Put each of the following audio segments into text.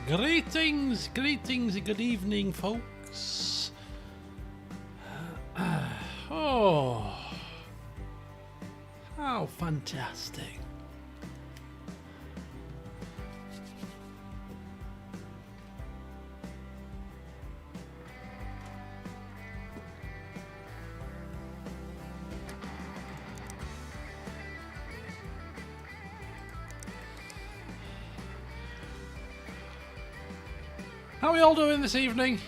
Greetings, good evening, folks. Oh, how fantastic. How are we all doing this evening?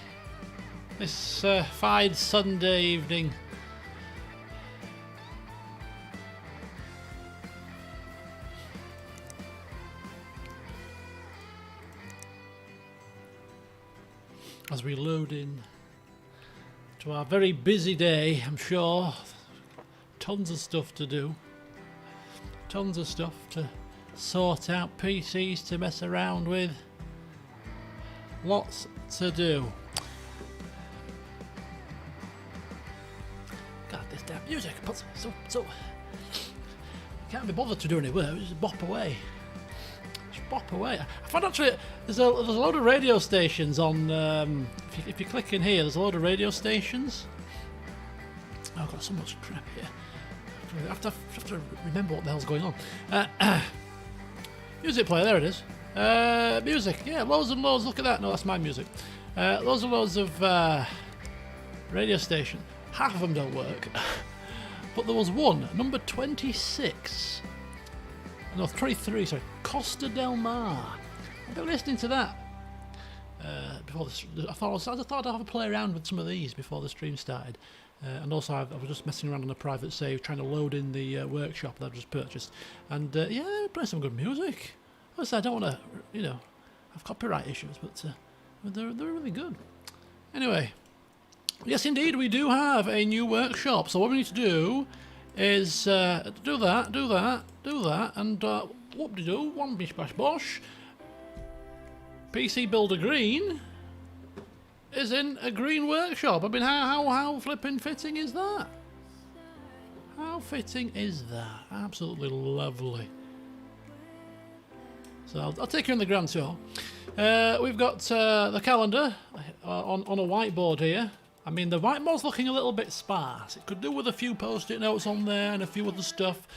This fine Sunday evening. As we load in to our very busy day, I'm sure. Tons of stuff to do. Tons of stuff to sort out, PCs to mess around with. Lots to do. God, this damn music. So can't be bothered to do any work. Just bop away. Just bop away. I found actually there's a load of radio stations on. If you click in here, there's a load of radio stations. Oh, I've got so much crap here. I have to remember what the hell's going on. Music player, there it is. Music, yeah, loads and loads. Look at that. No, that's my music. Loads and loads of radio stations. Half of them don't work. But there was one, number 26. No, 23, sorry. Costa del Mar. I've been listening to that before this. I thought I'd have a play around with some of these before the stream started. And also, I was just messing around on a private save, trying to load in the workshop that I've just purchased. And yeah, playing some good music. Obviously, I don't want to, have copyright issues, but they're really good. Anyway, yes, indeed, we do have a new workshop. So what we need to do is do that, and whoop-de-doo, one bish bash bosh. PC Builder Green is in a green workshop. I mean, how flipping fitting is that? How fitting is that? Absolutely lovely. So I'll take you on the grand tour. We've got the calendar on a whiteboard here. I mean, the whiteboard's looking a little bit sparse. It could do with a few post-it notes on there and a few other stuff,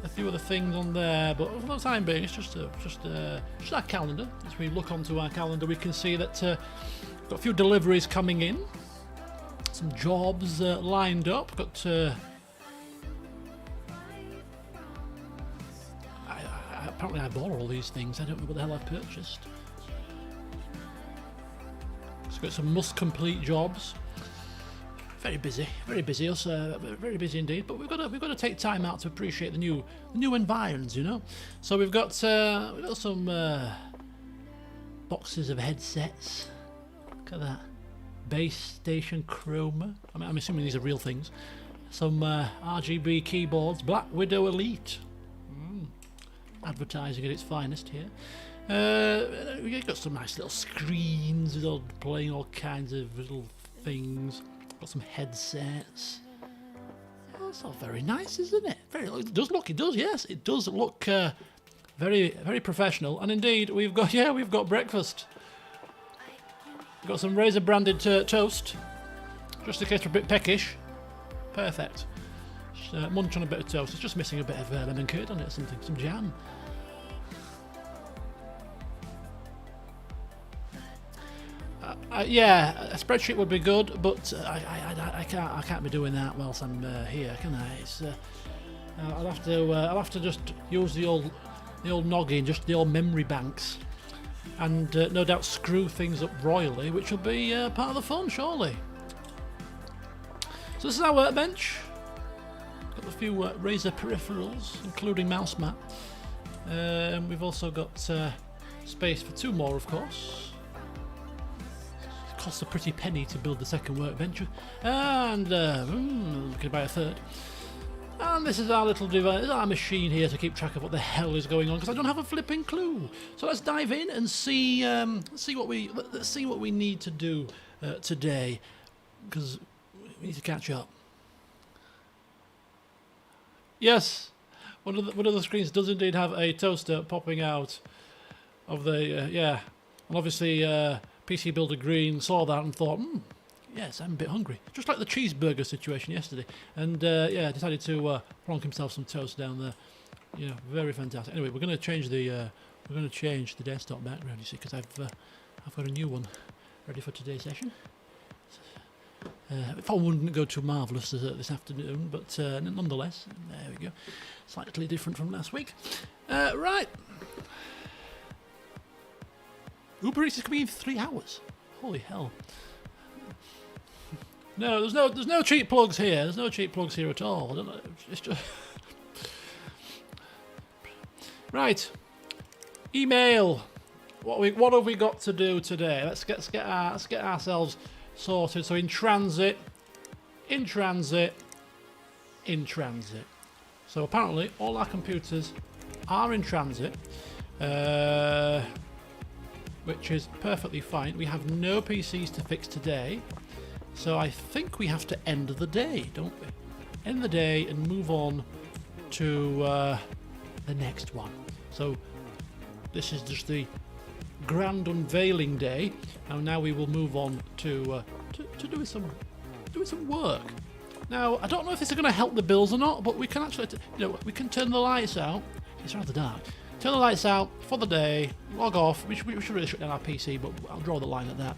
a few other things on there. But for the time being, it's just our calendar. As we look onto our calendar, we can see that we've got a few deliveries coming in, some jobs lined up. Got apparently I bought all these things. I don't know what the hell I've purchased. So got some must-complete jobs. Very busy us. Very busy indeed. But we've got to take time out to appreciate the new environs, So we've got some boxes of headsets. Look at that. Base station chroma. I'm assuming these are real things. Some RGB keyboards. Black Widow Elite. Advertising at its finest here. We've got some nice little screens with all playing all kinds of little things. Got some headsets. That's all very nice, isn't it? It does look, yes, it does look very, very professional. And indeed, we've got breakfast. We've got some Razor branded toast, just in case we're a bit peckish. Perfect. Munch on a bit of toast. It's just missing a bit of lemon curd on it or something, some jam. Yeah, a spreadsheet would be good, but I can't be doing that whilst I'm here, can I? It's, I'll have to just use the old noggin, just the old memory banks, and no doubt screw things up royally, which will be part of the fun, surely. So this is our workbench. Got a few Razer peripherals, including mouse mat. We've also got space for two more, of course. It costs a pretty penny to build the second workbench, and we could buy a third. And this is our little device, our machine here to keep track of what the hell is going on, because I don't have a flipping clue. So let's dive in and see what we need to do today, because we need to catch up. Yes, one of the screens does indeed have a toaster popping out of the yeah, and obviously PC Builder Green saw that and thought, yes, I'm a bit hungry, just like the cheeseburger situation yesterday, and yeah, decided to plonk himself some toast down there. You know, very fantastic. Anyway, we're going to change the desktop background, you see, because I've got a new one ready for today's session. If I wouldn't go too marvellous this afternoon, but nonetheless, there we go. Slightly different from last week. Right. Uber Eats is coming in 3 hours. Holy hell. No, there's no cheap plugs here. There's no cheap plugs here at all. I don't know. It's just right. Email. What have we got to do today? Let's get ourselves sorted. So in transit. So apparently all our computers are in transit, which is perfectly fine. We have no PCs to fix today, so I think we have to end the day, don't we? End the day and move on to the next one. So this is just the grand unveiling day, and now we will move on to doing some work. Now I don't know if this is going to help the bills or not, but we can actually, we can turn the lights out. It's rather dark. Turn the lights out for the day. Log off. We should really shut down our PC, but I'll draw the line at that.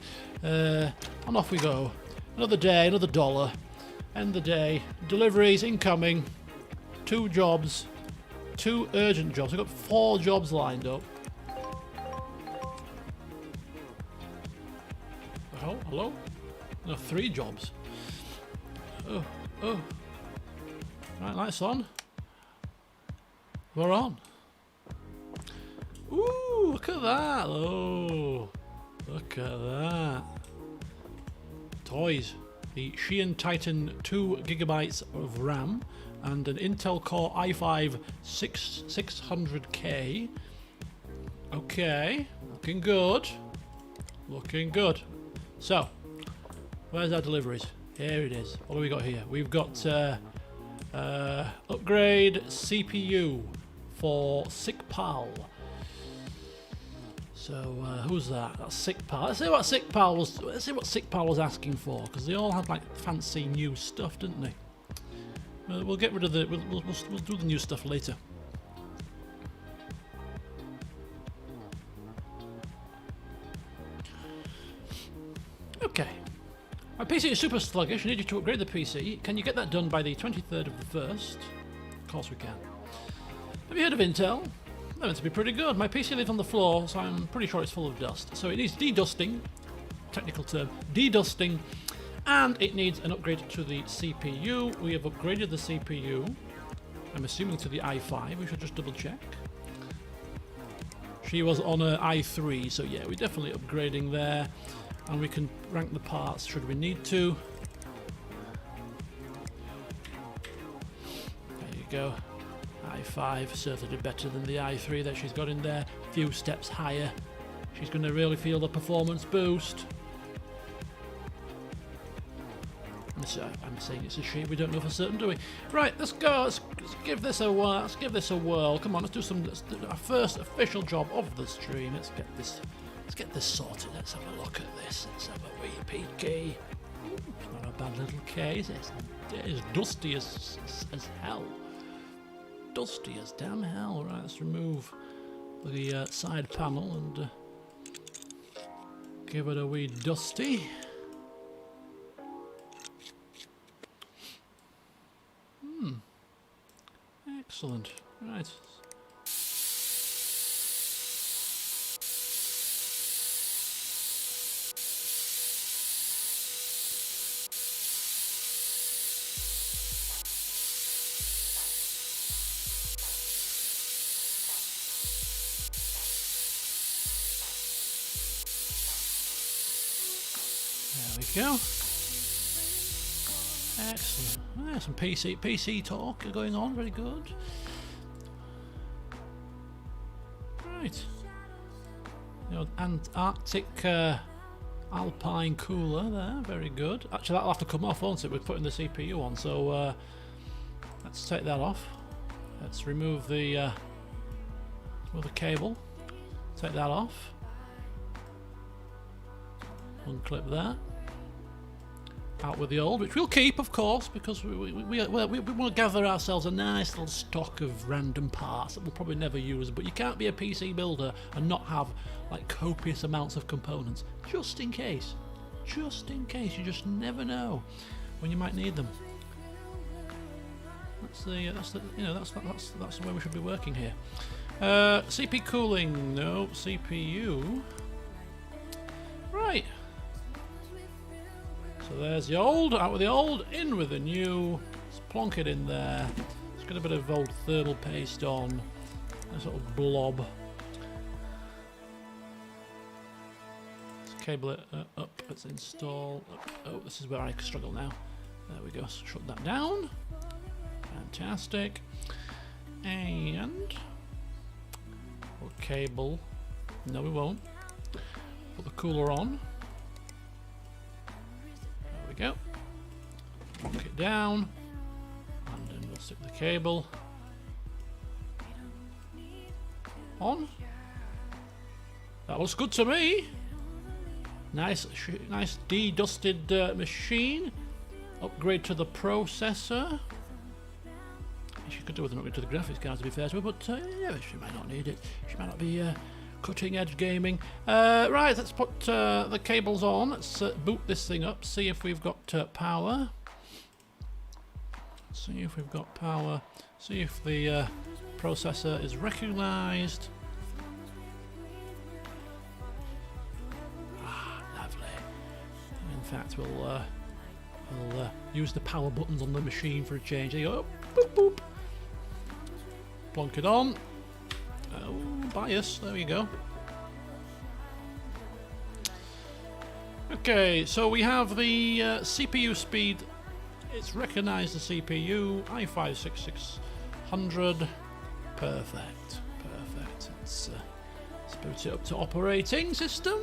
And off we go. Another day, another dollar. End the day. Deliveries incoming. 2 jobs. 2 urgent jobs. We've got 4 jobs lined up. Oh, hello? No, 3 jobs. Oh. Right, lights on. We're on. Ooh, look at that. Oh, look at that. Toys. The Xi'an Titan 2 GB of RAM and an Intel Core i5 600K. Okay, looking good. Looking good. So, where's our deliveries? Here it is. What do we got here? We've got upgrade CPU for SickPal. So who's that? That's SickPal. Let's see what SickPal was asking for, because they all had like fancy new stuff, didn't they? We'll get rid of the. We'll do the new stuff later. Okay. My PC is super sluggish. I need you to upgrade the PC. Can you get that done by the 23rd of the 1st? Of course we can. Have you heard of Intel? They're meant to be pretty good. My PC lives on the floor, so I'm pretty sure it's full of dust. So it needs dedusting, technical term, dedusting, and it needs an upgrade to the CPU. We have upgraded the CPU. I'm assuming to the i5. We should just double check. She was on a i3, so yeah, we're definitely upgrading there. And we can rank the parts should we need to. There you go. i5 certainly better than the i3 that she's got in there. A few steps higher. She's going to really feel the performance boost. I'm saying it's a she. We don't know for certain, do we? Right, let's go. Let's give this a whirl. Let's give this a whirl. Come on, let's do our first official job of the stream. Let's get this sorted. Let's have a look at this. Let's have a wee peeky. It's not a bad little case. It is dusty as hell. Dusty as damn hell. Right, let's remove the side panel and give it a wee dusty. Excellent. Right. There we go. Excellent. Yeah, some PC talk going on. Very good. Right. You know, Antarctic Alpine cooler there. Very good. Actually, that'll have to come off, won't it? We're putting the CPU on, so let's take that off. Let's remove the cable. Take that off. Unclip that. Out with the old, which we'll keep, of course, because we want to gather ourselves a nice little stock of random parts that we'll probably never use. But you can't be a PC builder and not have like copious amounts of components, just in case. Just in case, you just never know when you might need them. That's the way we should be working here. CP cooling, no. CPU. Right. So there's the old, out with the old, in with the new. Let's plonk it in there. Let's get a bit of old thermal paste on. A sort of blob. Let's cable it up. Let's install. Oh, this is where I struggle now. There we go. Shut that down. Fantastic. And we'll cable. No, we won't. Put the cooler on. There we go. Lock it down. And then we'll stick the cable on. That looks good to me. Nice de-dusted machine. Upgrade to the processor. She could do with an upgrade to the graphics card, to be fair to her, but yeah, she might not need it. She might not be cutting edge gaming. Right, let's put the cables on. Let's boot this thing up, see if we've got power. See if we've got power. See if the processor is recognised. Ah, lovely. In fact, we'll use the power buttons on the machine for a change. There you go. Boop, boop. Plonk it on. Oh, bias. There we go. Okay, so we have the CPU speed. It's recognised the CPU. i5-6600. Perfect. Perfect. Let's boot it up to operating system.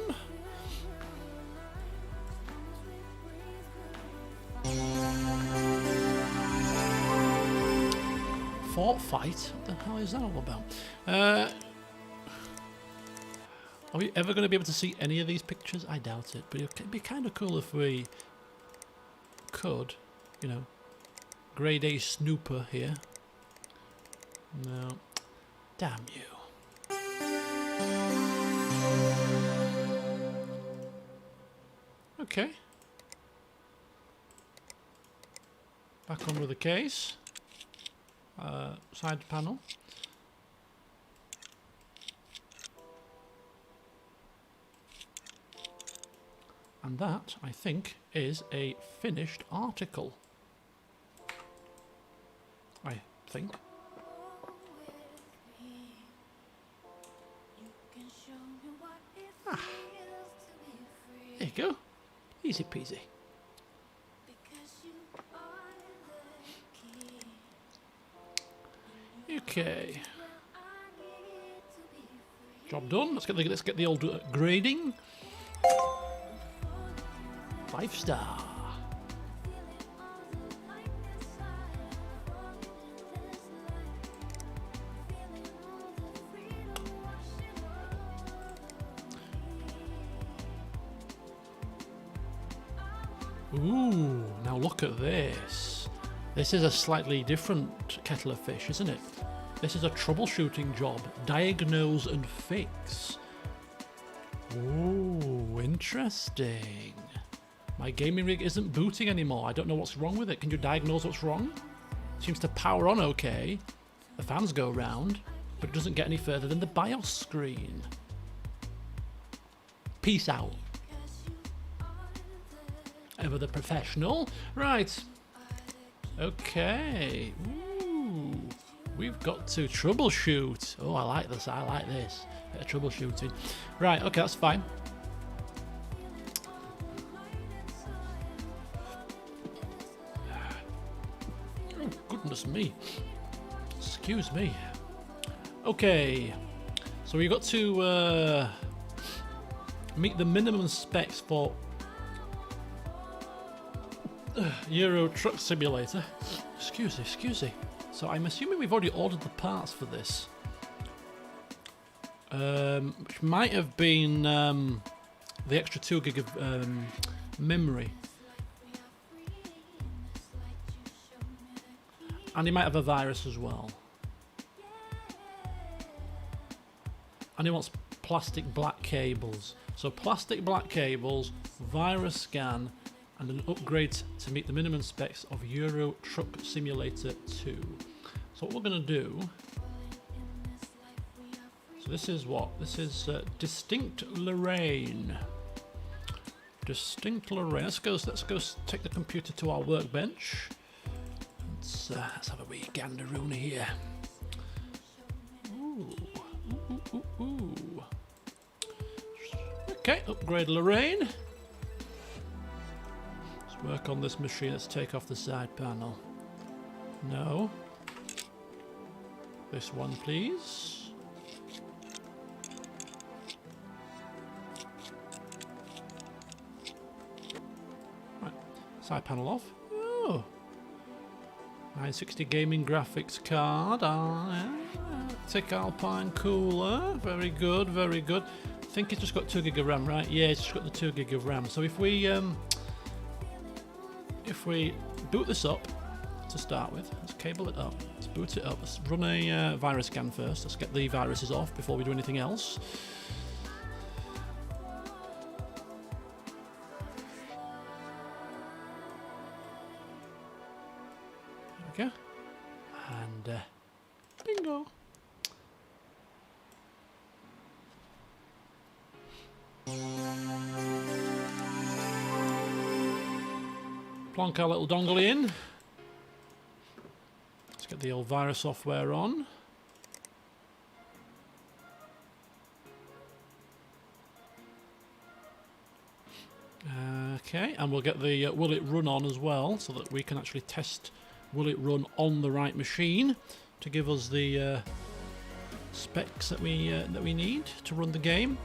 Fort fight? What the hell is that all about? Are we ever going to be able to see any of these pictures? I doubt it, but it'd be kind of cool if we could, you know, grade A snooper here. No. Damn you. Okay. Back on with the case. Side panel. And that, I think, is a finished article. I think. Ah. There you go. Easy peasy. Okay. Job done. Let's get the old grading. 5-star. Ooh, now look at this. This is a slightly different kettle of fish, isn't it? This is a troubleshooting job. Diagnose and fix. Ooh, interesting. My gaming rig isn't booting anymore. I don't know what's wrong with it. Can you diagnose what's wrong? Seems to power on okay. The fans go round, but it doesn't get any further than the BIOS screen. Peace out. Ever the professional. Right. Okay. Ooh. We've got to troubleshoot. Oh, I like this. I like this. Bit of troubleshooting. Right. Okay, that's fine. Oh, goodness me. Excuse me. Okay. So we've got to meet the minimum specs for Euro Truck Simulator. Excuse me. So I'm assuming we've already ordered the parts for this. which might have been the extra 2 gig of memory. And he might have a virus as well. And he wants plastic black cables. So plastic black cables, virus scan, and an upgrade to meet the minimum specs of Euro Truck Simulator 2. So what we're going to do... So this is what? This is Distinct Lorraine. Distinct Lorraine. Let's go take the computer to our workbench. Let's have a wee gandaroo here. Ooh. Ooh. Okay, upgrade Lorraine. Let's work on this machine. Let's take off the side panel. No. This one, please. Right, side panel off. Oh. 960 gaming graphics card. Tick Alpine cooler. Very good, very good. I think it's just got 2 gig of RAM, right? Yeah, it's just got the 2 gig of RAM. So if we boot this up to start with, let's cable it up. Let's boot it up. Let's run a virus scan first. Let's get the viruses off before we do anything else. There we go. And bingo. Plonk our little dongle in. Let's get the old virus software on. Okay, and we'll get the will it run on as well, so that we can actually test will it run on the right machine to give us the specs that we need to run the game.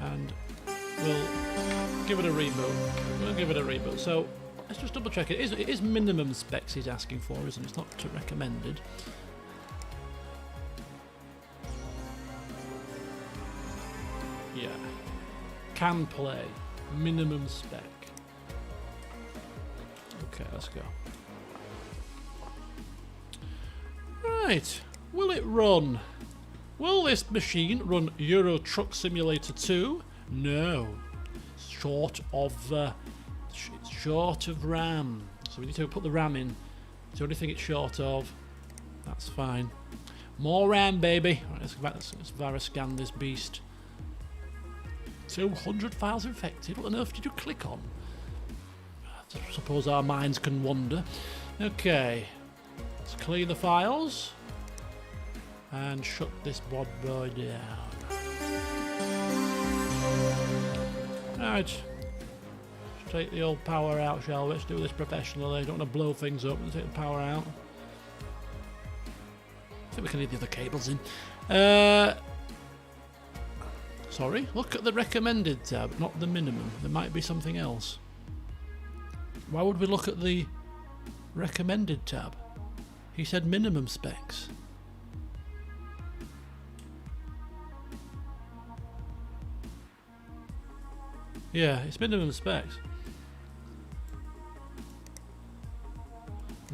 And we'll give it a reboot. So let's just double check it. It is minimum specs he's asking for, isn't it? It's not recommended. Yeah. Can play. Minimum spec. Okay, let's go. Right. Will it run? Will this machine run Euro Truck Simulator 2? No. Short of RAM. So we need to put the RAM in. It's the only thing it's short of. That's fine. More RAM, baby. Right, let's virus scan this beast. 200 files infected. What on earth did you click on? I suppose our minds can wander. Okay. Let's clear the files. And shut this bad boy down. Right. Let's take the old power out, shall we? Let's do this professionally. Don't want to blow things up. Let's take the power out. I think we can leave the other cables in. Sorry, look at the recommended tab, not the minimum. There might be something else. Why would we look at the recommended tab? He said minimum specs. Yeah, it's minimum specs.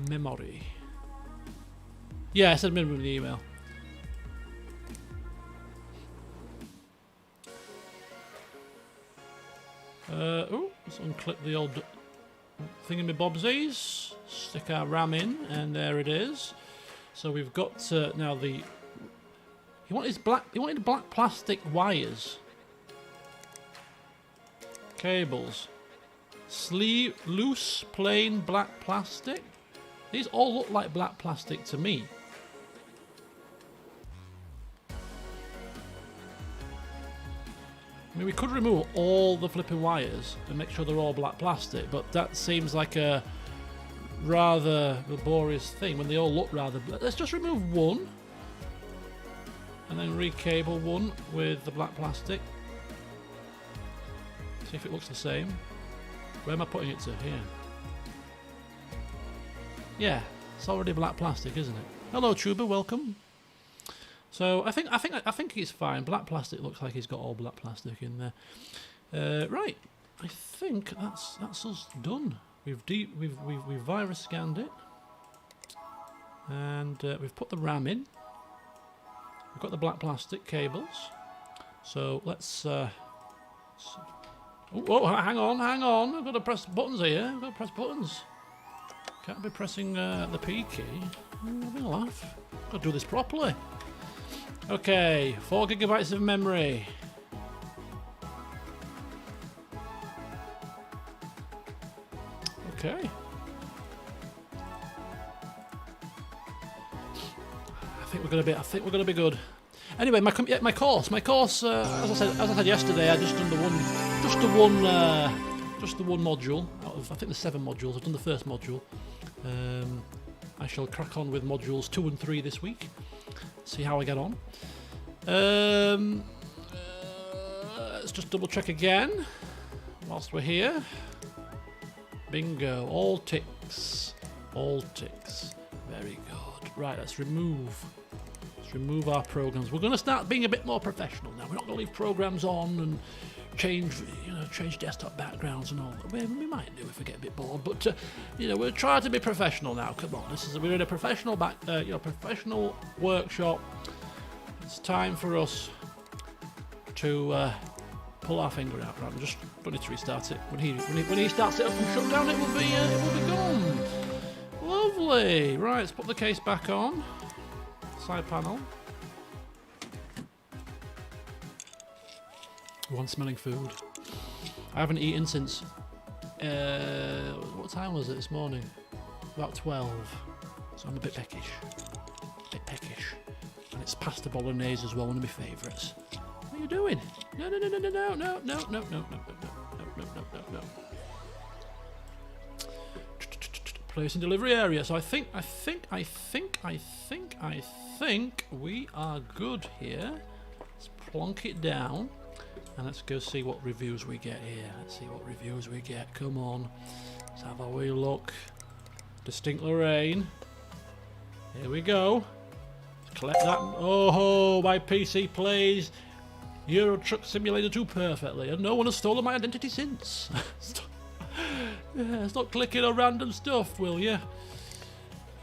Memory. Yeah, I said minimum in the email. Oh, let's unclip the old thingamabobsies. Stick our RAM in, and there it is. So we've got now the. He wanted black plastic wires. Cables. Sleeve loose plain black plastic. These all look like black plastic to me. I mean, we could remove all the flipping wires and make sure they're all black plastic, but that seems like a rather laborious thing when they all look rather black. Let's just remove one and then recable one with the black plastic. See if it looks the same. Where am I putting it to? Here. Yeah, it's already black plastic, isn't it? Hello, Truba, welcome. So I think he's fine. Black plastic looks like he's got all black plastic in there. Right, I think that's us done. We've virus scanned it, and we've put the RAM in. We've got the black plastic cables. So let's. Oh, hang on! I've got to press buttons here. I've got to press buttons. Can't be pressing the P key. I'm having a laugh. Got to do this properly. Okay, 4 GB of memory. Okay. I think we're gonna be good. Anyway, my course. As I said yesterday, I just done the one module out of, I think, the 7 modules. I've done the first module. I shall crack on with modules 2 and 3 this week. See how I get on. Let's just double check again whilst we're here. Bingo, all ticks. Very good. Right, let's remove our programs. We're going to start being a bit more professional now. We're not going to leave programs on and change desktop backgrounds and all that. We might do if we get a bit bored, but we'll try to be professional now. Come on, we're in a professional professional workshop. It's time for us to pull our finger out. Right, we just don't need to restart it. When he starts it up and shut down, it will be gone. Lovely. Right, let's put the case back on. Side panel. One smelling food. I haven't eaten since what time was it this morning? About 12. So I'm a bit peckish. And it's pasta bolognese as well, one of my favourites. What are you doing? No. Place and delivery area. So I think we are good here. Let's plonk it down. And let's go see what reviews we get here. Let's see what reviews we get. Come on. Let's have a wee look. Distinct Lorraine. Here we go. Let's collect that. Oh, my PC plays Euro Truck Simulator 2 perfectly. And no one has stolen my identity since. Stop clicking on random stuff, will you?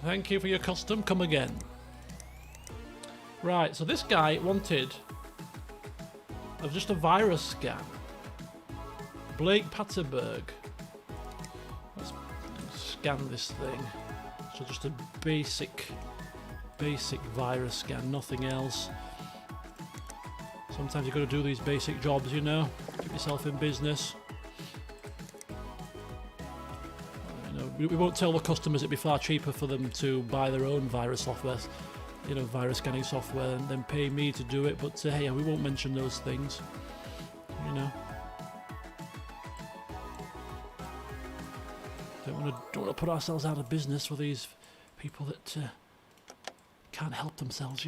Thank you for your custom. Come again. Right, so this guy wanted of just a virus scan. Blake Patterberg. Let's scan this thing. So just a basic virus scan, nothing else. Sometimes you've got to do these basic jobs, keep yourself in business. We won't tell the customers it'd be far cheaper for them to buy their own virus software, virus scanning software, and then pay me to do it. But hey, we won't mention those things, Don't want to put ourselves out of business with these people that can't help themselves,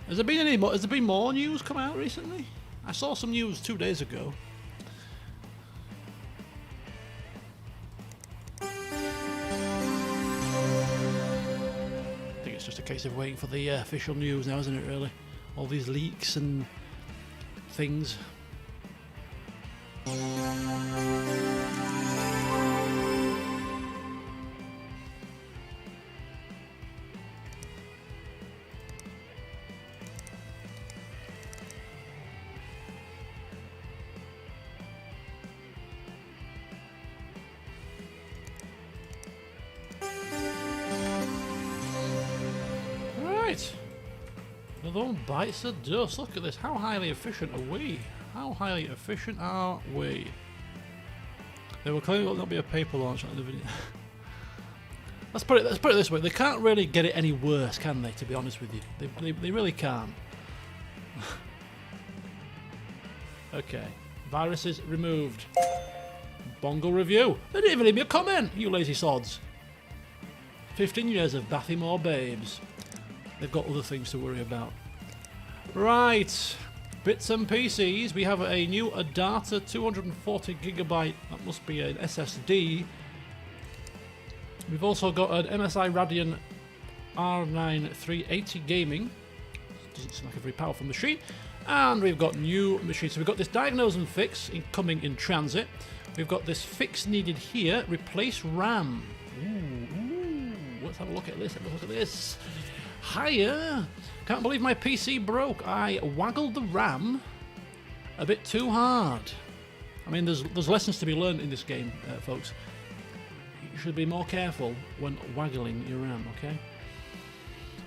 Has there been more news come out recently? I saw some news 2 days ago. I think it's just a case of waiting for the official news now, isn't it, really? All these leaks and things. Another one bites the dust. Look at this. How highly efficient are we? They were claiming it will not be a paper launch like the video. Let's put it this way. They can't really get it any worse, can they? To be honest with you, they really can't. Okay. Viruses removed. Bongo review. They didn't even leave me a comment. You lazy sods. 15 years of Bathymore babes. They've got other things to worry about. Right. Bits and PCs. We have a new Adata 240GB. That must be an SSD. We've also got an MSI Radeon R9 380 Gaming. Doesn't seem like a very powerful machine. And we've got new machines. So we've got this diagnose and fix coming in transit. We've got this fix needed here. Replace RAM. Ooh. Let's have a look at this. Look at this. Hiya. Can't believe my PC broke. I waggled the RAM a bit too hard. I mean, there's lessons to be learned in this game, folks. You should be more careful when waggling your RAM, okay?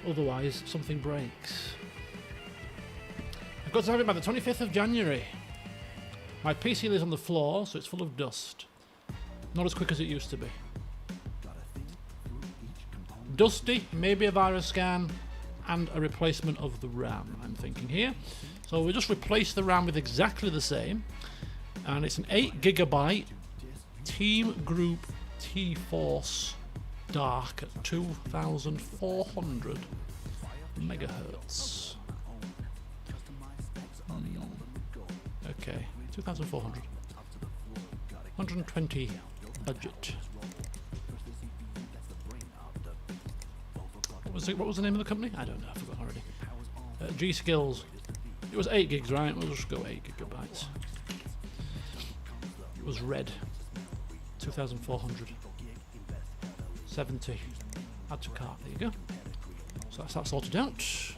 Otherwise, something breaks. I've got to have it by the 25th of January. My PC lives on the floor, so it's full of dust. Not as quick as it used to be. Dusty, maybe a virus scan, and a replacement of the RAM, I'm thinking here. So we'll just replace the RAM with exactly the same. And it's an 8GB Team Group T-Force Dark at 2400 megahertz. Okay, 2400. 120 budget. What was the name of the company? I don't know, I forgot already. G Skills. It was 8 gigs, right? We'll just go 8 gigabytes. It was red. 2400. 70. Add to cart, there you go. So that's that sorted out. Is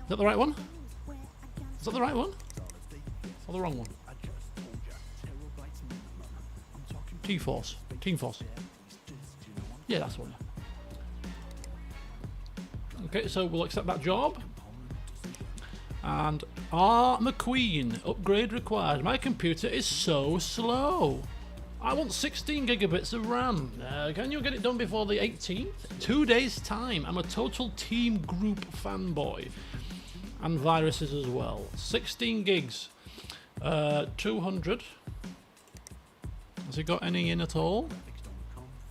that the right one? Is that the right one? Or the wrong one? T-Force. Team Force. Yeah, that's the one. Okay, so we'll accept that job. And R. McQueen, upgrade required. My computer is so slow. I want 16 gigabits of RAM. Can you get it done before the 18th? 2 days time. I'm a total Team Group fanboy. And viruses as well. 16 gigs. 200. Has it got any in at all?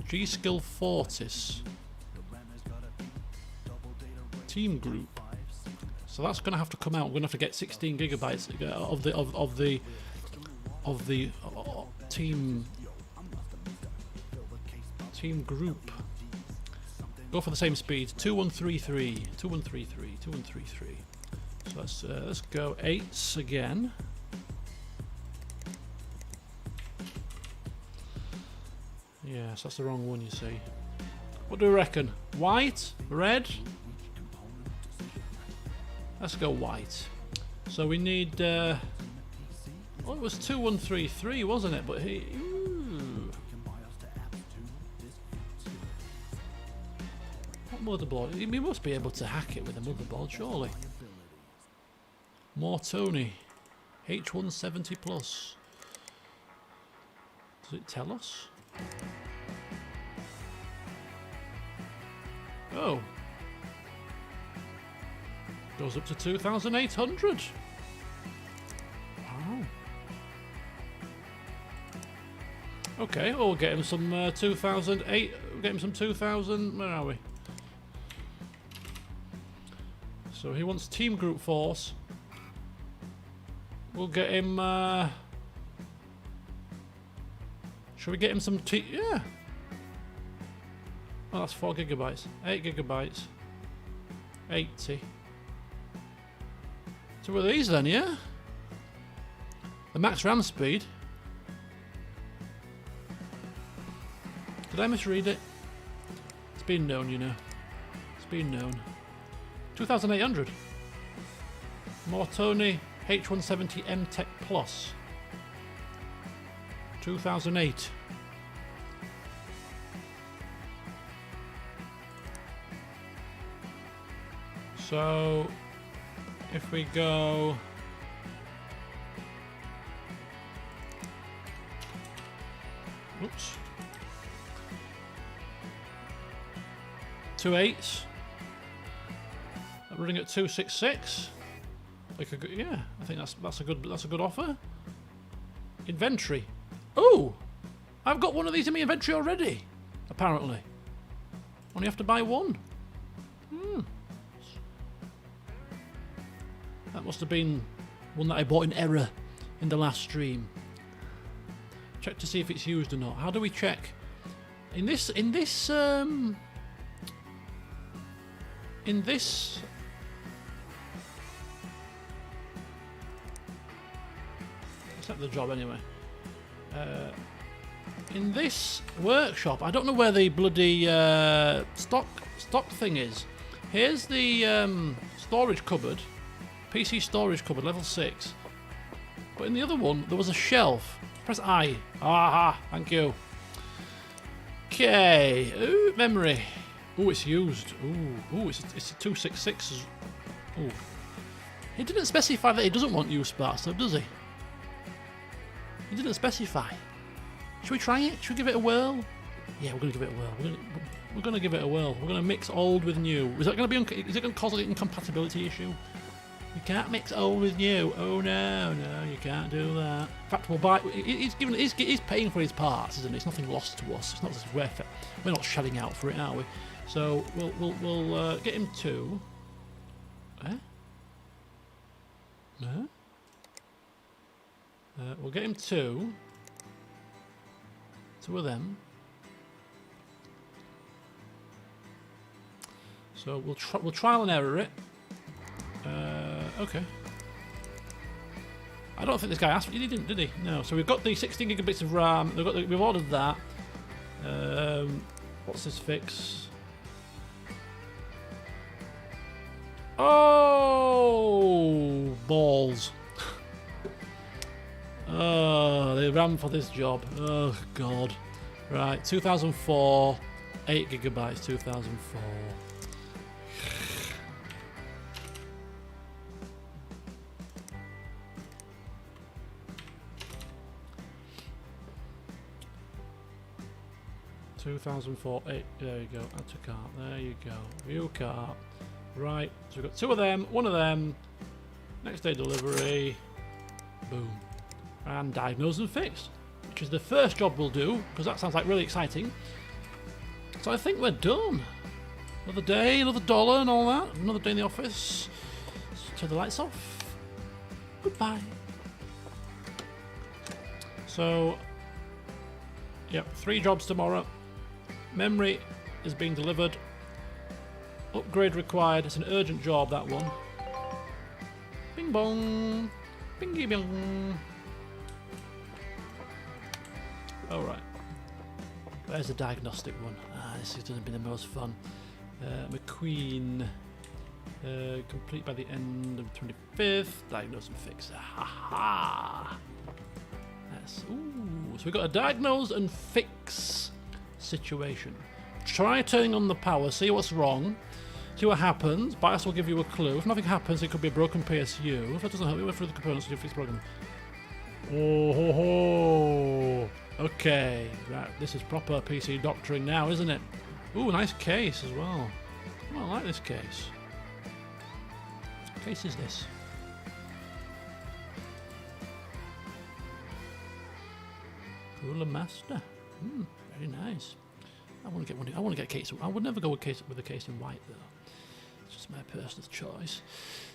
G-Skill Fortis. Team Group. So that's going to have to come out. We're going to have to get 16 gigabytes of the team group. Go for the same speed. 2133, 2133, 2133. So let's go 8s again. Yes, that's the wrong one, you see. What do we reckon? White? Red? Let's go white. So we need... well, it was 2133, wasn't it? But he... Ooh. What motherboard? We must be able to hack it with a motherboard, surely. More Tony. H170 plus. Does it tell us? Oh. Goes up to 2,800. Wow. Okay, well, we'll get him some 2,008. We'll get him some 2,000. Where are we? So he wants Team Group Force. We'll get him. Should we get him some yeah. Oh, that's 4 gigabytes. 8 gigabytes. 80. So what are these then, yeah? The max RAM speed. Did I misread it? It's been known, you know. It's been known. 2,800. More Tony H170 M-Tech Plus. 2008. So if we go oops, 2 8s, running at 266. Like a, yeah, I think that's a good offer. Inventory. Oh, I've got one of these in my inventory already. Apparently, Only have to buy one. That must have been one that I bought in error in the last stream. Check to see if it's used or not. How do we check? In this the job anyway. In this workshop, I don't know where the bloody stock thing is. Here's the storage cupboard, PC storage cupboard, level 6. But in the other one, there was a shelf. Press I. Aha! Thank you. Okay. Ooh, memory. Ooh, it's used. Ooh, it's a 266. Ooh. He didn't specify that he doesn't want used parts, though, does he? He didn't specify. Should we try it? Should we give it a whirl? Yeah, we're going to give it a whirl. We're going to give it a whirl. We're going to mix old with new. Is that going to be? Is it going to cause an incompatibility issue? You can't mix old with new. Oh no, you can't do that. In fact, we'll buy. He's paying for his parts, isn't it? It's nothing lost to us. It's not as worth it. We're not shelling out for it, are we? So we'll get him two. No. We'll get him two. Two of them. So we'll trial and error it. Okay. I don't think this guy asked for it. He didn't, did he? No. So we've got the 16 gigabits of RAM. We've ordered that. What's this fix? Oh, balls. Oh, the RAM for this job. Oh, God. Right, 2004, 8 gigabytes, 2004. $2,004, 8, there you go, add to cart, there you go, view cart. Right, so we've got two of them, one of them, next day delivery, boom. And diagnose and fix, which is the first job we'll do, because that sounds like really exciting. So I think we're done. Another day, another dollar and all that, another day in the office. Turn the lights off. Goodbye. So, yep, 3 jobs tomorrow. Memory is being delivered. Upgrade required. It's an urgent job, that one. Bing bong. Bingy bong. Alright. Where's the diagnostic one? This is going to be the most fun. McQueen. Complete by the end of the 25th. Diagnose and fix. Ha ha! Yes. Ooh. So we've got a diagnose and fix situation. Try turning on the power, see what's wrong, see what happens. BIOS will give you a clue. If nothing happens, it could be a broken PSU. If that doesn't help, we went through the components to fix the problem. Oh ho ho! Okay, right, this is proper PC doctoring now, isn't it? Ooh, nice case as well. Oh, I like this case. What case is this? Cooler Master. Very nice. I want to get one. I want to get a case. I would never go with a case in white though. It's just my personal choice.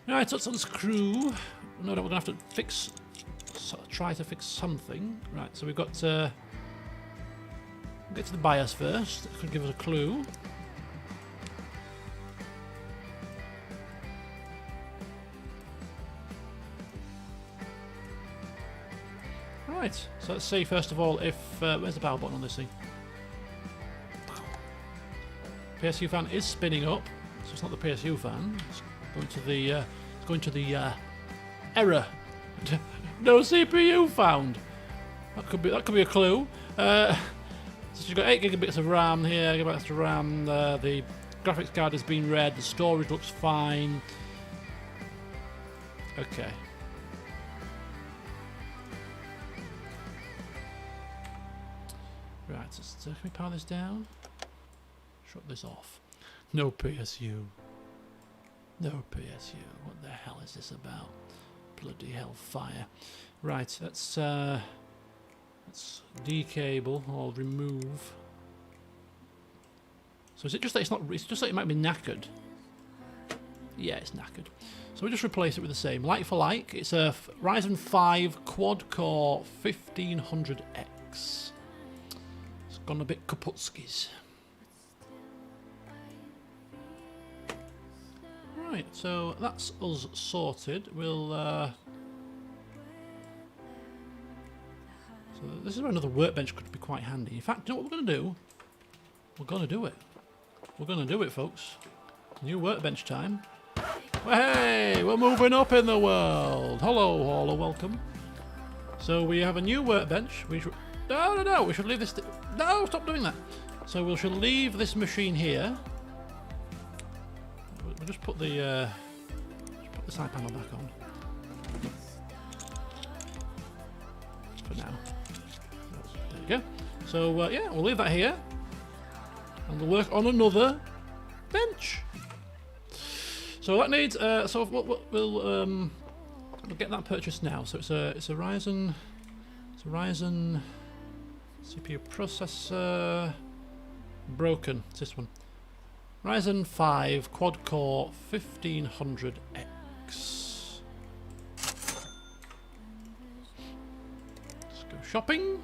Right, so let's unscrew. No, we're gonna have to fix. Try to fix something. Right, so we've got. We'll get to the BIOS first. It could give us a clue. Right, so let's see first of all if where's the power button on this thing? PSU fan is spinning up, so it's not the PSU fan. It's going to the error. No CPU found. That could be a clue. So you've got 8 gigabits of RAM here, gigabytes of RAM. The graphics card has been read. The storage looks fine. Okay. Right, so can we power this down? Shut this off. No PSU. No PSU. What the hell is this about? Bloody hellfire. Right, let's decable or remove. So is it just that it's not? It's just that it might be knackered. Yeah, it's knackered. So we just replace it with the same, like for like. It's a Ryzen 5 quad-core 1500X. It's gone a bit kaputskis. Right, so that's us sorted. We'll. So this is where another workbench could be quite handy. In fact, you know what we're going to do? We're going to do it. We're going to do it, folks. New workbench time. Hey, we're moving up in the world. Hello, Hauler, welcome. So we have a new workbench. We should... No, we should leave this... No, stop doing that. So we should leave this machine here. We'll just put the side panel back on. For now. There we go. So, yeah, we'll leave that here. And we'll work on another bench. So that needs. So we'll get that purchased now. So it's a Ryzen. It's a Ryzen CPU processor. Broken. It's this one. Ryzen 5 quad core 1500X. Let's go shopping.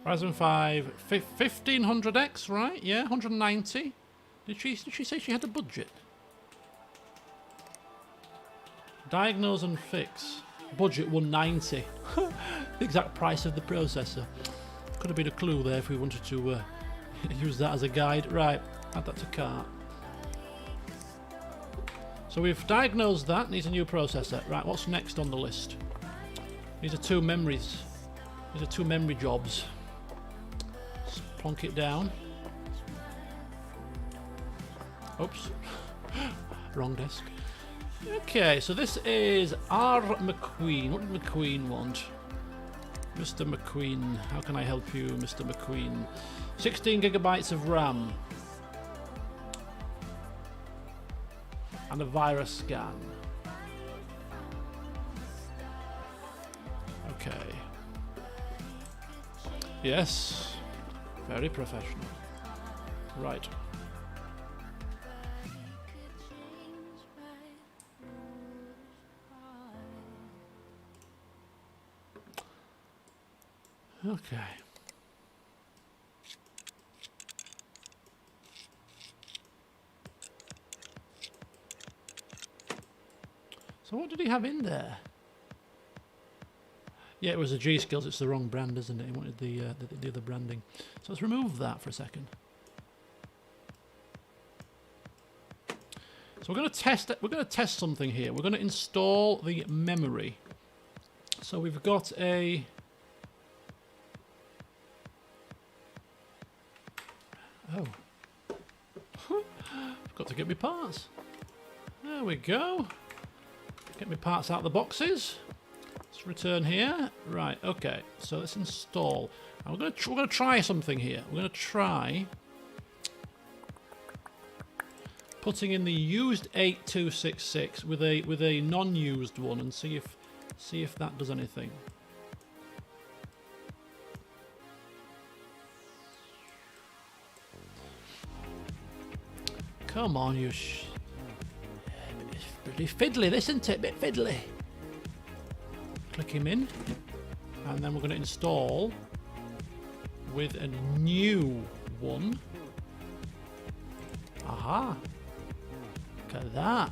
Ryzen 5 1500X, right? Yeah, 190. Did she say she had a budget? Diagnose and fix. Budget 190. The exact price of the processor. Could have been a clue there if we wanted to use that as a guide. Right, add that to cart. So we've diagnosed that. Needs a new processor. Right, what's next on the list? These are two memories. These are two memory jobs. Plonk it down. Oops. Wrong desk. Okay, so this is R. McQueen. What did McQueen want? Mr. McQueen. How can I help you, Mr. McQueen? 16 gigabytes of RAM. And a virus scan. Okay. Yes. Very professional. Right. Okay. So what did he have in there? Yeah, it was a G Skills. It's the wrong brand, isn't it? He wanted the other branding. So let's remove that for a second. So we're going to test. We're going to test something here. We're going to install the memory. So we've got a. Oh, I've got to get my parts. There we go. Get my parts out of the boxes. Let's return here. Right, okay. So let's install. And we're going to try something here. We're going to try putting in the used 8266 with a non-used one and see if that does anything. Come on, you it's pretty fiddly, this isn't it? Bit fiddly. Click him in, and then we're going to install with a new one. Aha! Look at that.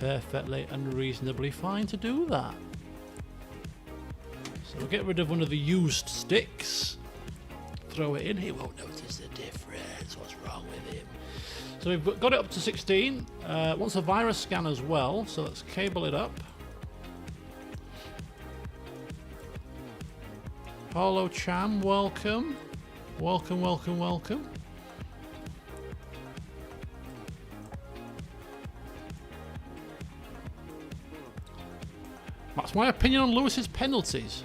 Perfectly and reasonably fine to do that. So we'll get rid of one of the used sticks. Throw it in. He won't notice the difference. What's wrong with him? So we've got it up to 16. Wants a virus scan as well, so let's cable it up. Hello, Cham. Welcome. Welcome, welcome, welcome. That's my opinion on Lewis's penalties.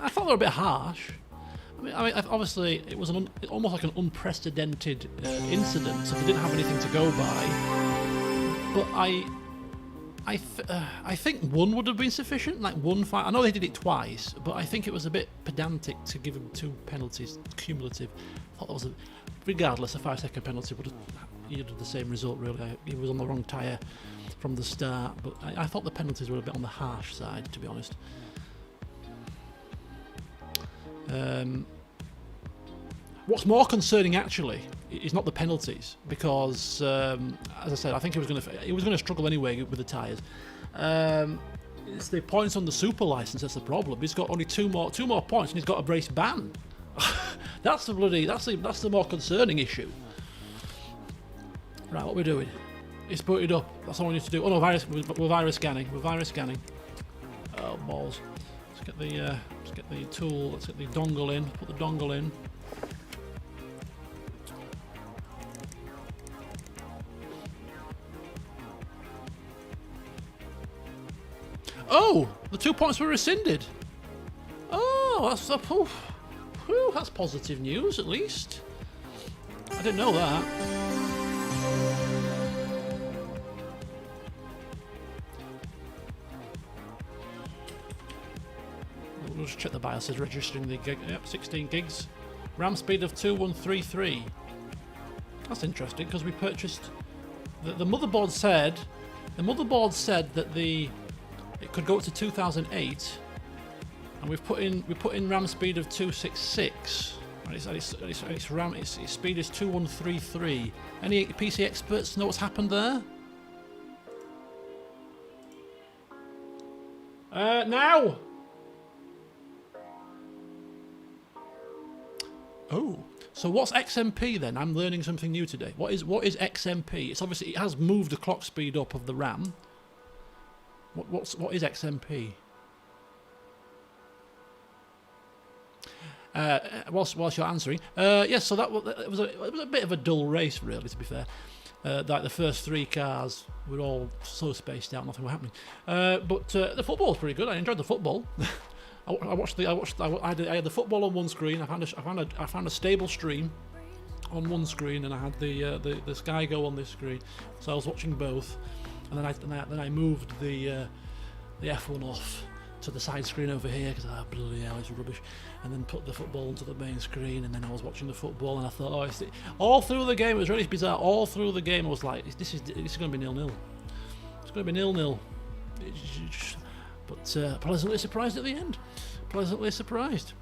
I thought they were a bit harsh. I mean, I mean, obviously, it was almost like an unprecedented incident, so they didn't have anything to go by. But I think one would have been sufficient, like one fight. I know they did it twice, but I think it was a bit pedantic to give him 2 penalties, cumulative. I thought that was regardless, a 5-second penalty would have yielded the same result, really. He was on the wrong tyre from the start, but I thought the penalties were a bit on the harsh side, to be honest. What's more concerning, actually, is not the penalties, because, as I said, I think he was going to struggle anyway with the tyres. It's the points on the super license that's the problem. He's got only two more points, and he's got a race ban. That's the more concerning issue. Right, what we're doing? It's booted up. That's all we need to do. Oh no, we're virus scanning. Oh balls! Let's get the tool. Let's get the dongle in. Put the dongle in. Oh, the 2 points were rescinded. Oh, that's positive news at least. I didn't know that. We'll just check the BIOS is registering the gig. Yep, 16 gigs. RAM speed of 2133. That's interesting because we purchased. The motherboard said that it could go up to 2008, and we put in RAM speed of 266. And its speed is 2133. Any PC experts know what's happened there? Now. Oh, so what's XMP then? I'm learning something new today. What is XMP? It's obviously, it has moved the clock speed up of the RAM. What is XMP? Whilst you're answering, yes. So it was a bit of a dull race, really. To be fair, like the first 3 cars were all so spaced out, nothing was happening. But the football was pretty good. I enjoyed the football. I had the football on one screen. I found a stable stream on one screen, and I had the Sky Go on this screen. So I was watching both, and then I moved the F1 off to the side screen over here because bloody hell, it's rubbish. And then put the football onto the main screen, and then I was watching the football, and I thought, all through the game, it was really bizarre. All through the game, I was like, this is going to be 0-0. It's going to be 0-0. But pleasantly surprised at the end. Pleasantly surprised.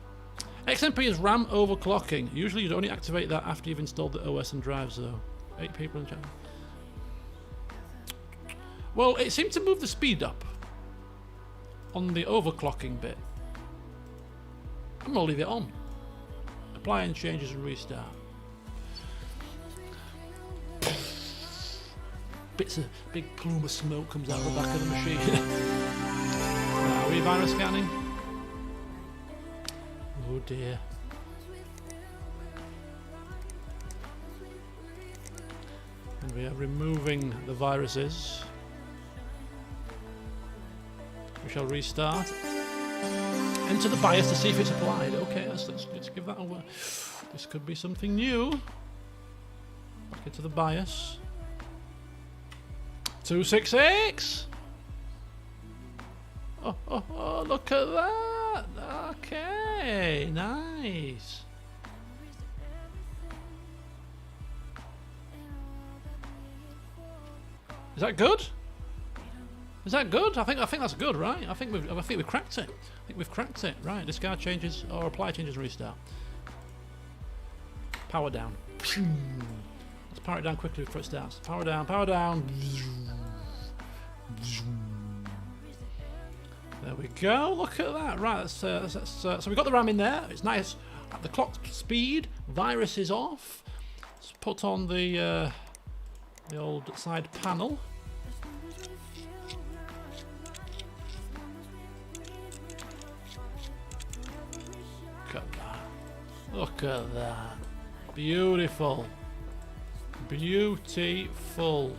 XMP is RAM overclocking. Usually you'd only activate that after you've installed the OS and drives, though. 8 people in chat. Well, it seemed to move the speed up on the overclocking bit. I'm going to leave it on. Apply and changes and restart. Big plume of smoke comes out the back of the machine. Are we virus scanning? Oh dear. And we are removing the viruses. We shall restart. Enter the BIOS to see if it's applied. Okay, let's give that a whirl. This could be something new. Back into the BIOS. 266! Oh, look at that! Okay, nice. Is that good? Is that good? I think that's good, right? I think we've cracked it. I think we've cracked it. Right, discard changes or apply changes and restart. Power down. Let's power it down quickly before it starts. Power down, power down. There we go. Look at that. Right, so we've got the RAM in there. It's nice. At the clock speed. Virus is off. Let's put on the old side panel. Look at that. Look at that. Beautiful. Beautiful.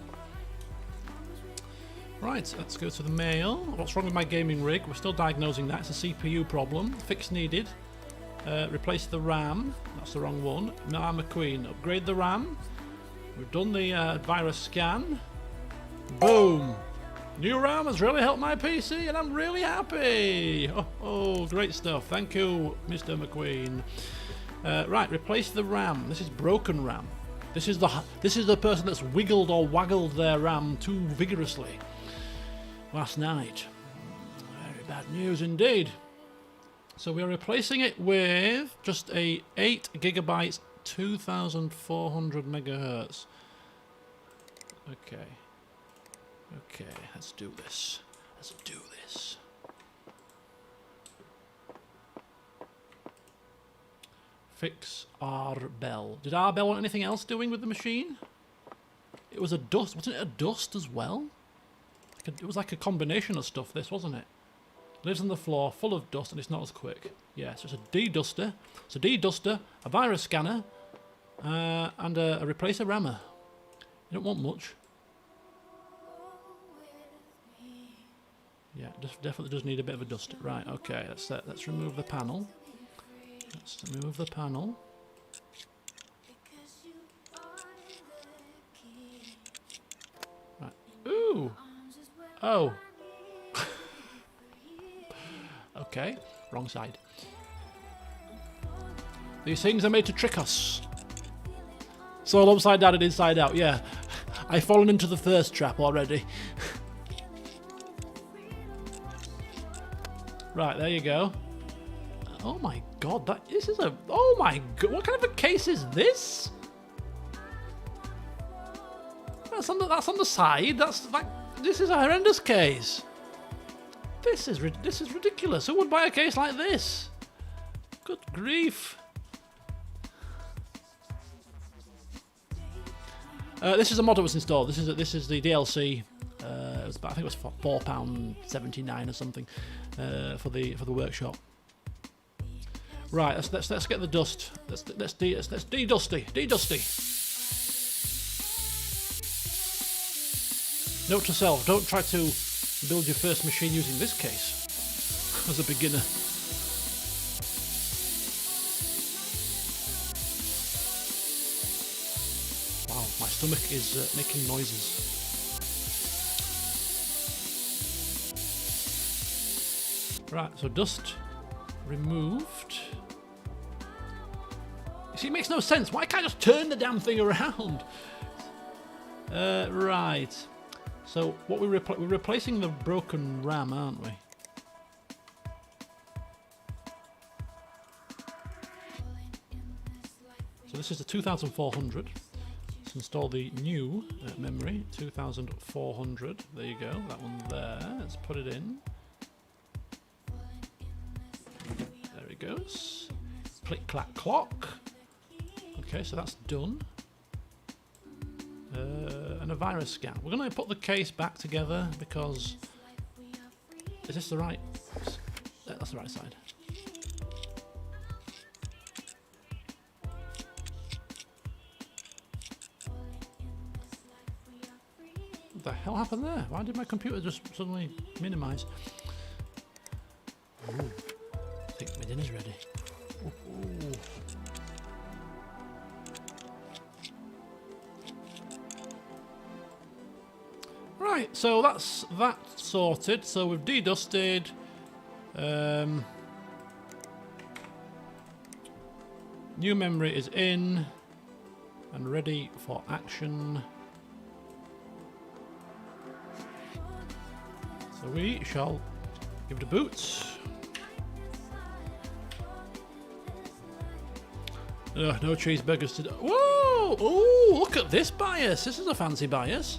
Right, let's go to the mail. What's wrong with my gaming rig? We're still diagnosing that. It's a CPU problem. Fix needed. Replace the RAM. That's the wrong one. Nah, McQueen. Upgrade the RAM. We've done the virus scan. Boom. New RAM has really helped my PC, and I'm really happy. Oh, great stuff. Thank you, Mr. McQueen. Right, replace the RAM. This is broken RAM. This is the person that's wiggled or waggled their RAM too vigorously last night. Very bad news indeed. So we're replacing it with just a 8 gigabytes, 2400 megahertz. Okay. Okay, let's do this. Let's do this. Fix R Bell. Did R Bell want anything else doing with the machine? It was a dust. Wasn't it a dust as well? It was like a combination of stuff, this, wasn't it? Lives on the floor, full of dust, and it's not as quick. Yeah, so it's a de-duster. It's a de-duster, a virus scanner, and a replacer rammer. You don't want much. Yeah, definitely does need a bit of a duster. Right, okay, let's remove the panel. Let's remove the panel. Right. Ooh! Oh! Okay, wrong side. These things are made to trick us. It's all upside down and inside out, yeah. I've fallen into the first trap already. Right, there you go. Oh my god, this is a... Oh my god, what kind of a case is this? That's on the side. This is a horrendous case. This is ridiculous. Who would buy a case like this? Good grief. This is a mod that was installed. This is the DLC. I think it was £4.79 or something for the workshop. Right, let's get the dust. Let's de-dusty. Note to self: don't try to build your first machine using this case as a beginner. Wow, my stomach is making noises. Right, so dust removed. You see, it makes no sense. Why can't I just turn the damn thing around? Right. So what we're replacing the broken RAM, aren't we? So this is the 2400. Let's install the new memory, 2400. There you go, that one there. Let's put it in. There it goes. Click, clack, clock. Okay, so that's done. And a virus scan. We're going to put the case back together because... Is this the right... That's the right side. What the hell happened there? Why did my computer just suddenly minimise? Ooh, I think my dinner's ready. Ooh. Right, so that's that sorted. So we've de-dusted. New memory is in and ready for action. So we shall give it a boot. No cheeseburgers today. Whoa! Oh, look at this BIOS. This is a fancy BIOS.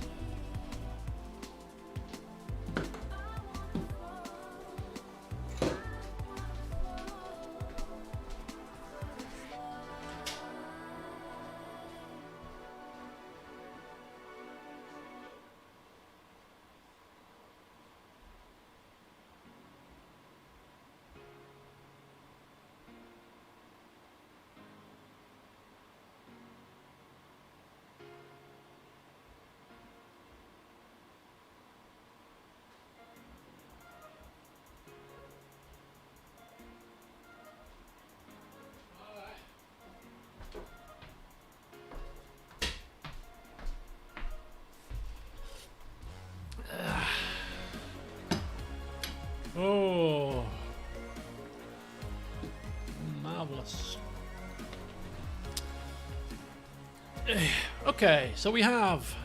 Okay, so we have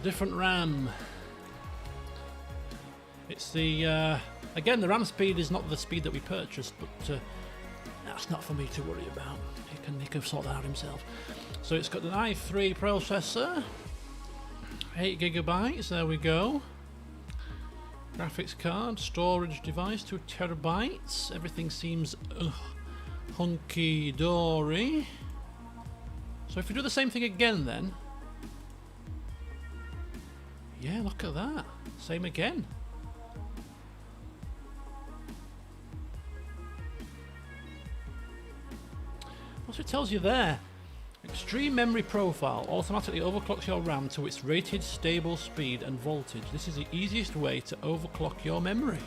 different RAM. It's the again, the RAM speed is not the speed that we purchased, but that's not for me to worry about. He can sort that out himself. So it's got an i3 processor, 8 gigabytes. There we go. Graphics card, storage device, 2 terabytes. Everything seems hunky dory. So if we do the same thing again, then yeah, look at that. Same again. What it tells you there. Extreme memory profile automatically overclocks your RAM to its rated stable speed and voltage. This is the easiest way to overclock your memory.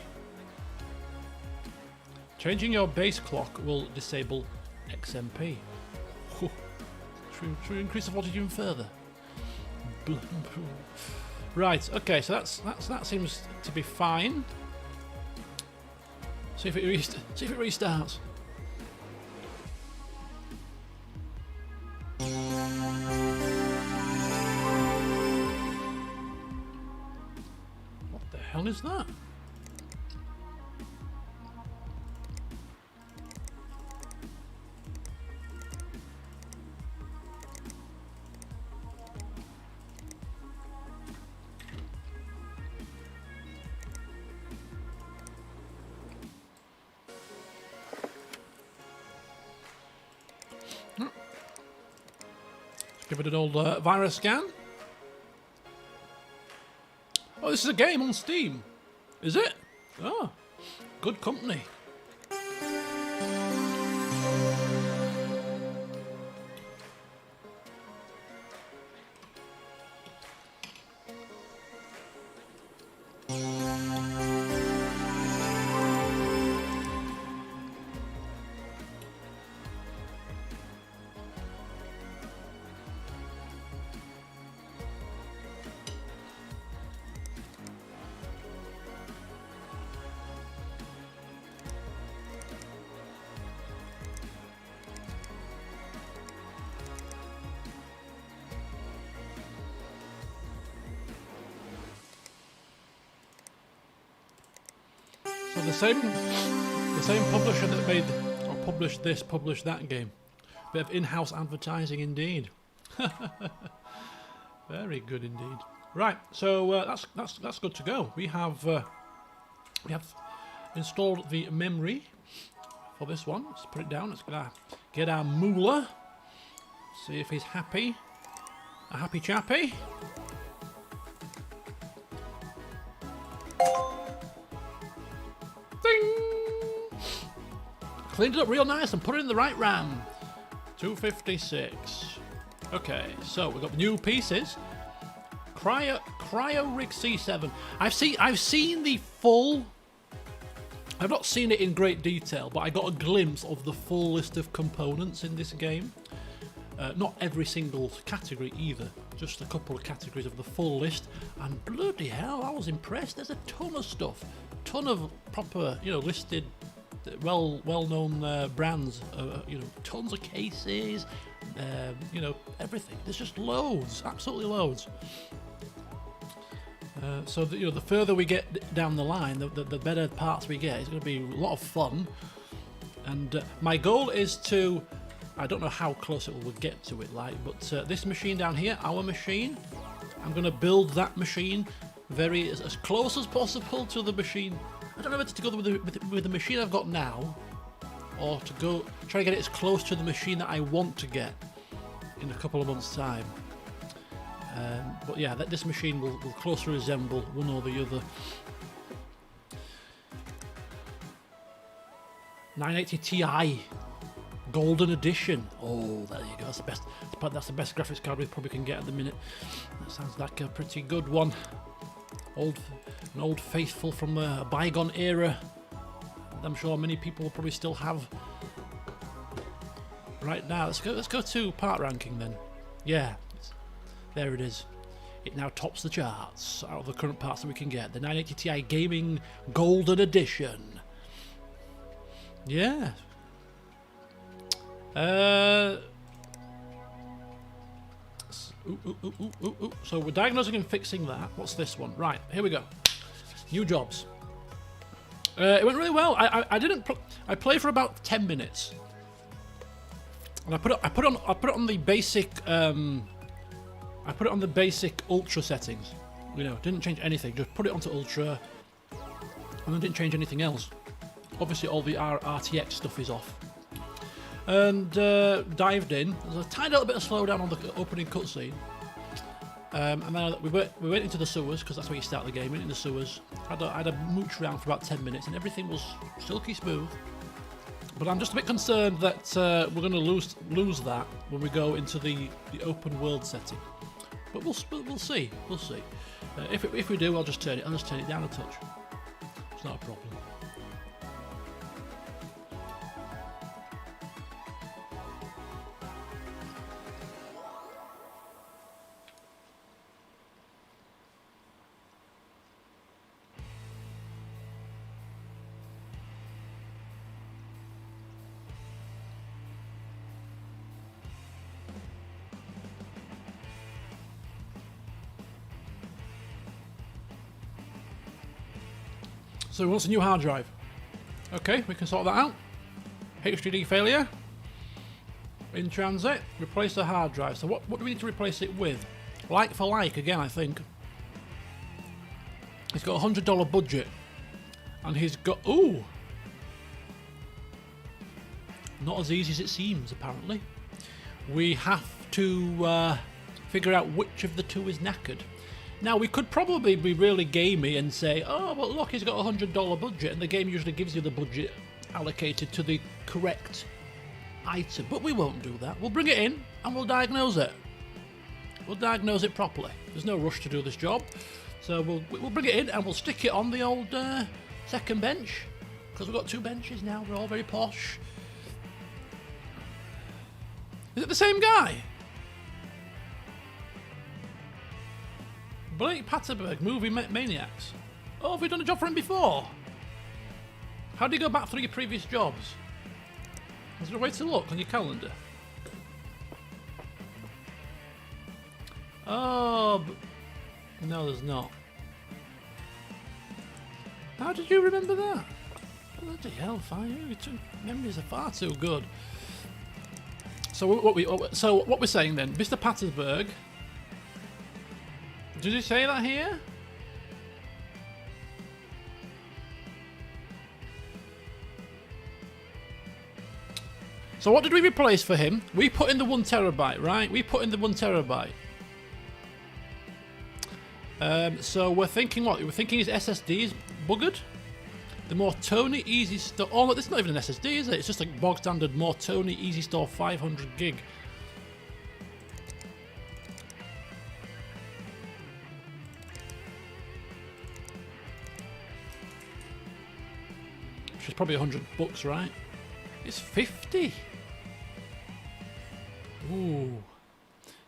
Changing your base clock will disable XMP. Should we increase the voltage even further? Right, okay, so that seems to be fine. See if it restarts. What the hell is that? Give it an old virus scan. Oh, this is a game on Steam. Is it? Oh, good company. So the same publisher that made or published that game. Bit of in-house advertising indeed. Very good indeed. Right, so that's good to go. We have installed the memory for this one. Let's put it down. Let's get our moolah. See if he's happy. A happy chappy. Ding! Cleaned it up real nice and put it in the right RAM. 256. Okay, so we've got new pieces. Cryo Rig C7. I've seen the full. I've not seen it in great detail, but I got a glimpse of the full list of components in this game. Not every single category either, just a couple of categories of the full list. And bloody hell, I was impressed. There's a ton of stuff, ton of proper, listed, well-known brands. Tons of cases. Everything. There's just loads, absolutely loads. So the further we get down the line, the better parts we get. It's going to be a lot of fun. And my goal is to, I don't know how close it will get to it, but this machine down here, our machine, I'm going to build that machine as close as possible to the machine. I don't know whether to go with the machine I've got now, or to go try to get it as close to the machine that I want to get in a couple of months' time. But yeah, this machine will closely resemble one or the other. 980 Ti Golden Edition. Oh, there you go. That's the best graphics card we probably can get at the minute. That sounds like a pretty good one. An old faithful from a bygone era. I'm sure many people will probably still have. Right now, let's go to part ranking then. Yeah, there it is. It now tops the charts out of the current parts that we can get. The 980 Ti Gaming Golden Edition. Yeah. So we're diagnosing and fixing that. What's this one? Right, here we go. New jobs. It went really well. I played for about 10 minutes, and I put it on the basic. I put it on the basic ultra settings. You know, didn't change anything. Just put it onto ultra, and then didn't change anything else. Obviously, all the RTX stuff is off. And dived in. There's a tiny little bit of slowdown on the opening cutscene. And then we went into the sewers, because that's where you start the game, in the sewers. I had a mooch around for about 10 minutes, and everything was silky smooth. But I'm just a bit concerned that we're going to lose that when we go into the open world setting. But we'll see. We'll see. If we do, I'll just turn it down a touch. It's not a problem. So he wants a new hard drive. Okay, we can sort that out. HDD failure. In transit. Replace the hard drive. So what do we need to replace it with? Like for like again, I think. He's got a $100 budget. And he's got... Ooh! Not as easy as it seems, apparently. We have to figure out which of the two is knackered. Now, we could probably be really gamey and say, oh, well, look, he's got a $100 budget, and the game usually gives you the budget allocated to the correct item. But we won't do that. We'll bring it in, and we'll diagnose it. We'll diagnose it properly. There's no rush to do this job. So we'll bring it in, and we'll stick it on the old second bench, because we've got two benches now. We're all very posh. Is it the same guy? Blake Patterberg, Movie Maniacs. Oh, have we done a job for him before? How do you go back through your previous jobs? Is there a way to look on your calendar? Oh, no, there's not. How did you remember that? Bloody hell, fine. Your memories are far too good. So what we're saying then, Mr. Patterberg. Did you say that here? So what did we replace for him? We put in the 1 terabyte, right? We put in the 1 terabyte. So we're thinking what? We're thinking his SSD is buggered? The Mortoni Easy Store... Oh, this is not even an SSD, is it? It's just like bog standard Mortoni Easy Store 500 gig. Which is probably $100, right? It's 50. Ooh.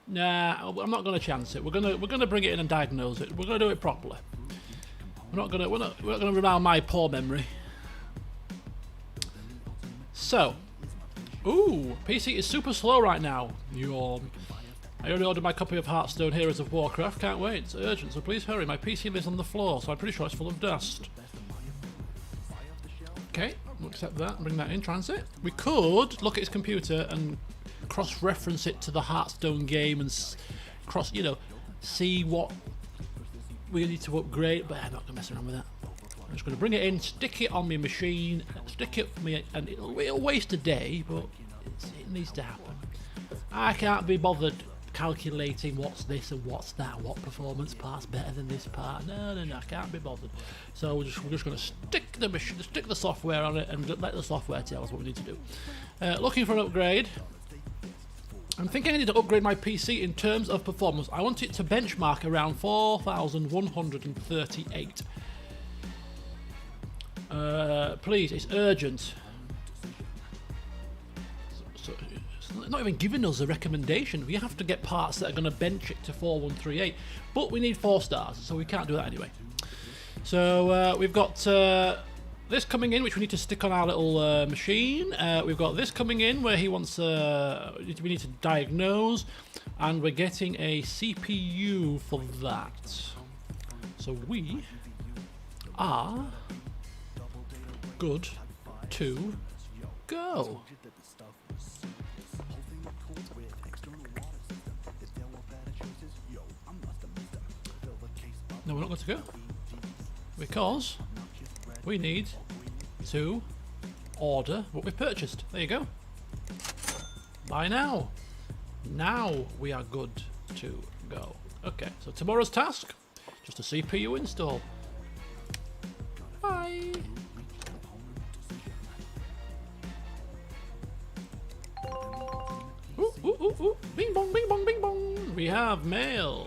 Nah, I'm not going to chance it. We're gonna bring it in and diagnose it. We're going to do it properly. We're not going to rely on my poor memory. So, ooh, PC is super slow right now. Yawn. I already ordered my copy of Hearthstone Heroes of Warcraft. Can't wait. It's urgent, so please hurry. My PC lives on the floor, so I'm pretty sure it's full of dust. Okay, we'll accept that and bring that in transit. We could look at his computer and cross-reference it to the Hearthstone game and see what we need to upgrade, but I'm not going to mess around with that. I'm just going to bring it in, stick it on my machine, stick it for me, and it'll waste a day, but it needs to happen. I can't be bothered calculating what's this and what's that, what performance part's better than this part. No, I can't be bothered. So we're just going to stick the software on it and let the software tell us what we need to do. Looking for an upgrade. I'm thinking I need to upgrade my PC in terms of performance. I want it to benchmark around 4,138. Please, it's urgent. So it's not even giving us a recommendation. We have to get parts that are going to bench it to 4138. But we need 4 stars, so we can't do that anyway. So we've got this coming in, which we need to stick on our little machine. We've got this coming in where he wants. We need to diagnose, and we're getting a CPU for that. So we are good to go. No, we're not going to go because we need to order what we purchased. There you go. Buy now. Now we are good to go. Okay, so tomorrow's task, just a CPU install. Bye. Ooh, ooh, ooh, ooh. Bing bong, bing bong, bing bong. We have mail.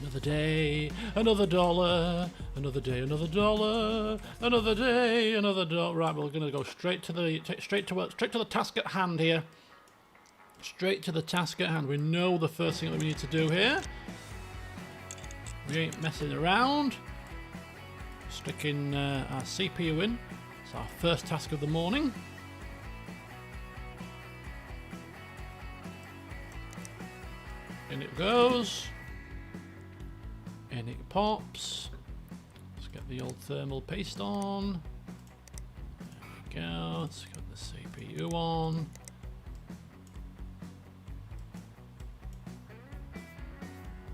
Another day, another dollar. Another day, another dollar. Another day, another dollar. Right, we're going to go straight to the task at hand here. Straight to the task at hand. We know the first thing that we need to do here. We ain't messing around. Sticking our CPU in. It's our first task of the morning. In it goes. In it pops. Let's get the old thermal paste on. There we go. Let's get the CPU on.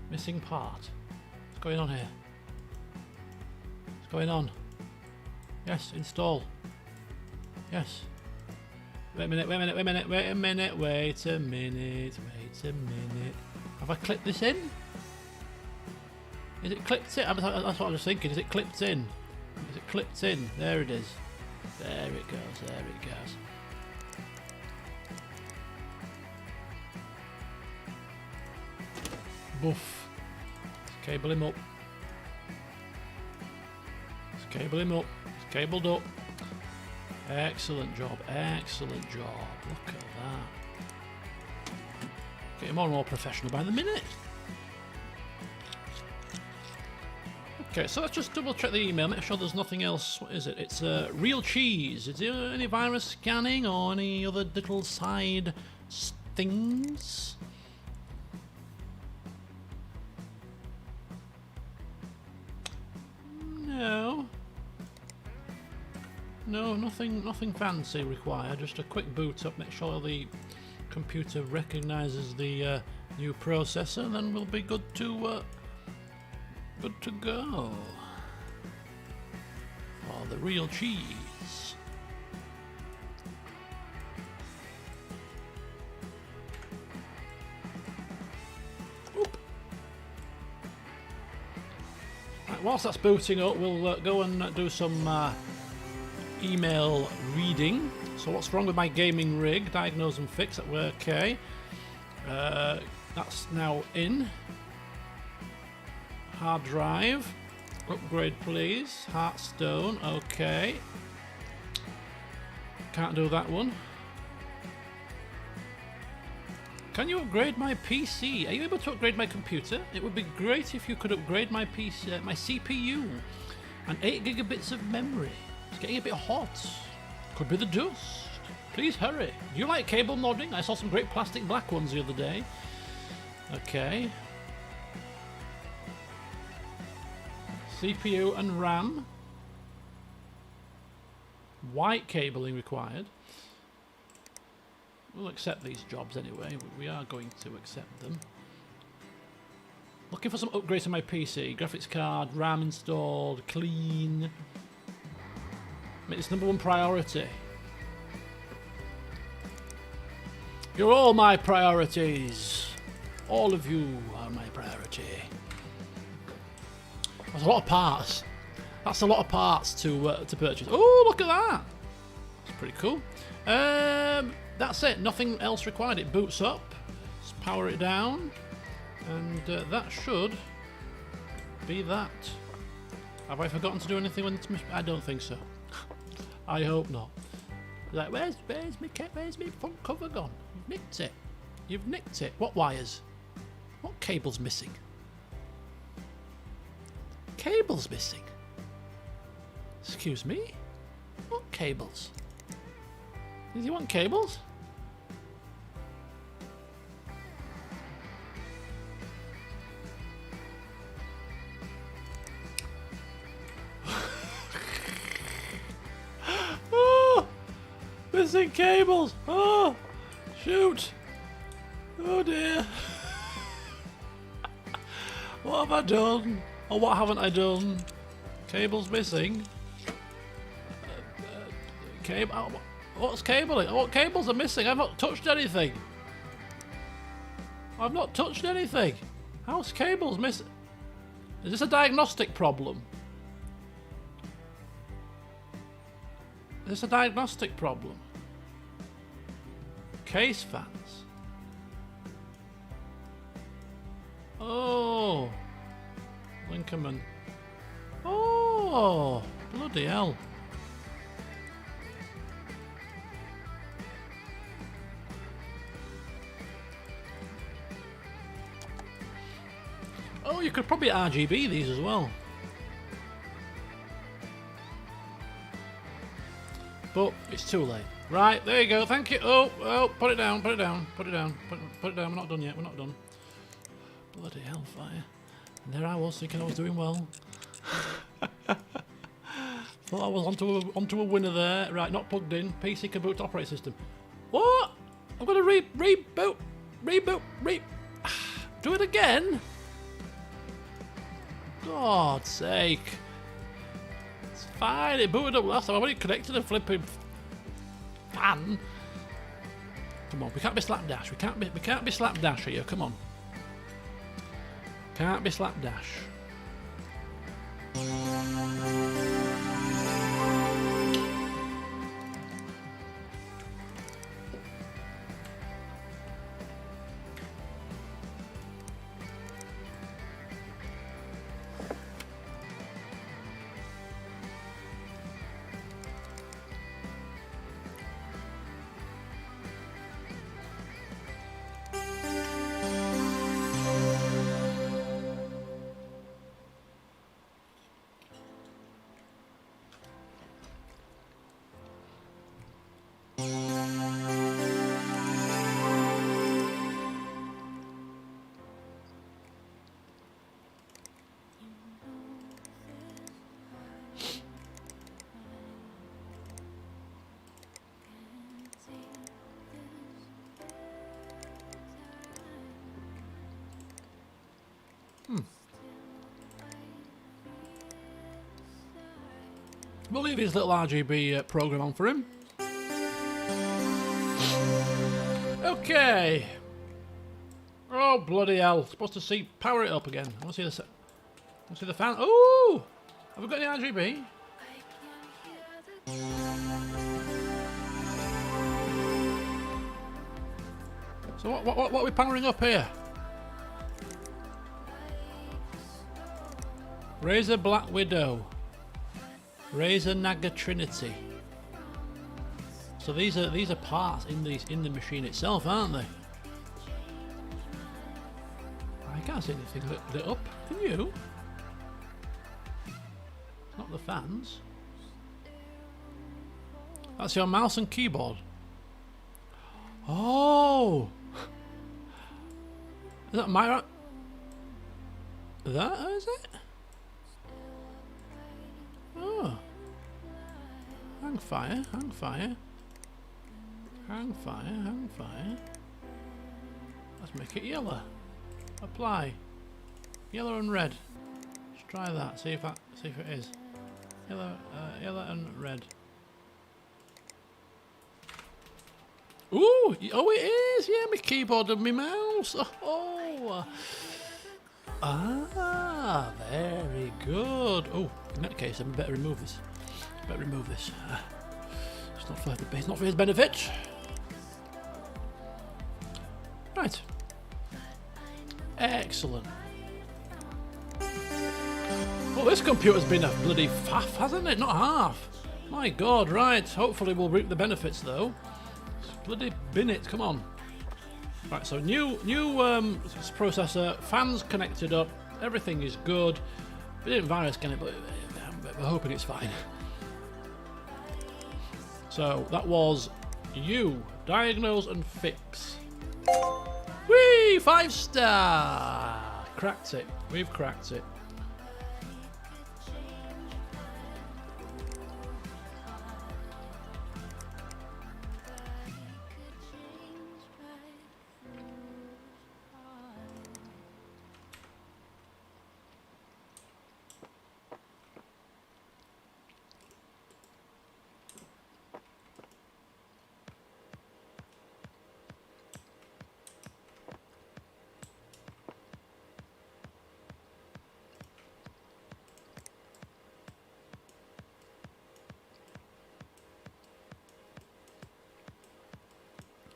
Missing part. What's going on here? What's going on? Yes, install. Yes. Wait a minute, wait a minute, wait a minute, wait a minute, wait a minute, wait a minute. Have I clipped this in? Is it clipped in? That's what I was thinking. Is it clipped in? Is it clipped in? There it is. There it goes, there it goes. Boof. Let's cable him up. Let's cable him up. He's cabled up. Excellent job. Excellent job. Look at that. Getting more and more professional by the minute. Okay, so let's just double check the email, make sure there's nothing else. What is it? It's real cheese. Is there any virus scanning or any other little side things? No. No, nothing fancy required. Just a quick boot up, make sure the computer recognises the new processor, and then we'll be good to go. Oh, the real cheese. Oop. Right, whilst that's booting up, we'll go and do some email reading. So what's wrong with my gaming rig? Diagnose and fix. That we're okay. That's now in. Hard drive. Upgrade please. Hearthstone. Okay. Can't do that one. Can you upgrade my PC? Are you able to upgrade my computer? It would be great if you could upgrade my PC, my CPU, and 8 gigabits of memory. It's getting a bit hot. Could be the dust. Please hurry. Do you like cable modding? I saw some great plastic black ones the other day. Okay. CPU and RAM. White cabling required. We'll accept these jobs anyway. We are going to accept them. Looking for some upgrades to my PC. Graphics card, RAM installed, clean. Make this #1 priority. You're all my priorities. All of you are my priority. That's a lot of parts. That's a lot of parts to purchase. Oh, look at that. That's pretty cool. That's it. Nothing else required. It boots up. Let's power it down. And that should be that. Have I forgotten to do anything when it's... I don't think so. I hope not. Like, where's my front cover gone? You've nicked it. You've nicked it. What wires? What cable's missing? Cable's missing. Excuse me? What cables? Does he want cables? Oh! Missing cables! Oh! Shoot! Oh dear! What have I done? Or what haven't I done? Cables missing. Cable. What's cabling? What cables are missing? I've not touched anything. I've not touched anything. How's cables missing? Is this a diagnostic problem? Is this a diagnostic problem? Case fans. Oh. Linkerman. Oh. Bloody hell. Oh, you could probably RGB these as well. But it's too late. Right, there you go. Thank you. Oh, put it down, put it down, put it down, put it down. We're not done yet. We're not done. Bloody hellfire. And there I was thinking I was doing well. Thought I was onto a winner there. Right, not plugged in. PC can boot operating system. What? I'm going to reboot. Do it again? God's sake. It's fine, it booted up last time. I've already connected a flipping fan. Come on, we can't be slapdash. We can't be slapdash here, come on. Can't be slapdash. We'll leave his little RGB program on for him. Okay. Oh bloody hell! Supposed to see power it up again. I want to see the fan. Oh! Have we got any RGB? So what are we powering up here? Razer Black Widow. Razer Naga Trinity. So these are parts in the machine itself, aren't they? I can't see anything lit up. Can you? Not the fans. That's your mouse and keyboard. Oh! Is that my... That is it? Oh. Hang fire, hang fire. Hang fire, hang fire. Let's make it yellow. Apply. Yellow and red. Let's try that, see if it is. Yellow and red. Ooh! Oh, it is! Yeah, my keyboard and my mouse. Oh! Ah, very good. Oh, in that case, I better remove this. It's not for his benefit. Right. Excellent. Well, this computer's been a bloody faff, hasn't it? Not half. My God, right. Hopefully we'll reap the benefits, though. Bloody bin it, come on. Right, so new processor, fans connected up, everything is good. We didn't virus scan it, but we're hoping it's fine. So that was you. Diagnose and fix. Whee! 5-star! Cracked it. We've cracked it.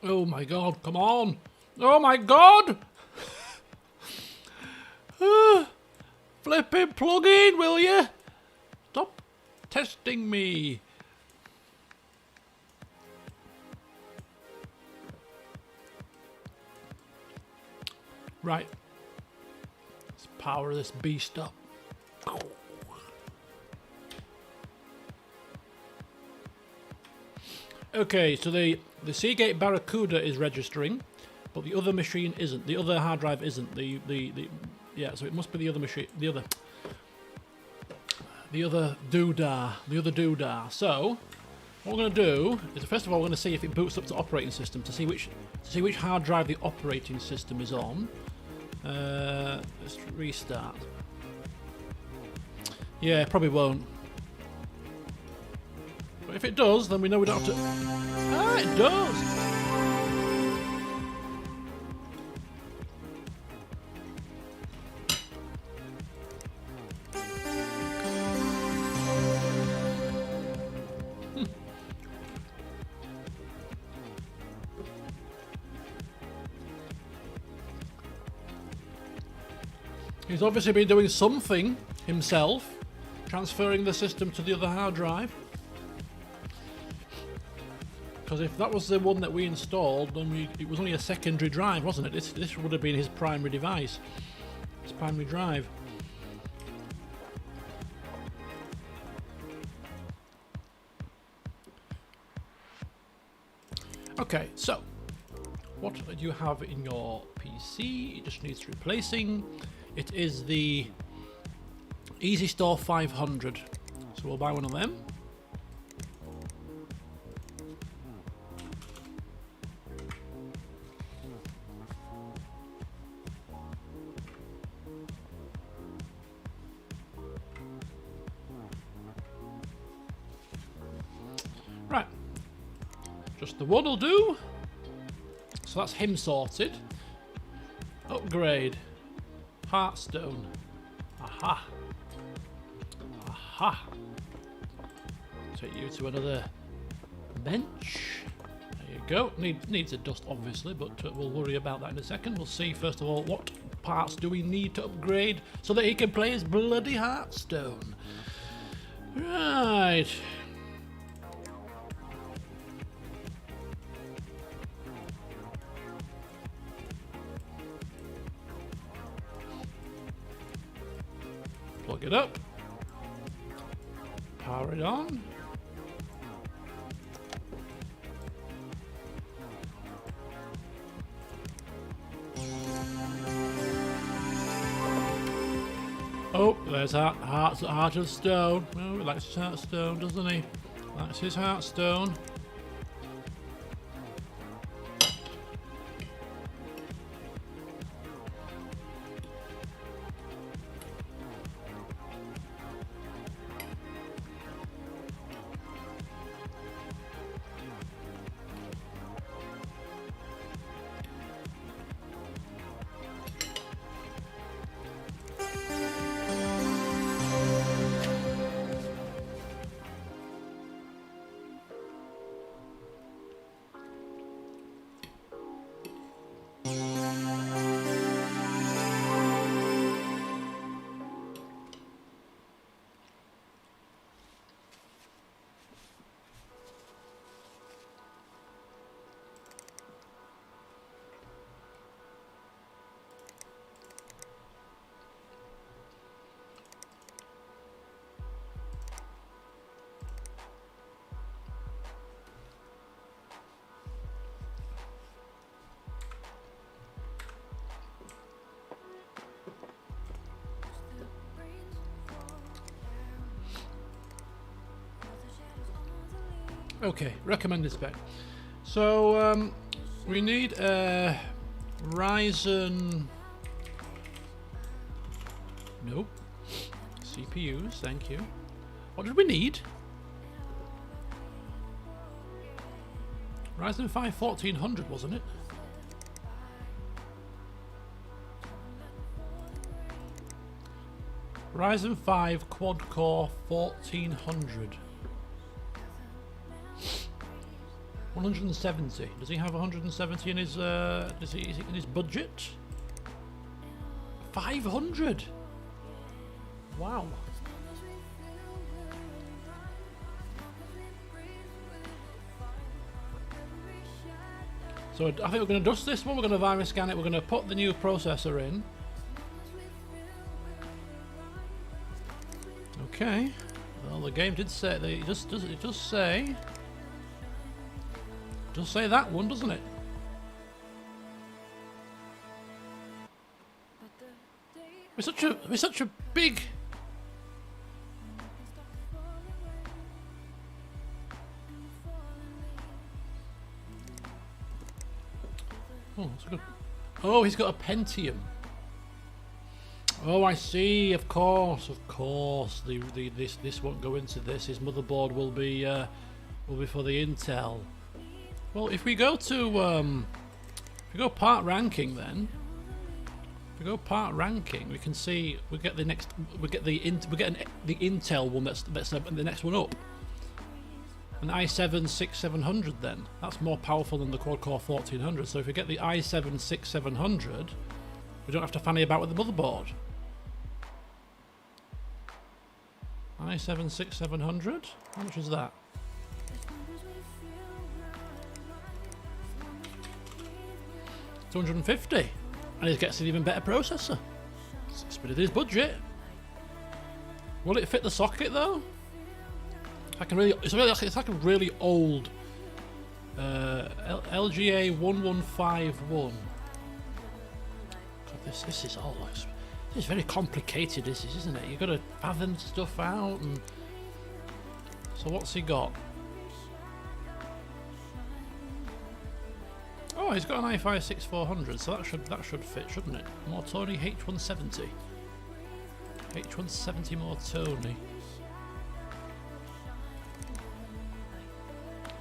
Oh my god, come on! Oh my god! Flipping plug in, will you? Stop testing me. Right. Let's power this beast up. Okay, so the Seagate Barracuda is registering, but the other machine isn't. The other hard drive isn't. Yeah, so it must be the other machine. The other doodah. The other doodah. So what we're going to do is first of all we're going to see if it boots up to operating system to see which hard drive the operating system is on. Let's restart. Yeah, probably won't. But if it does, then we know we don't have to... Ah, it does! He's obviously been doing something himself, transferring the system to the other hard drive. Because if that was the one that we installed, then it was only a secondary drive, wasn't it? This would have been his primary device, his primary drive. Okay, so what do you have in your PC? It just needs replacing. It is the Easy Store 500, so we'll buy one of them. Right, just the one will do. So that's him sorted. Upgrade. Hearthstone. Aha. Aha. Take you to another bench. There you go. Needs a dust, obviously, but we'll worry about that in a second. We'll see, first of all, what parts do we need to upgrade so that he can play his bloody Hearthstone. Right. Plug it up. Power it on. Oh, there's Heart of Stone. Oh, he likes his Hearthstone, doesn't he? That's his Hearthstone. Okay, recommended spec. So we need a Ryzen. Nope. CPUs, thank you. What did we need? Ryzen 5 1400, wasn't it? Ryzen 5 quad core 1400. 170. Does he have 170 in his is it in his budget? 500. Wow. So I think we're going to dust this one. We're going to virus scan it. We're going to put the new processor in. Okay. Well, the game did say that it does say that one, doesn't it? We're such a big. Oh, that's good. Oh, he's got a Pentium. Oh, I see. Of course. This won't go into this. His motherboard will be for the Intel. Well, if we go to part ranking, then if we go part ranking, we can see we get the Intel one that's the next one up. An i7-6700 then. That's more powerful than the quad-core 1400. So if we get the i7-6700, we don't have to fanny about with the motherboard. i7-6700? How much is that? $250. And he gets an even better processor. It's within his budget. Will it fit the socket though? It's like a really old LGA 1151. God, this is all this is very complicated. This is, isn't it? You've got to fathom stuff out. And so what's he got? Oh, he's got an i5 6400, so that should fit, shouldn't it? More Tony H170. H170 more Tony.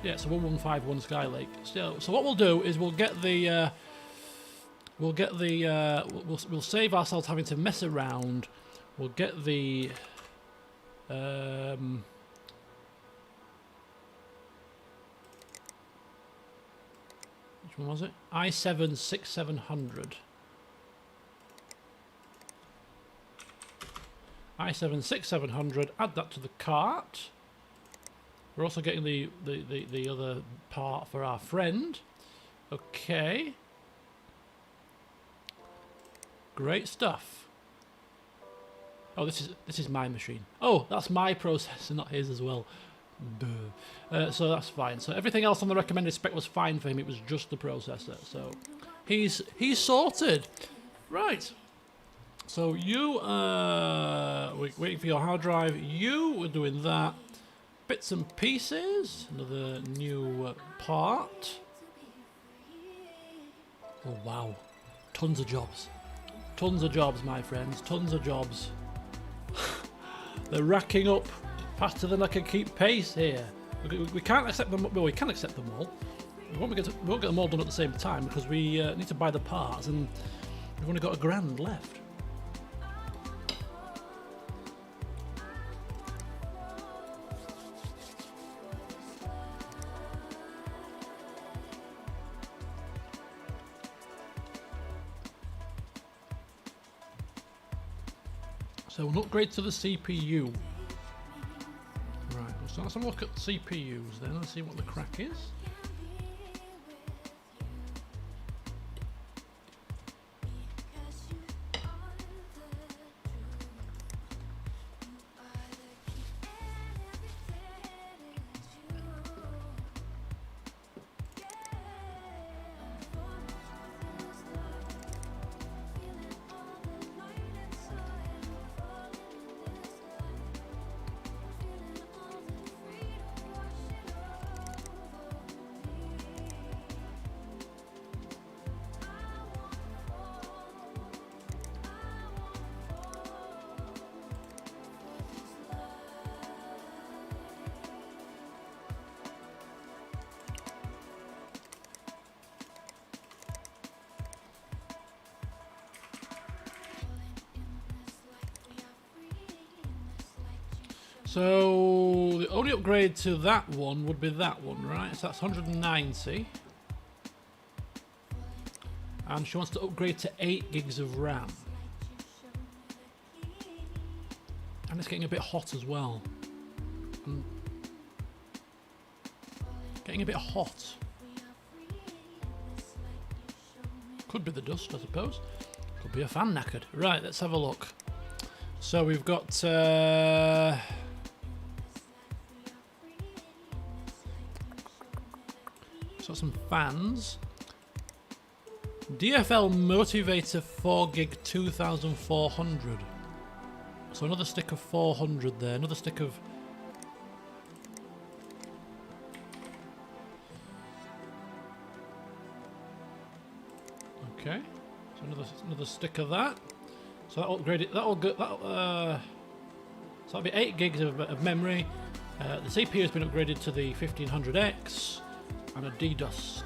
Yeah, it's a 1151 Skylake. So what we'll do is we'll save ourselves having to mess around. We'll get the which one was it? i7-6700. i7-6700. Add that to the cart. We're also getting the other part for our friend. Okay. Great stuff. Oh, this is my machine. Oh, that's my processor, not his as well. Duh. So that's fine. So everything else on the recommended spec was fine for him. It was just the processor. So he's sorted. Right. So you waiting for your hard drive. You were doing that. Bits and pieces. Another new part. Oh wow. Tons of jobs. Tons of jobs, my friends. Tons of jobs. They're racking up faster than I can keep pace here. We can't accept them. Well, we can accept them all. We won't get them all done at the same time because we need to buy the parts, and we've only got £1,000 left. So an upgrade to the CPU. Right, so let's have a look at CPUs then and see what the crack is. So the only upgrade to that one would be that one, right? So that's 190. And she wants to upgrade to 8 gigs of RAM. And it's getting a bit hot as well. Getting a bit hot. Could be the dust, I suppose. Could be a fan knackered. Right, let's have a look. So we've got some fans. DFL motivator 4 gig 2400. So another stick of 400 there. Another stick of. Okay. So another stick of that. So that'll upgrade it. That'll go. So that'll be 8 gigs of memory. The CPU has been upgraded to the 1500X and a D-Dust.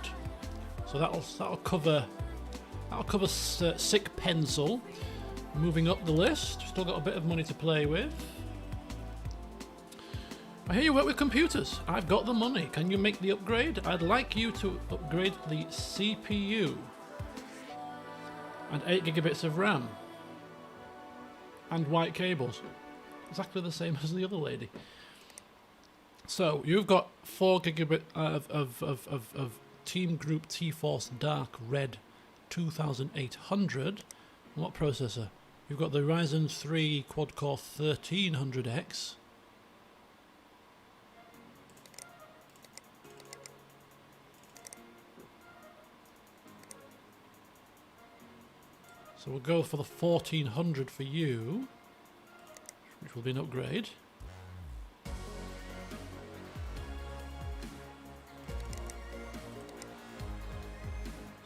So that'll cover. That'll cover Sick Pencil. Moving up the list, still got a bit of money to play with. I hear you work with computers. I've got the money. Can you make the upgrade? I'd like you to upgrade the CPU and 8 gigabits of RAM and white cables. Exactly the same as the other lady. So you've got 4 gigabit of Team Group T-Force Dark Red 2800. What processor? You've got the Ryzen 3 quad-core 1300X. So we'll go for the 1400 for you, which will be an upgrade.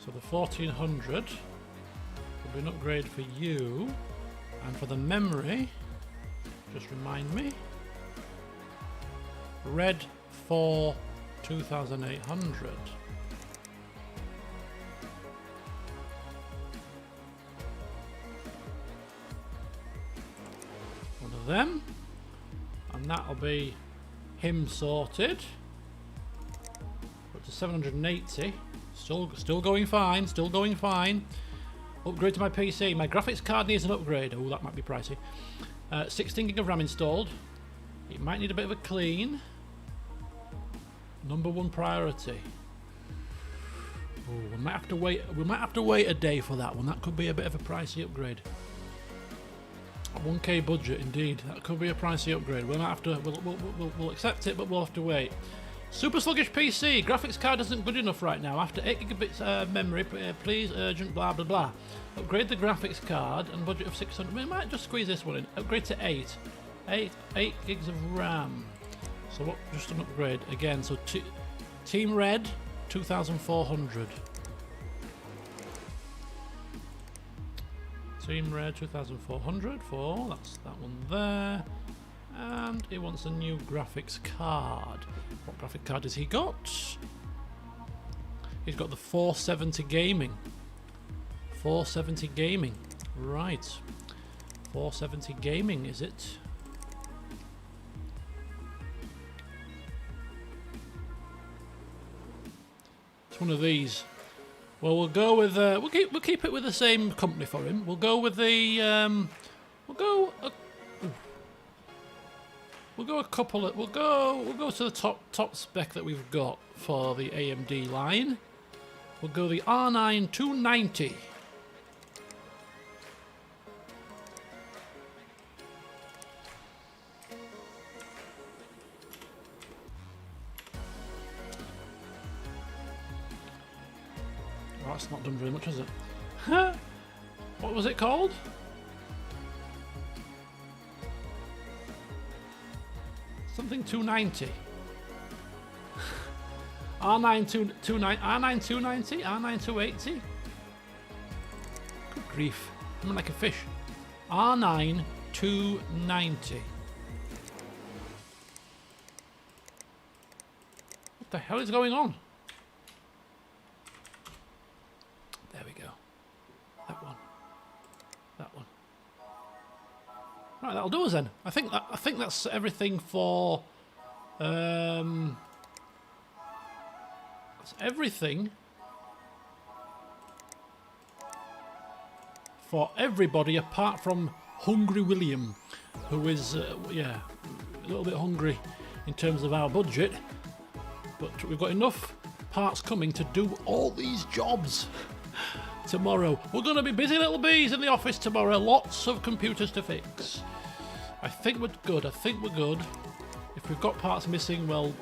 So the 1400 will be an upgrade for you. And for the memory, just remind me, Red 4 2800. One of them, and that'll be him sorted. Up to 780. Still going fine. Still going fine. Upgrade to my PC. My graphics card needs an upgrade. Oh, that might be pricey. 16 gig of RAM installed. It might need a bit of a clean. Number 1 priority. Oh, we might have to wait. We might have to wait a day for that one. That could be a bit of a pricey upgrade. 1K budget, indeed. That could be a pricey upgrade. We might have to. We'll accept it, but we'll have to wait. Super sluggish PC. Graphics card isn't good enough right now. After 8 gigabits memory, please urgent blah blah blah. Upgrade the graphics card and budget of 600. We might just squeeze this one in. Upgrade to 8 gigs of RAM. So what? Just an upgrade again. So Team Red 2400. Team Red 2400 for that's that one there. And he wants a new graphics card. What graphic card has he got? He's got the 470 Gaming. 470 Gaming. Right. 470 Gaming, is it? It's one of these. Well, we'll go with we'll keep it with the same company for him. We'll go with the we'll go a couple of we'll go to the top spec that we've got for the AMD line. We'll go the R9 290. Oh, that's not done very much, has it? What was it called? Something 290. R9 290, R9 280. Good grief, I'm like a fish. R9 290. What the hell is going on? There we go. That one. Right, that'll do us then. I think that's everything for. That's everything for everybody apart from Hungry William, who is yeah, a little bit hungry in terms of our budget, but we've got enough parts coming to do all these jobs tomorrow. We're going to be busy little bees in the office tomorrow. Lots of computers to fix. I think we're good. I think we're good. If we've got parts missing, well,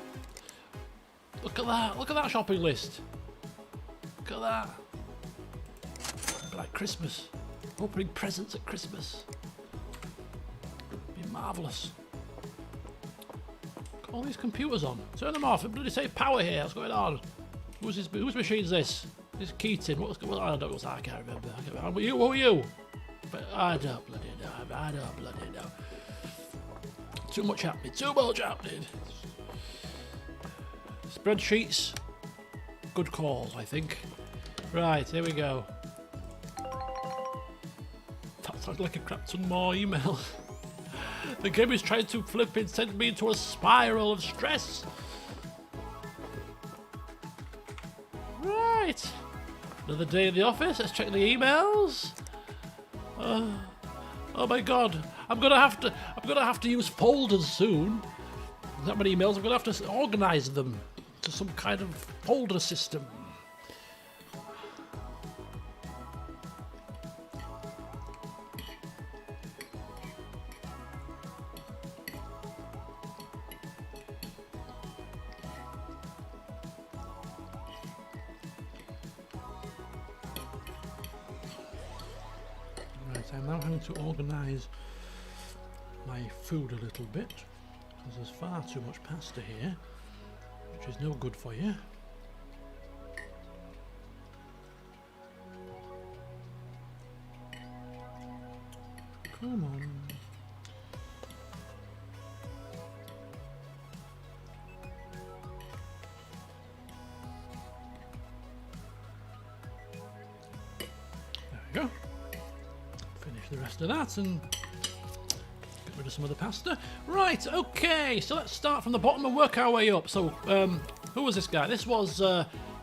look at that. Look at that shopping list. Look at that. It'd be like Christmas. Opening presents at Christmas. It'd be marvellous. Got all these computers on. Turn them off. It bloody save power here. What's going on? Whose machine's this? This Keaton. What's going on? I don't know. I can't remember. Who are you? But I don't bloody know. I don't bloody know. Too much happening. Too much happening. Spreadsheets. Good call, I think. Right, here we go. That sounds like a crap ton more emails. The game is trying to flip and send me into a spiral of stress. Right. Another day in the office. Let's check the emails. Oh my god. I'm gonna have to use folders soon. That many emails. I'm gonna have to organise them to some kind of folder system. Right, I'm now having to organise my food a little bit because there's far too much pasta here, which is no good for you. Come on. There we go. Finish the rest of that and get rid of some of the pasta. Right, okay, so let's start from the bottom and work our way up. So, who was this guy? This was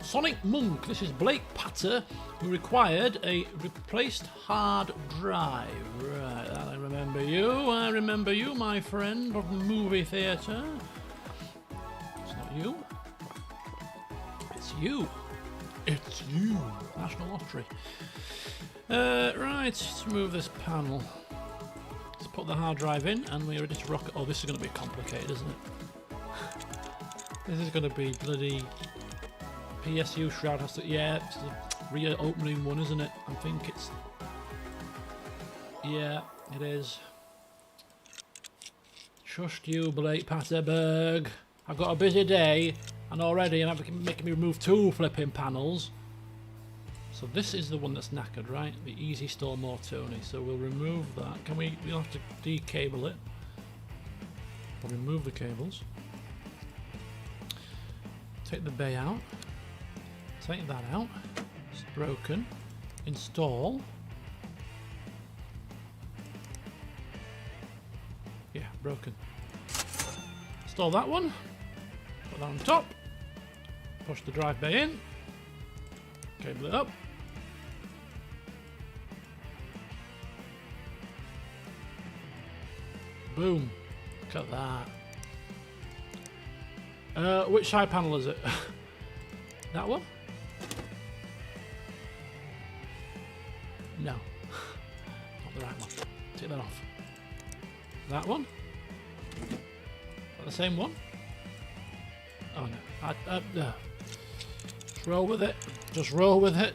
Sonic Monk. This is Blake Patter, who required a replaced hard drive. Right, I remember you. I remember you, my friend from the movie theatre. It's not you. It's you. It's you. National Lottery. Right, let's move this panel. Let's put the hard drive in and we're ready to rock it. Oh, this is going to be complicated, isn't it? This is going to be bloody PSU shroud has to... Yeah, it's the reopening one, isn't it? I think it's... Yeah, it is. Trust you, Blake Patterberg. I've got a busy day and already I'm making me remove 2 flipping panels. So this is the one that's knackered, right? The Easy Store Mortoni. So we'll remove that. We'll have to decable it. We'll remove the cables. Take the bay out. Take that out. It's broken. Install. Yeah, broken. Install that one. Put that on top. Push the drive bay in. Cable it up. Boom. Look at that. Which side panel is it? That one? No. Not the right one. Take that off. That one? Not the same one? Oh no. Just roll with it. Just roll with it.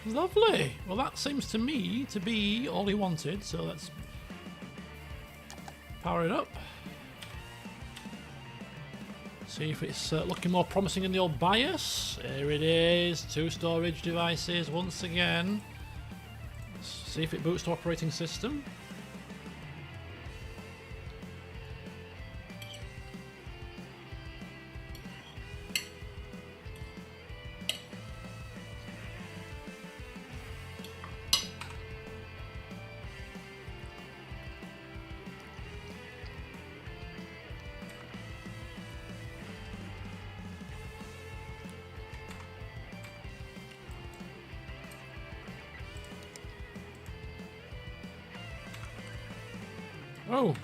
Lovely. Well, that seems to me to be all he wanted, so let's power it up. See if it's looking more promising in the old BIOS. Here it is. 2 storage devices once again. Let's see if it boots to operating system. Oh.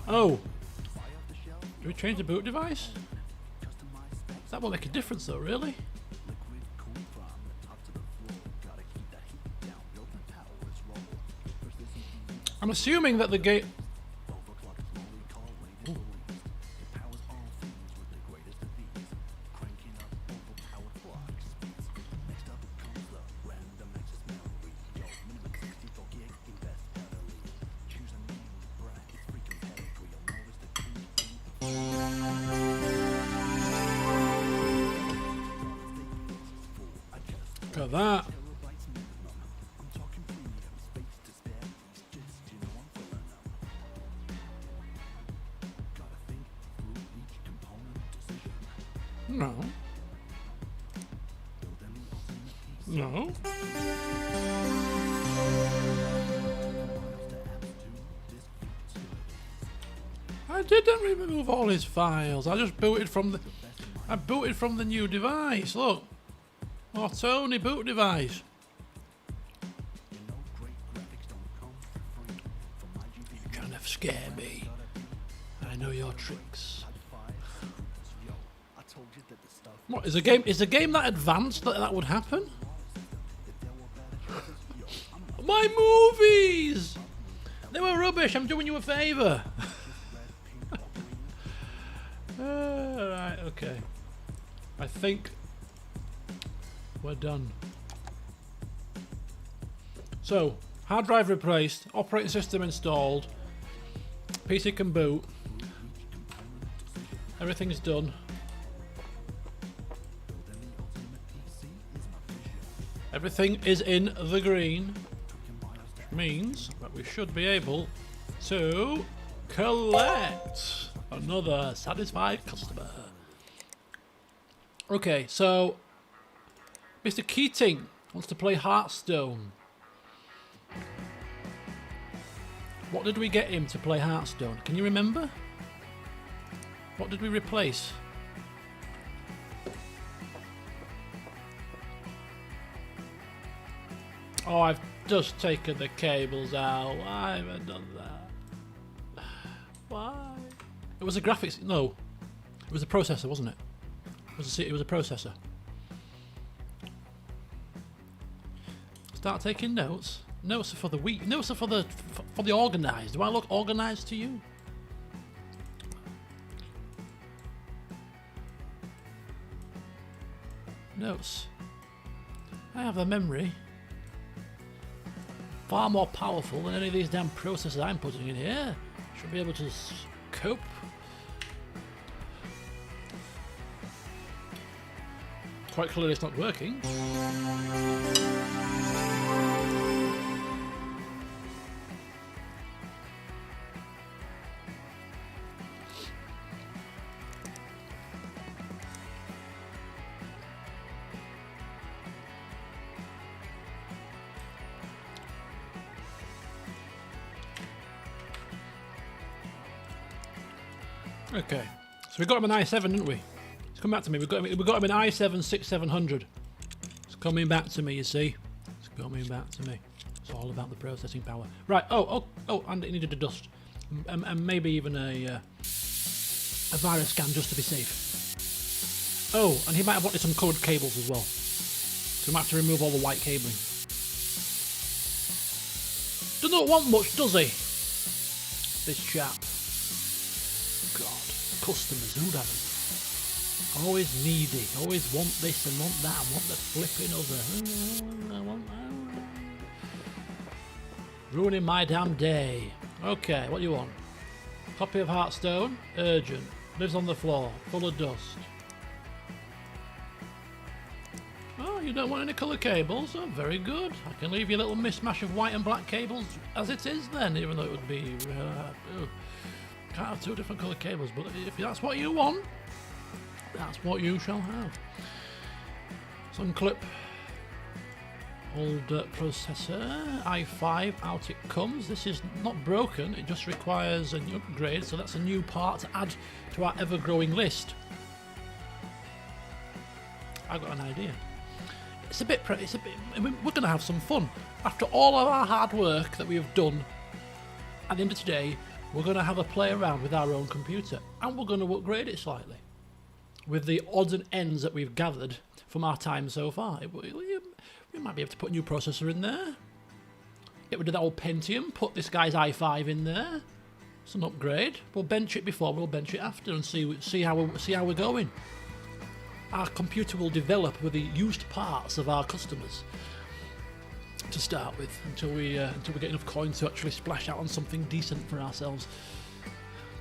Oh, do we change the boot device? That will make a difference though, really? I'm assuming that the game... Look at that. No. No. I didn't remove all his files. I just booted from the... I booted from the new device. Look. Oh, Tony, boot device. You're trying to scare me. I know your tricks. What is a game? Is the game that advanced that would happen? My movies! They were rubbish. I'm doing you a favour. Right, okay. I think we're done. So, hard drive replaced, operating system installed, PC can boot, everything's done. Everything is in the green, which means that we should be able to collect another satisfied customer. Okay, so Mr. Keating wants to play Hearthstone. What did we get him to play Hearthstone? Can you remember? What did we replace? Oh, I've just taken the cables out. Why have I done that? Why? It was a graphics... No. It was a processor, wasn't it? It was a processor. Start taking notes. Notes are for the weak. Notes are for the organised. Do I look organised to you? Notes. I have a memory far more powerful than any of these damn processors I'm putting in here. Should be able to cope. Quite clearly it's not working. Okay, so we got him an i7, didn't we? It's come back to me. We got him an i7 6700. It's coming back to me. You see, it's coming back to me. It's all about the processing power. Right. Oh, and it needed a dust, and maybe even a virus scan just to be safe. Oh, and he might have wanted some coloured cables as well. So we might have to remove all the white cabling. Does not want much, does he? This chap. Customers, who doesn't? Always needy, always want this and want that, and want the flipping other. I want that. Ruining my damn day. Okay, what do you want? Copy of Hearthstone, urgent. Lives on the floor, full of dust. Oh, you don't want any colour cables? Oh, very good. I can leave you a little mismatch of white and black cables as it is then, even though it would be... can't have two different colour cables, but if that's what you want, that's what you shall have. Sun clip. Old processor, i5, out it comes. This is not broken, it just requires an upgrade, so that's a new part to add to our ever-growing list. I've got an idea. We're going to have some fun. After all of our hard work that we have done, at the end of today, we're going to have a play around with our own computer, and we're going to upgrade it slightly with the odds and ends that we've gathered from our time so far. We might be able to put a new processor in there. Get rid of that old Pentium, put this guy's i5 in there. It's an upgrade. We'll bench it before, we'll bench it after, and see how we're going. Our computer will develop with the used parts of our customers to start with, until we get enough coin to actually splash out on something decent for ourselves.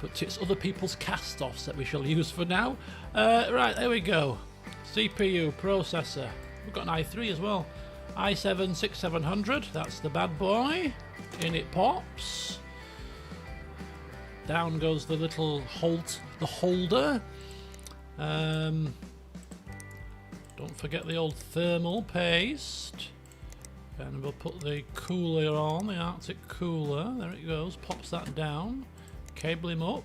But it's other people's cast-offs that we shall use for now. Right, there we go. CPU, processor. We've got an i3 as well. i7-6700, that's the bad boy. In it pops. Down goes the little holder. Don't forget the old thermal paste. And we'll put the cooler on, the Arctic cooler. There it goes, pops that down. Cable him up.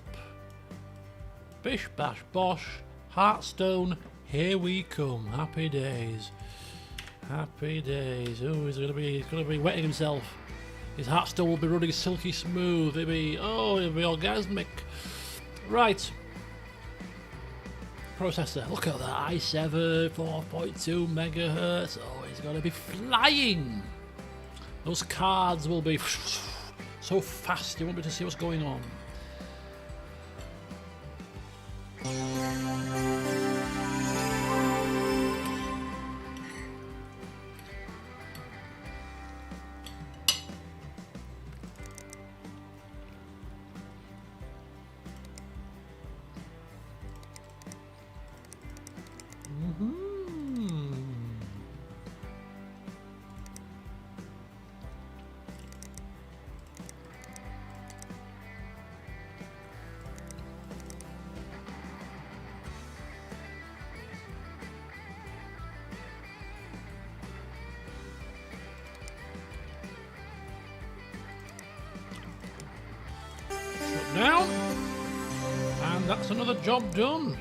Bish bash bosh. Hearthstone, here we come. Happy days. Happy days. Oh, he's gonna be wetting himself. His Hearthstone will be running silky smooth. It'll be orgasmic. Right. Processor. Look at that. i7, 4.2 megahertz. Oh, he's gonna be flying. Those cards will be so fast you won't be able to see what's going on. Down, and that's another job done.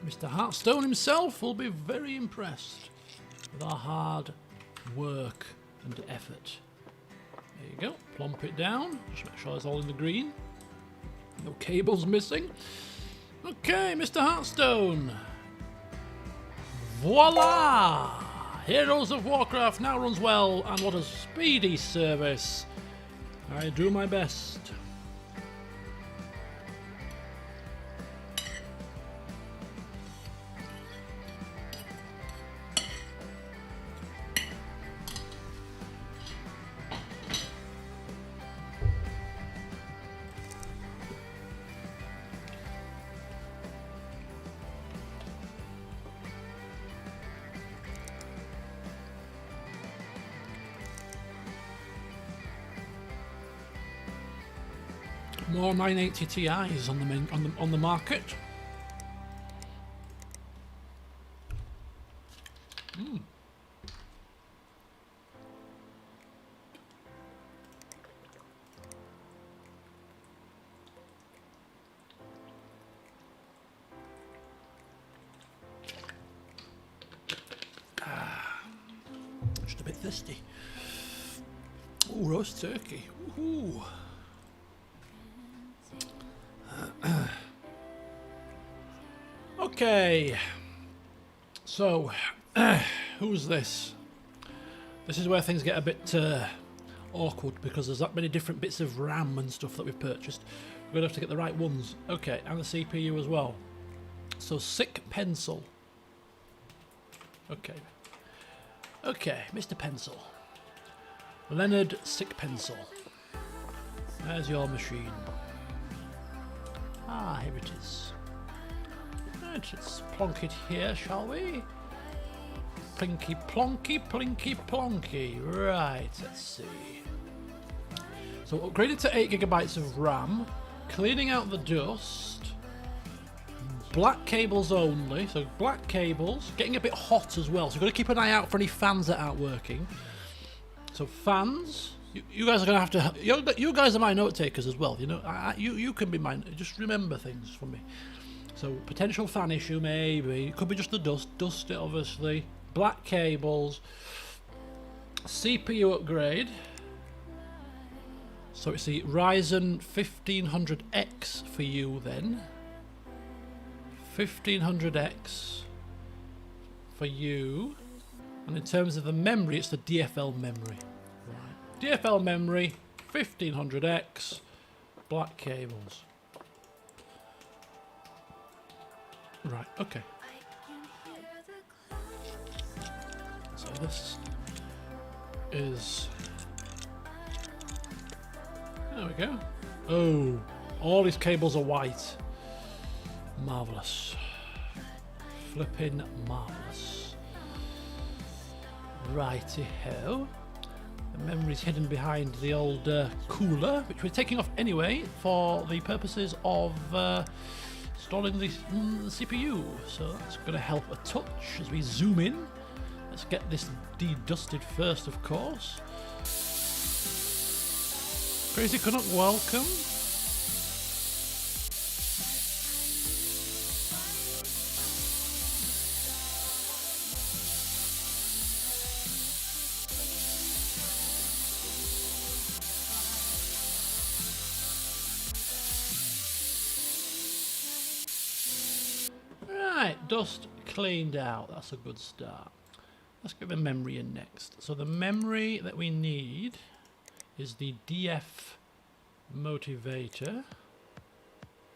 Mr. Hearthstone himself will be very impressed with our hard work and effort. There you go, plump it down, just make sure it's all in the green. No cables missing. Okay, Mr. Hearthstone. Voila! Heroes of Warcraft now runs well, and what a speedy service. I do my best. More 980 Ti's on the market. Just a bit thirsty. Oh, roast turkey. Ooh. Okay, so who's this? This is where things get a bit awkward, because there's that many different bits of RAM and stuff that we've purchased. We're going to have to get the right ones. Okay, and the CPU as well. So Sick Pencil. Okay, Mr. Pencil. Leonard Sick Pencil. There's your machine. it is. Right, let's plonk it here, shall we? Plinky plonky, plinky plonky. Right, let's see. So upgraded to 8 gigabytes of RAM, cleaning out the dust, black cables only, so black cables, getting a bit hot as well, so you've got to keep an eye out for any fans that aren't working. So fans, you guys are going to have to, you guys are my note takers as well, you know, you can be mine, just remember things for me. So potential fan issue maybe, it could be just the dust it obviously, black cables, CPU upgrade. So it's the Ryzen 1500X for you then. 1500X for you. And in terms of the memory, it's the DFL memory. Right. DFL memory, 1500X, black cables. Right, okay. So this is... There we go. Oh, all these cables are white. Marvellous. Flipping marvellous. Righty-ho. The memory's hidden behind the old cooler, which we're taking off anyway for the purposes of installing the CPU. So that's going to help a touch as we zoom in. Let's get this de-dusted first, of course. Crazy Canuck, welcome. Right, dust cleaned out. That's a good start. Let's get the memory in next. So the memory that we need is the DF motivator.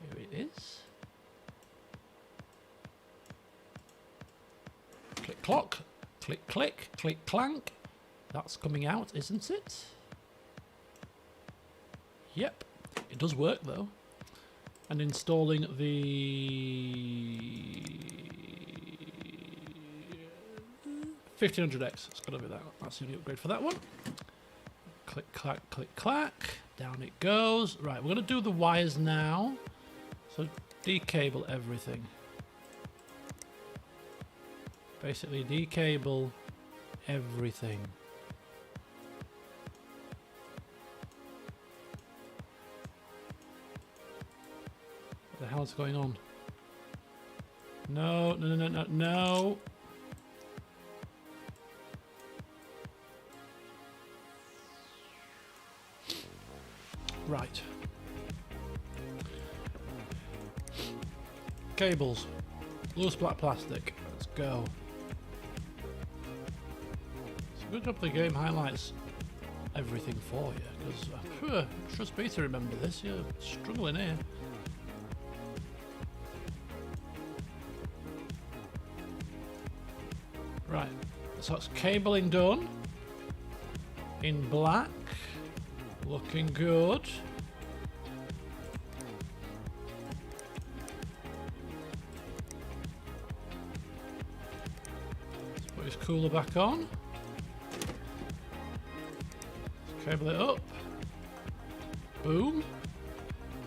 Here it is. Click clock, click click, click clank. That's coming out, isn't it? Yep, it does work though. And installing the 1500X, it's got to be that. That's the only upgrade for that one. Click, clack, click, clack. Down it goes. Right, we're going to do the wires now. So decable everything. Basically decable everything. What the hell is going on? No, no, no, no, no, no. Right. Cables. Loose black plastic. Let's go. It's a good job the game highlights everything for you, because trust me to remember this, you're struggling here. Right, so that's cabling done. In black. Looking good. Let's put his cooler back on. Let's cable it up. Boom.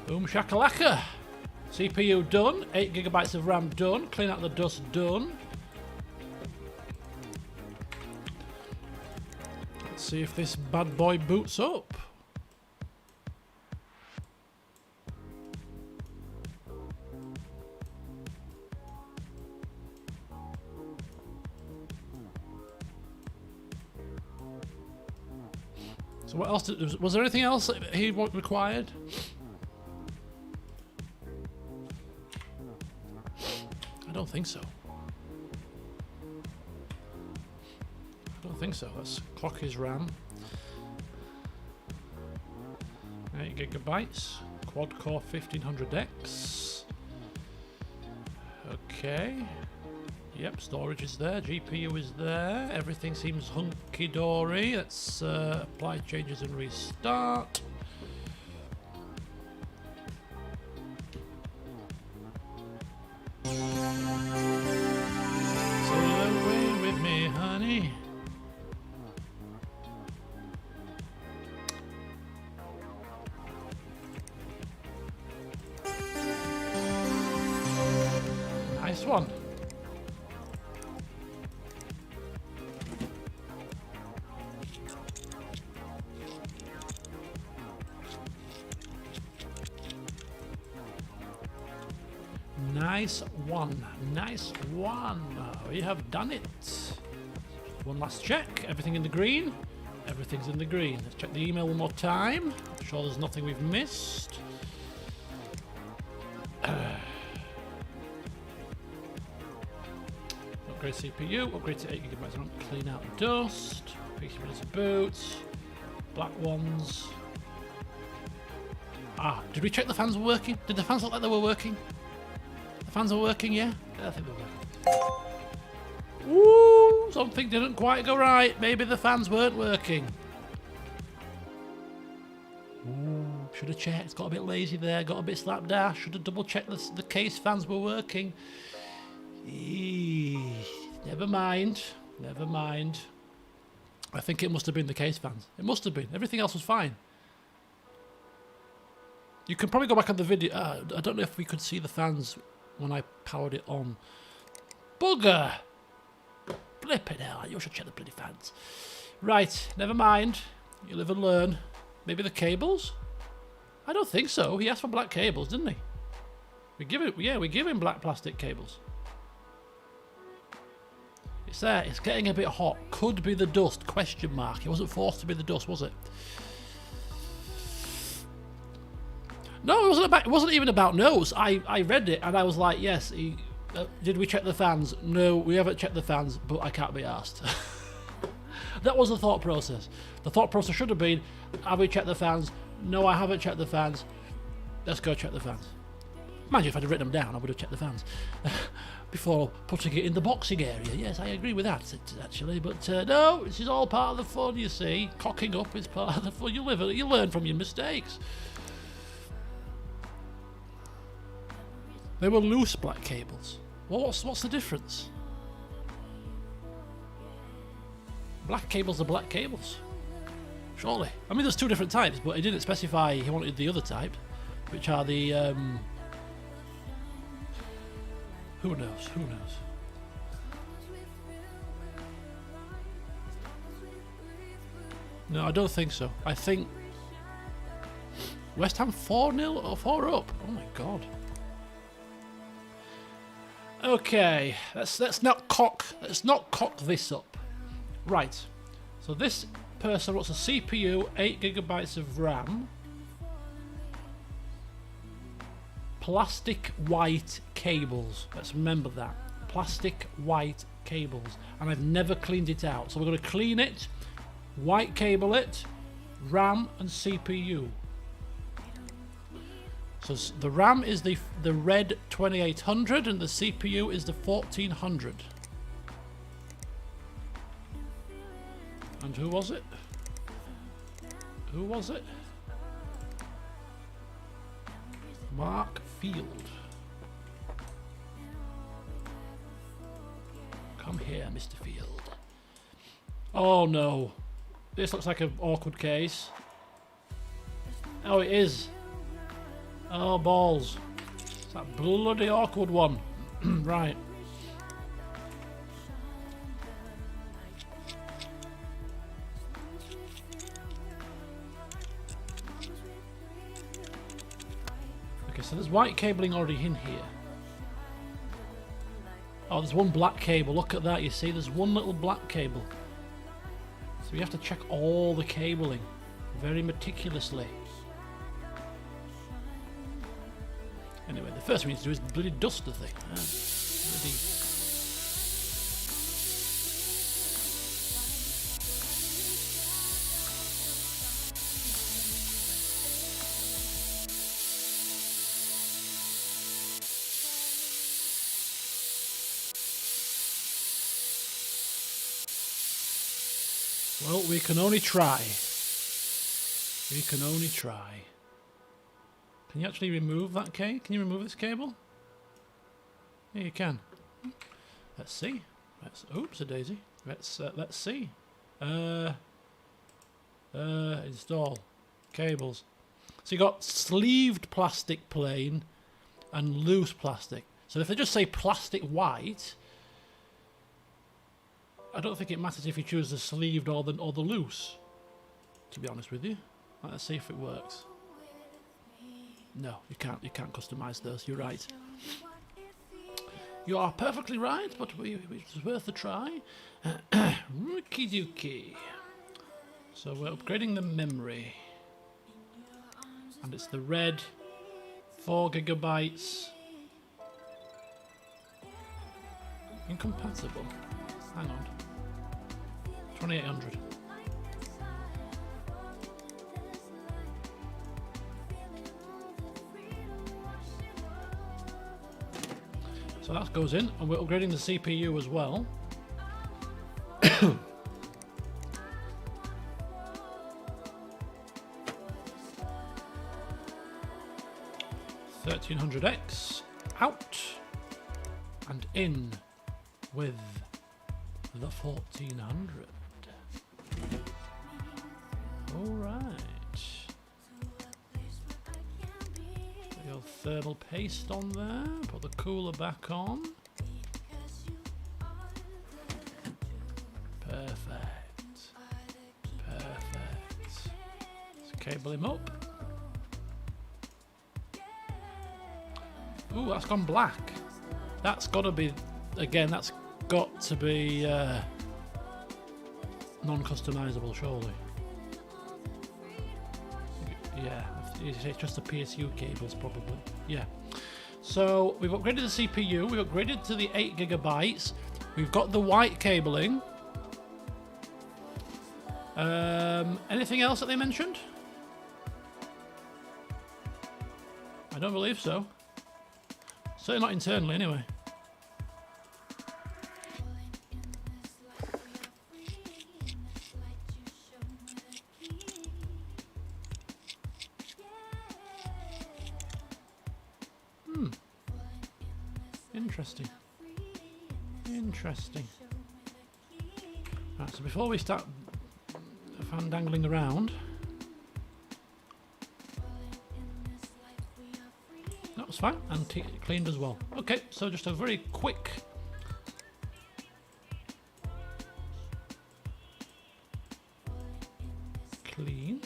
Boom shakalaka. CPU done. 8 gigabytes of RAM done. Clean out the dust done. Let's see if this bad boy boots up. So what else was there anything else that he required? I don't think so. I don't think so. Let's clock his RAM. 8 gigabytes. Quad core 1500X. Okay. Yep, storage is there, GPU is there, everything seems hunky-dory. Let's apply changes and restart. Next one. Nice one. Nice one. We have done it. One last check. Everything in the green? Everything's in the green. Let's check the email one more time. I'm sure there's nothing we've missed. Upgrade CPU. Upgrade to 8 GB RAM. Clean out dust. PC ready to boot. Black ones. Ah, did we check the fans were working? Did the fans look like they were working? The fans are working, yeah? Yeah, I think they're working. Ooh, something didn't quite go right. Maybe the fans weren't working. Ooh, should have checked. Got a bit lazy there. Got a bit slapdash. Should have double checked the case fans were working. Eee, never mind. Never mind. I think it must have been the case fans. It must have been. Everything else was fine. You can probably go back on the video. I don't know if we could see the fans when I powered it on. Bugger! Flippin' hell, you should check the bloody fans. Right, never mind. You live and learn. Maybe the cables? I don't think so. He asked for black cables, didn't he? We give him black plastic cables. It's there. It's getting a bit hot. Could be the dust, question mark. It wasn't forced to be the dust, was it? No, it wasn't even about notes. I read it and I was like, yes, did we check the fans? No, we haven't checked the fans, but I can't be asked. That was the thought process. The thought process should have been, have we checked the fans? No, I haven't checked the fans. Let's go check the fans. Mind you, if I'd have written them down, I would have checked the fans before putting it in the boxing area. Yes, I agree with that, actually. But no, this is all part of the fun, you see. Cocking up is part of the fun. You learn from your mistakes. They were loose black cables. Well, what's the difference? Black cables are black cables. Surely. I mean, there's two different types, but he didn't specify he wanted the other type, which are the... who knows? Who knows? No, I don't think so. I think... West Ham 4-0 or 4 up? Oh my god. Okay, let's not cock this up. Right, so this person wants a CPU, 8 GB of RAM, plastic white cables. Let's remember that, plastic white cables, and I've never cleaned it out. So we're going to clean it, white cable it, RAM and CPU. So the RAM is the red 2800 and the CPU is the 1400. And who was it? Who was it? Mark Field. Come here, Mr. Field. Oh no. This looks like an awkward case. Oh, it is. Oh, balls. It's that bloody awkward one. Right. Okay, so there's white cabling already in here. Oh, there's one black cable. Look at that. You see, there's one little black cable. So we have to check all the cabling very meticulously. Anyway, the first thing we need to do is bloody dust the thing. Well, we can only try. We can only try. Can you actually remove that cable? Can you remove this cable? Yeah, you can. Let's see. Oops, a daisy. Let's see. Install cables. So you got sleeved plastic plain and loose plastic. So if they just say plastic white, I don't think it matters if you choose the sleeved or the loose, to be honest with you. Let's see if it works. No, you can't customize those, you're right. You are perfectly right, but it's worth a try. Rookie dookie. So we're upgrading the memory. And it's the red 4 gigabytes. Incompatible. Hang on. 2800. So that goes in, and we're upgrading the CPU as well. 1300X out and in with the 1400. All right. Your thermal paste on there. Put the cooler back on. Perfect. Perfect. Let's cable him up. Ooh, that's gone black. That's got to be, again, that's got to be non-customizable, surely. Yeah, it's just the PSU cables, probably. Yeah. So we've upgraded the CPU. We've upgraded to the 8 gigabytes. We've got the white cabling. Anything else that they mentioned? I don't believe so. Certainly not internally, anyway. Interesting. Interesting. Right, so before we start fandangling around, that was fine and cleaned as well. Okay, so just a very quick clean.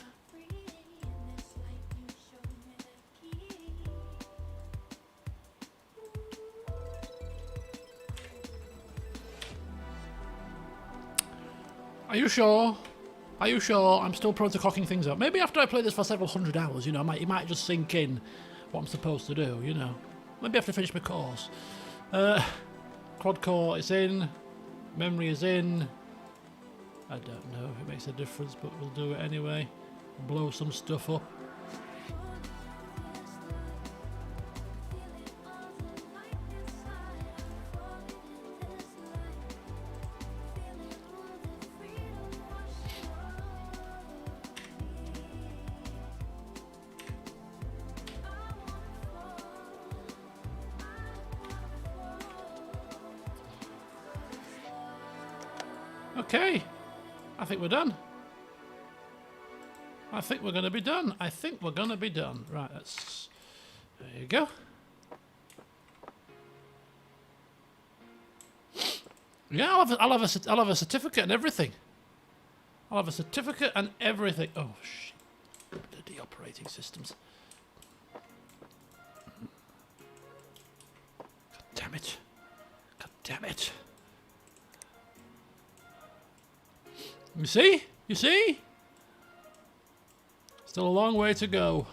Are you sure? Are you sure? I'm still prone to cocking things up. Maybe after I play this for several hundred hours, you know, it might just sink in what I'm supposed to do, you know. Maybe after I finish my course. Quad core is in. Memory is in. I don't know if it makes a difference, but we'll do it anyway. Blow some stuff up. Okay, I think we're done. I think we're going to be done. I think we're going to be done. Right, that's... There you go. Yeah, I'll have a certificate and everything. I'll have a certificate and everything. Oh, shit. Bloody operating systems. God damn it. God damn it. You see? You see? Still a long way to go.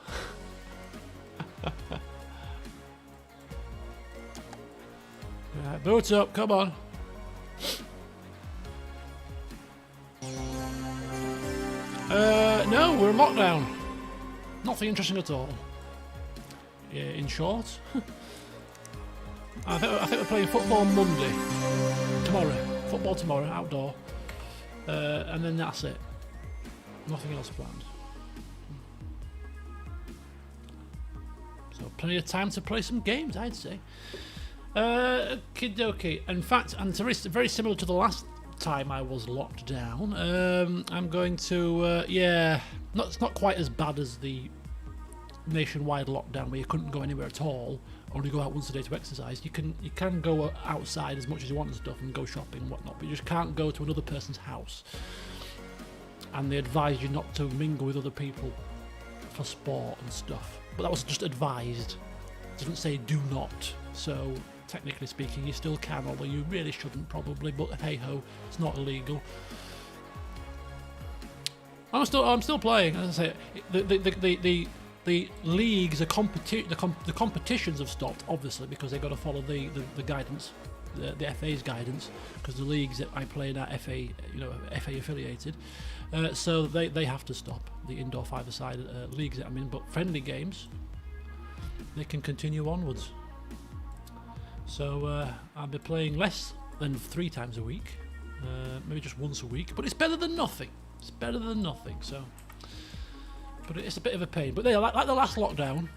Right, boot up, come on. No, we're in lockdown. Nothing interesting at all. Yeah, in short. I think we're playing football Monday. Tomorrow. Football tomorrow, outdoor. And then that's it. Nothing else planned. So plenty of time to play some games, I'd say. Okie dokie. In fact, and it's very similar to the last time I was locked down. I'm going to, yeah, it's not quite as bad as the nationwide lockdown where you couldn't go anywhere at all, only go out once a day to exercise, you can go outside as much as you want and stuff and go shopping and whatnot, but you just can't go to another person's house. And they advise you not to mingle with other people for sport and stuff. But that was just advised. It doesn't say do not. So technically speaking, you still can, although you really shouldn't probably. But hey ho, it's not illegal. I'm still playing. As I say, the leagues, the competitions have stopped, obviously, because they've got to follow the guidance, the FA's guidance, because the leagues that I play in are FA affiliated, so they have to stop the indoor five-a-side leagues that I'm in. But friendly games, they can continue onwards. So I'll be playing less than 3 times a week, maybe just once a week, but it's better than nothing. It's better than nothing. So. But it's a bit of a pain. But yeah, like the last lockdown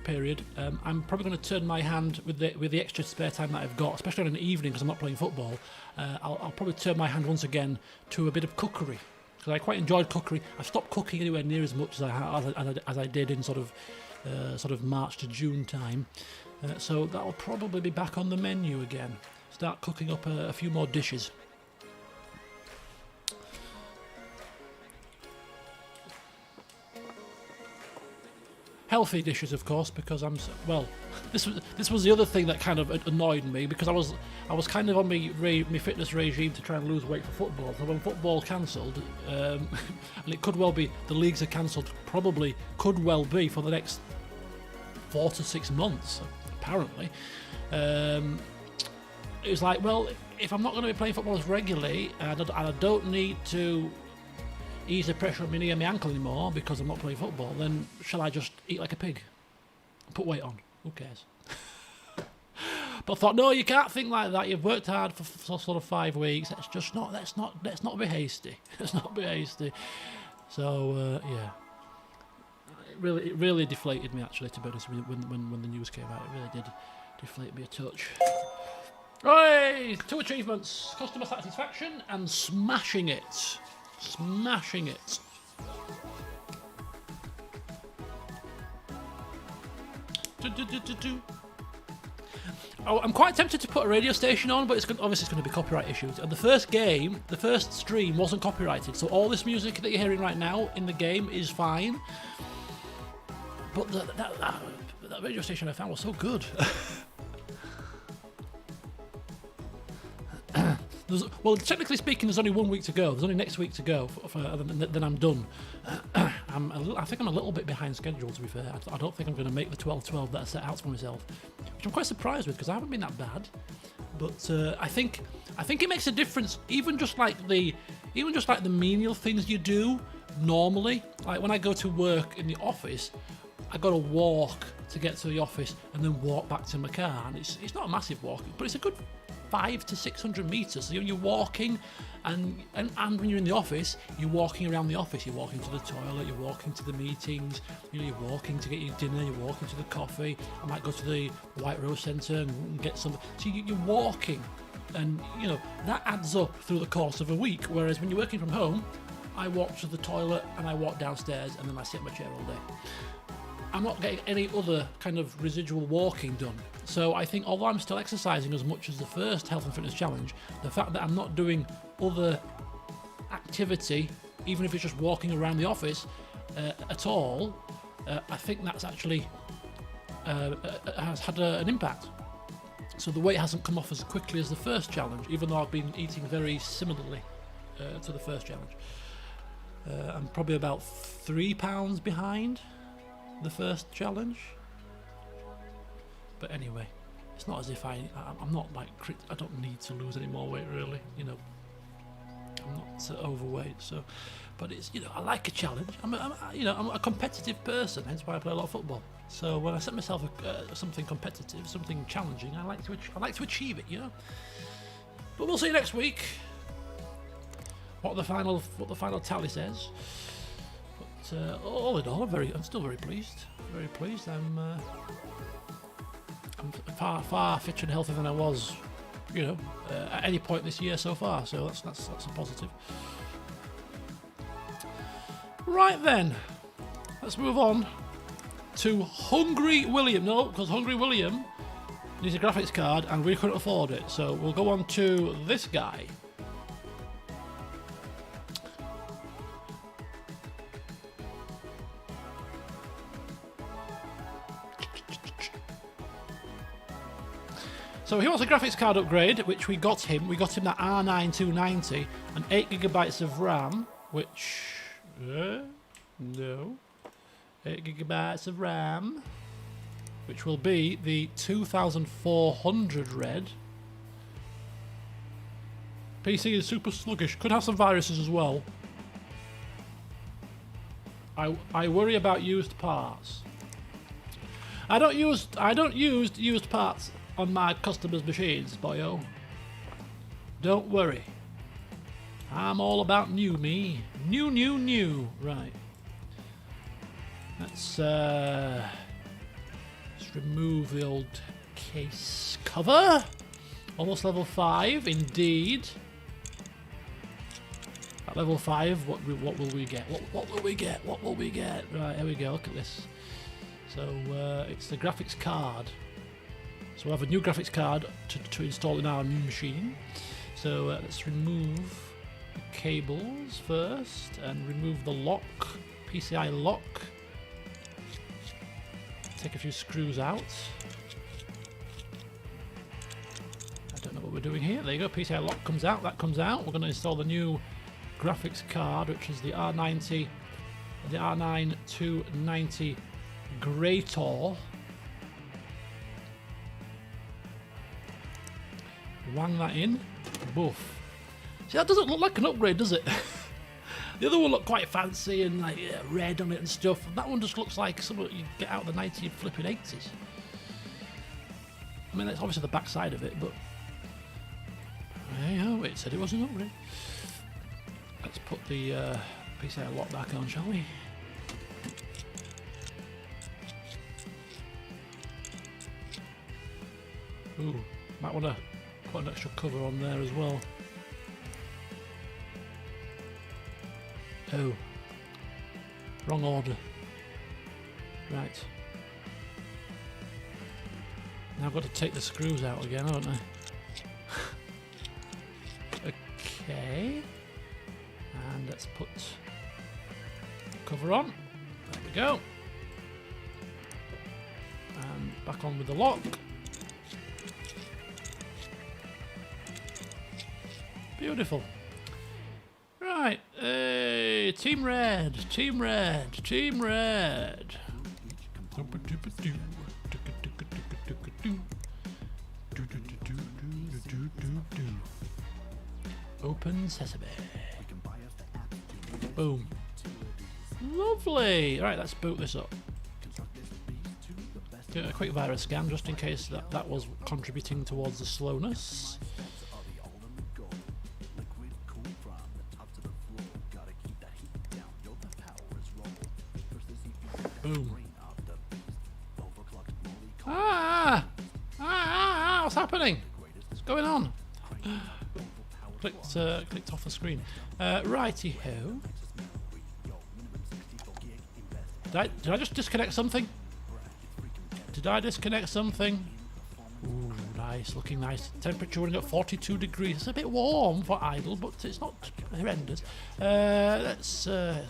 period, I'm probably going to turn my hand with the extra spare time that I've got, especially on an evening because I'm not playing football. I'll probably turn my hand once again to a bit of cookery, because I quite enjoyed cookery. I've stopped cooking anywhere near as much as I did in sort of March to June time. So that'll probably be back on the menu again. Start cooking up a few more dishes. Healthy dishes, of course, because this was the other thing that kind of annoyed me, because I was kind of on my fitness regime to try and lose weight for football. So when football cancelled, and it could well be the leagues are cancelled, probably could well be for the next 4 to 6 months, apparently. It was like, well, if I'm not going to be playing football as regularly, and I don't need to ease the pressure on my knee and my ankle anymore because I'm not playing football, then shall I just eat like a pig? Put weight on? Who cares? But I thought, no, you can't think like that. You've worked hard for sort of 5 weeks. Let's not be hasty. Let's not be hasty. So yeah, it really deflated me, actually, to be honest with you, when the news came out. It really did deflate me a touch. Right, 2 achievements: customer satisfaction and smashing it. Smashing it. Oh, I'm quite tempted to put a radio station on, but obviously it's going to be copyright issues. And the first stream wasn't copyrighted, so all this music that you're hearing right now in the game is fine. But that radio station I found was so good. Well, technically speaking, there's only 1 week to go. There's only next week to go, then I'm done. I think I'm a little bit behind schedule, to be fair. I don't think I'm going to make the 12-12 that I set out for myself, which I'm quite surprised with, because I haven't been that bad. But I think it makes a difference, even just like the menial things you do normally. Like when I go to work in the office, I got to walk to get to the office and then walk back to my car, and it's not a massive walk, but it's a good 500 to 600 meters. So you're walking, and when you're in the office, you're walking around the office. You're walking to the toilet. You're walking to the meetings. You're walking to get your dinner. You're walking to the coffee. I might go to the White Rose Centre and get some. So you're walking, and that adds up through the course of a week. Whereas when you're working from home, I walk to the toilet and I walk downstairs and then I sit in my chair all day. I'm not getting any other kind of residual walking done. So I think, although I'm still exercising as much as the first health and fitness challenge, the fact that I'm not doing other activity, even if it's just walking around the office at all, I think that's actually has had an impact. So the weight hasn't come off as quickly as the first challenge, even though I've been eating very similarly to the first challenge. I'm probably about 3 pounds behind the first challenge. But anyway, it's not as if I'm not like, I don't need to lose any more weight, really. I'm not overweight, so. But it's, I like a challenge. I'm a competitive person, hence why I play a lot of football. So when I set myself something competitive, something challenging, I like to achieve it, But we'll see next week what the final tally says. But all in all, I'm still very pleased. Very pleased. I'm far fitter and healthier than I was, at any point this year so far. So that's a positive. Right then, let's move on to Hungry William. No, because Hungry William needs a graphics card and we couldn't afford it. So we'll go on to this guy. So he wants a graphics card upgrade, which we got him. We got him that R9 290 and 8 gigabytes of RAM, which... no. 8 gigabytes of RAM, which will be the 2400 red. PC is super sluggish. Could have some viruses as well. I worry about used parts. I don't use used parts on my customers' machines, boyo. Don't worry. I'm all about new me. New. Right. Let's remove the old case cover. Almost level 5, indeed. At level 5, what will we get? What will we get? What will we get? Right, here we go. Look at this. So it's the graphics card. So we'll have a new graphics card to install in our new machine. So let's remove the cables first and remove the lock, PCI lock. Take a few screws out. I don't know what we're doing here. There you go, PCI lock comes out, that comes out. We're going to install the new graphics card, which is the R9 290 Greator. Wang that in. Boof. See, that doesn't look like an upgrade, does it? The other one looked quite fancy and like red on it and stuff. And that one just looks like something you get out of the 1980s. I mean, that's obviously the back side of it, but... Hey, oh, it said it was an upgrade. Let's put the PCI lock back on, shall we? Ooh, might want to put an extra cover on there as well. Oh, wrong order. Right. Now I've got to take the screws out again, haven't I? Okay. And let's put cover on. There we go. And back on with the lock. Beautiful. Right. Hey, Team Red. Team Red. Team Red. Open sesame. Boom. Lovely. Right, let's boot this up. Do a quick virus scan just in case that was contributing towards the slowness. Boom. What's happening? What's going on? Clicked off the screen. Righty-ho. Did I just disconnect something? Did I disconnect something? Ooh, nice, looking nice. Temperature running at 42 degrees. It's a bit warm for idle, but it's not horrendous. Let's get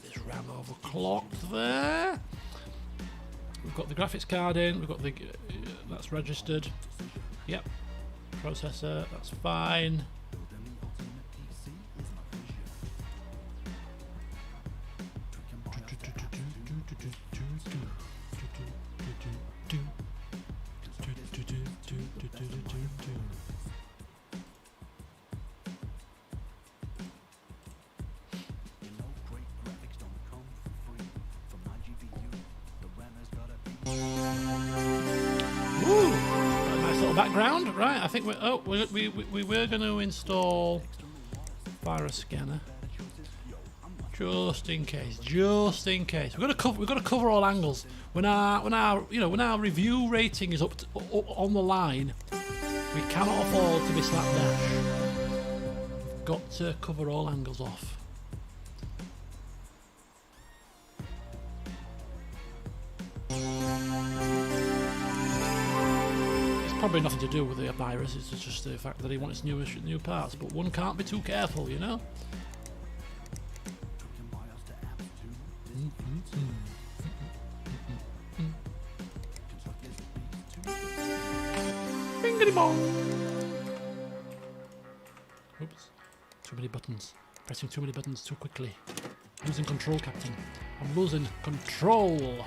this RAM overclocked there. We've got the graphics card in. We've got the that's registered. Yep. Processor. That's fine. Background, right? I think we were going to install virus scanner just in case. We've got to cover all angles. When our review rating is up on the line, we cannot afford to be slapdash. We've got to cover all angles off. probably nothing to do with the virus. It's just the fact that he wants new parts. But one can't be too careful, you know. Bingity bong. Oops. Too many buttons. Pressing too many buttons too quickly. Losing control, Captain. I'm losing control.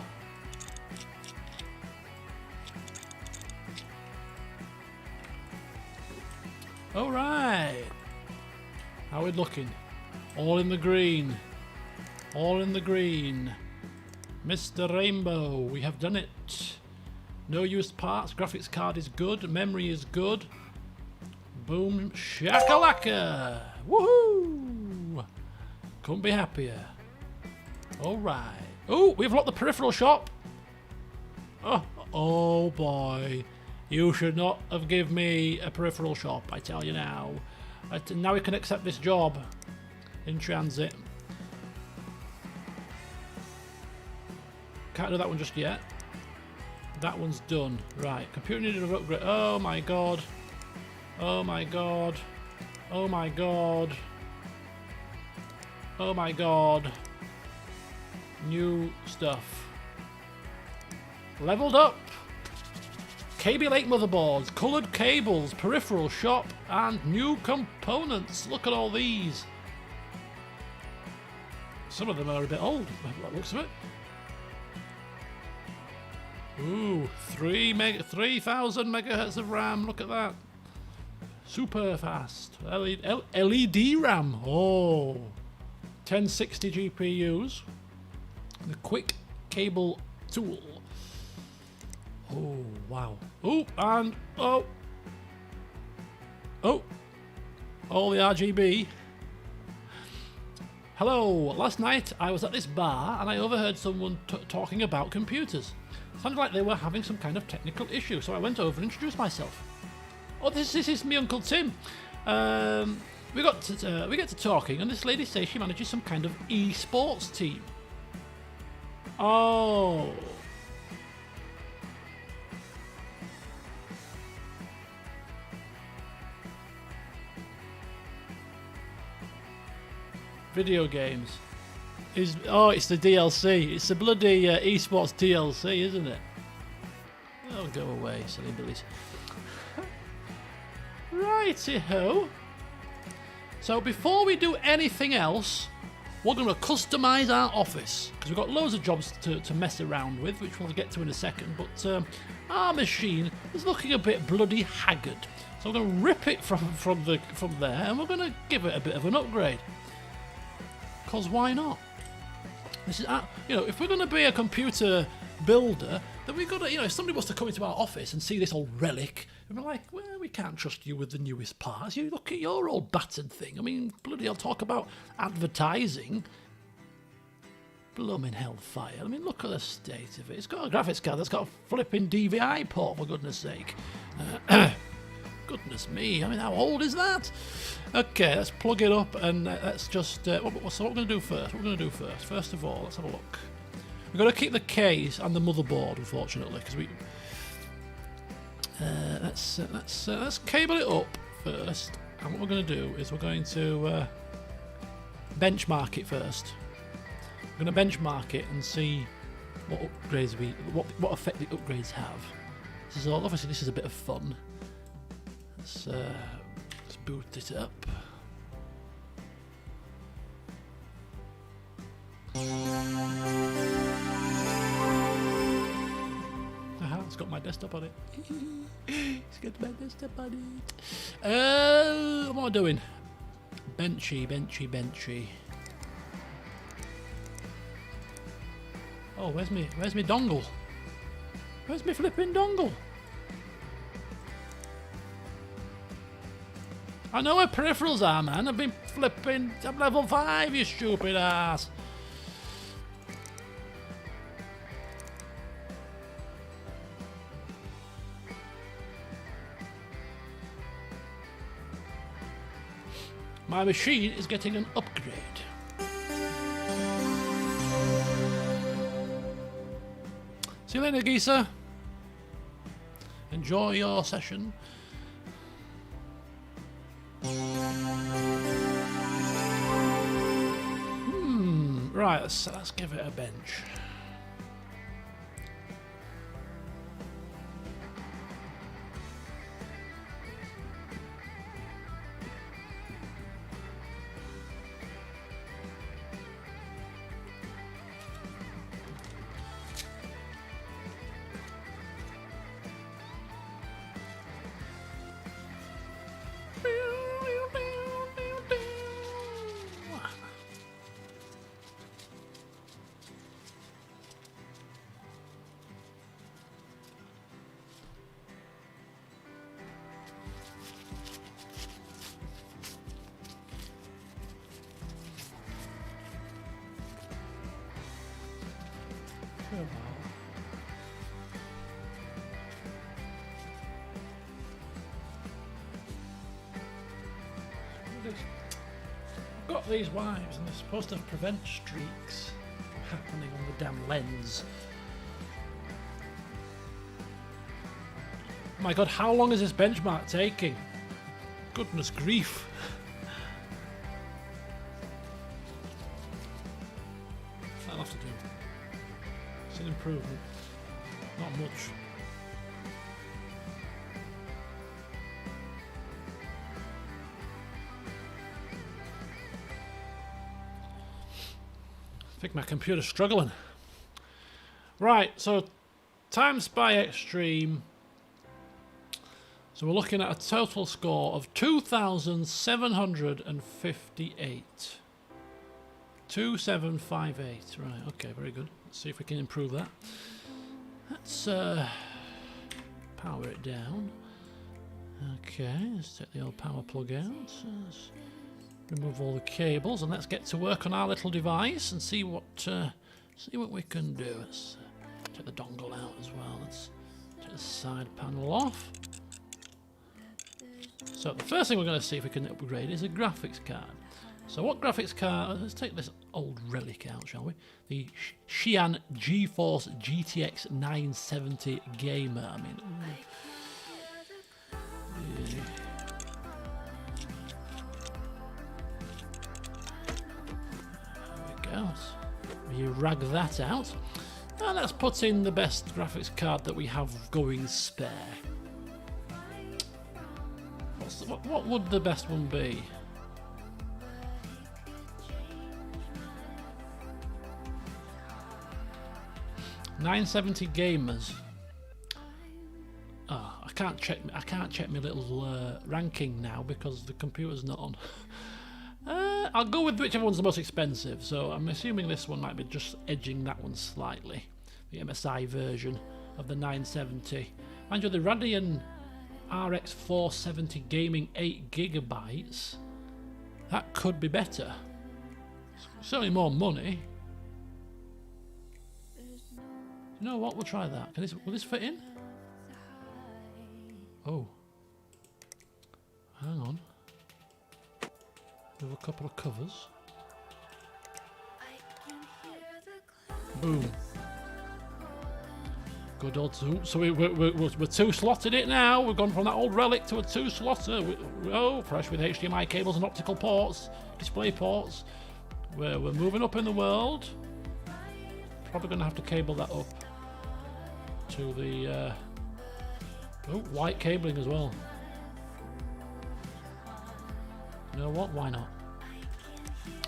Alright. How are we looking? All in the green. All in the green. Mr. Rainbow, we have done it. No used parts, graphics card is good, memory is good. Boom shakalaka! Woohoo! Couldn't be happier. Alright. Oh, we've locked the peripheral shop. Oh boy. You should not have given me a peripheral shop, I tell you now. Now we can accept this job in transit. Can't do that one just yet. That one's done. Right, computer needed an upgrade. Oh my god. Oh my god. Oh my god. Oh my god. New stuff. Leveled up. KB Lake motherboards, coloured cables, peripheral shop, and new components. Look at all these. Some of them are a bit old, by the looks of it. Ooh, 3,000 megahertz of RAM. Look at that. Super fast. LED RAM. Oh. 1060 GPUs. The quick cable tool. Oh, wow. Oh, and oh. All the RGB. Hello. Last night I was at this bar and I overheard someone talking about computers. Sounded like they were having some kind of technical issue, so I went over and introduced myself. Oh, this is me Uncle Tim. We get to talking, and this lady says she manages some kind of e-sports team. Oh. Video games. It's the DLC. It's the bloody esports DLC, isn't it? Oh, go away, silly billies. Righty-ho. So before we do anything else, we're going to customise our office, because we've got loads of jobs to mess around with, which we'll get to in a second, but our machine is looking a bit bloody haggard. So we're going to rip it from there, and we're going to give it a bit of an upgrade. Because why not? This is, if we're going to be a computer builder, then we've got to, if somebody wants to come into our office and see this old relic, and we're like, well, we can't trust you with the newest parts. You look at your old battered thing. I mean, bloody hell, talk about advertising. Blooming hellfire. I mean, look at the state of it. It's got a graphics card that's got a flipping DVI port, for goodness sake. Goodness me, I mean, how old is that? Okay, let's plug it up and let's just... so what we're going to do first? First of all, let's have a look. We've got to keep the case and the motherboard, unfortunately, because we... let's cable it up first. And what we're going to do is we're going to benchmark it first. We're going to benchmark it and see what upgrades what effect the upgrades have. This is all, obviously this is a bit of fun. Let's boot it up. It's got my desktop on it. It's got my desktop on it. What am I doing? Benchy. Oh, where's me dongle? Where's me flipping dongle? I know where peripherals are, man. I've been flipping. I'm level 5, you stupid ass. My machine is getting an upgrade. See you later, geezer. Enjoy your session. Right, let's give it a bench. I've got these wipes and they're supposed to prevent streaks from happening on the damn lens. Oh my god, how long is this benchmark taking? Goodness grief. That'll have to do. It's an improvement. Not much. I think my computer's struggling. Right, so times by extreme. So we're looking at a total score of 2,758. 2758. Right, okay, very good. Let's see if we can improve that. Let's power it down. Okay, let's take the old power plug out. Let's remove all the cables and let's get to work on our little device and see what we can do. Let's take the dongle out as well. Let's take the side panel off. So the first thing we're going to see if we can upgrade is a graphics card. So what graphics card? Let's take this old relic out, shall we? The Xi'an GeForce GTX 970 Gamer. I mean, yeah. There we go. You rag that out, and let's put in the best graphics card that we have going spare. What would the best one be? $970 gamers. Oh, I can't check my little ranking now because the computer's not on. I'll go with whichever one's the most expensive. So I'm assuming this one might be just edging that one slightly. The MSI version of the 970. Mind you, the Radeon RX 470 gaming 8GB. That could be better. Certainly more money. You know what? We'll try that. Will this fit in? Oh. Hang on. With a couple of covers. Boom. Good old two. So we're two slotted it now. We've gone from that old relic to a two slotter. Oh, fresh with HDMI cables and optical ports, display ports. We're moving up in the world. Probably going to have to cable that up to the white cabling as well. You know what? Why not?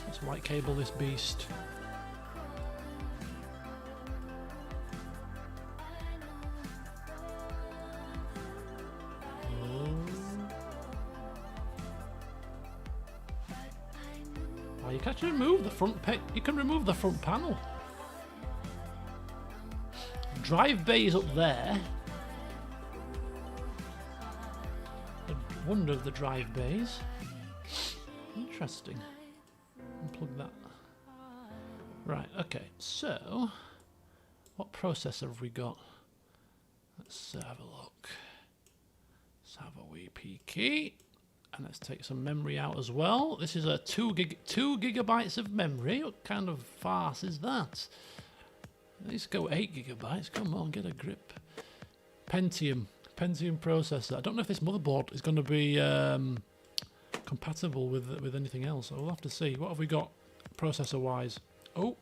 Let's white cable this beast. Oh, you can actually remove the front. You can remove the front panel. Drive bay is up there. I wonder of the drive bays. Interesting. Unplug that. Right, okay, so what processor have we got? Let's have a look. Let's have a wee peeky. And let's take some memory out as well. This is a 2 gigabytes of memory. What kind of farce is that? Let's go 8 gigabytes. Come on, get a grip. Pentium Pentium processor. I don't know if this motherboard is going to be compatible with anything else. So we'll have to see. What have we got processor-wise? Oh!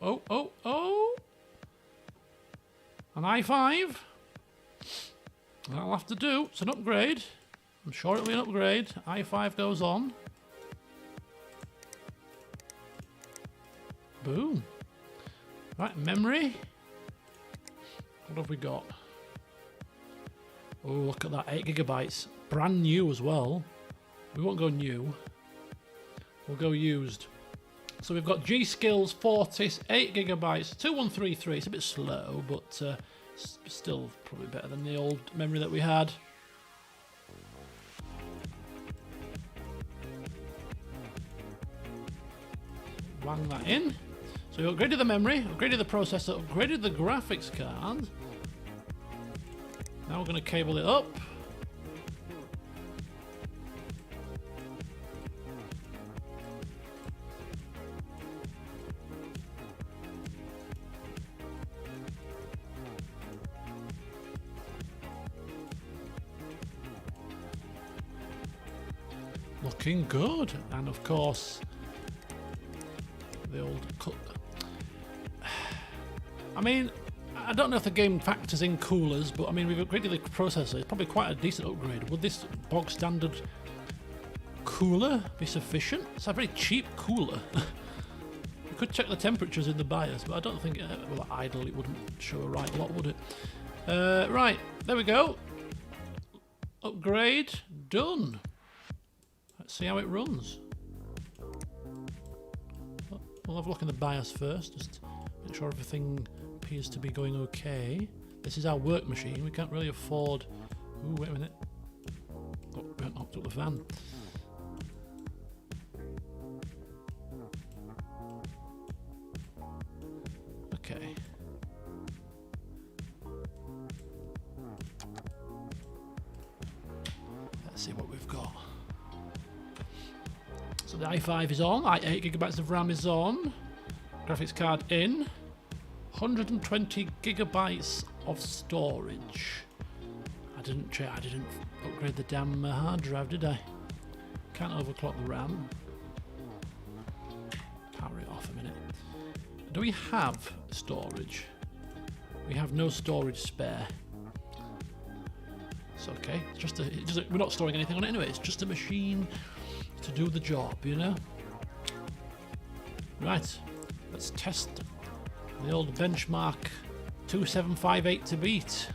An i5. That'll have to do. It's an upgrade. I'm sure it'll be an upgrade. i5 goes on. Boom. Right, memory. What have we got? Oh, look at that, 8 gigabytes. Brand new as well. We won't go new. We'll go used. So we've got G-Skills Fortis, 8 gigabytes, 2133. It's a bit slow, but still probably better than the old memory that we had. Wang that in. So we upgraded the memory, upgraded the processor, upgraded the graphics card. Now we're going to cable it up. Looking good. And of course, the old cut. I mean, I don't know if the game factors in coolers, but I mean, we've upgraded the processor. It's probably quite a decent upgrade. Would this bog standard cooler be sufficient? It's a very cheap cooler. We could check the temperatures in the BIOS, but I don't think, well, idle, it wouldn't show a right lot, would it? Right, there we go. Upgrade done. Let's see how it runs. We'll have a look in the BIOS first, just make sure everything appears to be going okay. This is our work machine. We can't really afford... Ooh, wait a minute. Oh, we haven't hooked up the fan. Okay. Let's see what we've got. So the i5 is on, 8 gigabytes of RAM is on, graphics card in, 120 gigabytes of storage. I didn't upgrade the damn hard drive, did I? Can't overclock the RAM. Power it off a minute. Do we have storage? We have no storage spare. It's okay. It's just we're not storing anything on it anyway. It's just a machine to do the job, you know. Right, let's test the old benchmark 2758 to beat.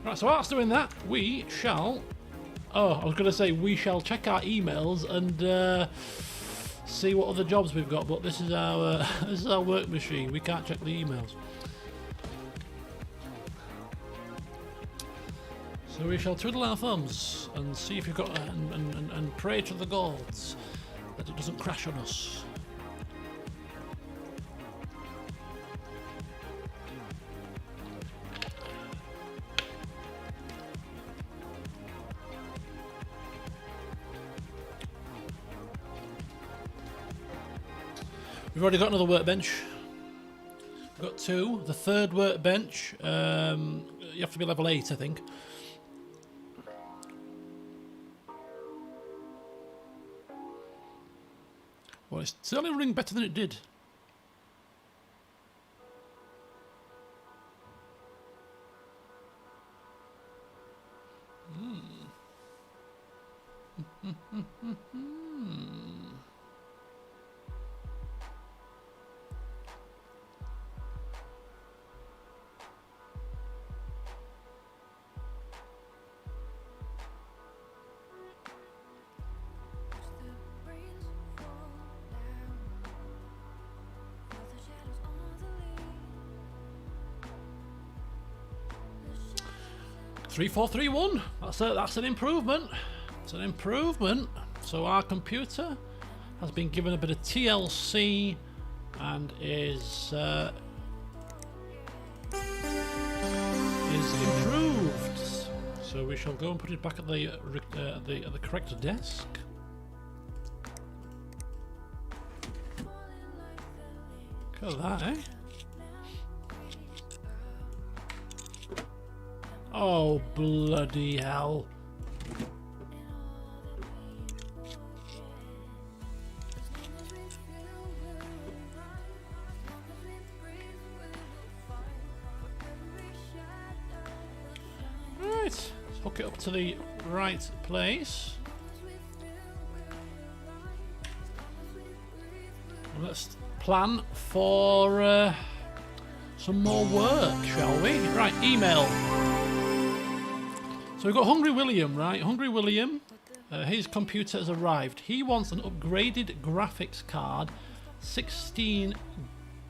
Right, so whilst doing that, we shall... Oh, I was going to say we shall check our emails and see what other jobs we've got, but this is our work machine. We can't check the emails. So we shall twiddle our thumbs and see if you've got and pray to the gods that it doesn't crash on us. We've already got another workbench. We've got 2. The third workbench, you have to be level 8, I think. Well, it's certainly running better than it did. Three, 4, 3, 1. That's an improvement. It's an improvement. So our computer has been given a bit of TLC and is improved. So we shall go and put it back at the correct desk. Look at that, eh? Oh, bloody hell. Right, let's hook it up to the right place. And let's plan for some more work, shall we? Right, email. So we've got Hungry William, right? Hungry William, his computer has arrived. He wants an upgraded graphics card, 16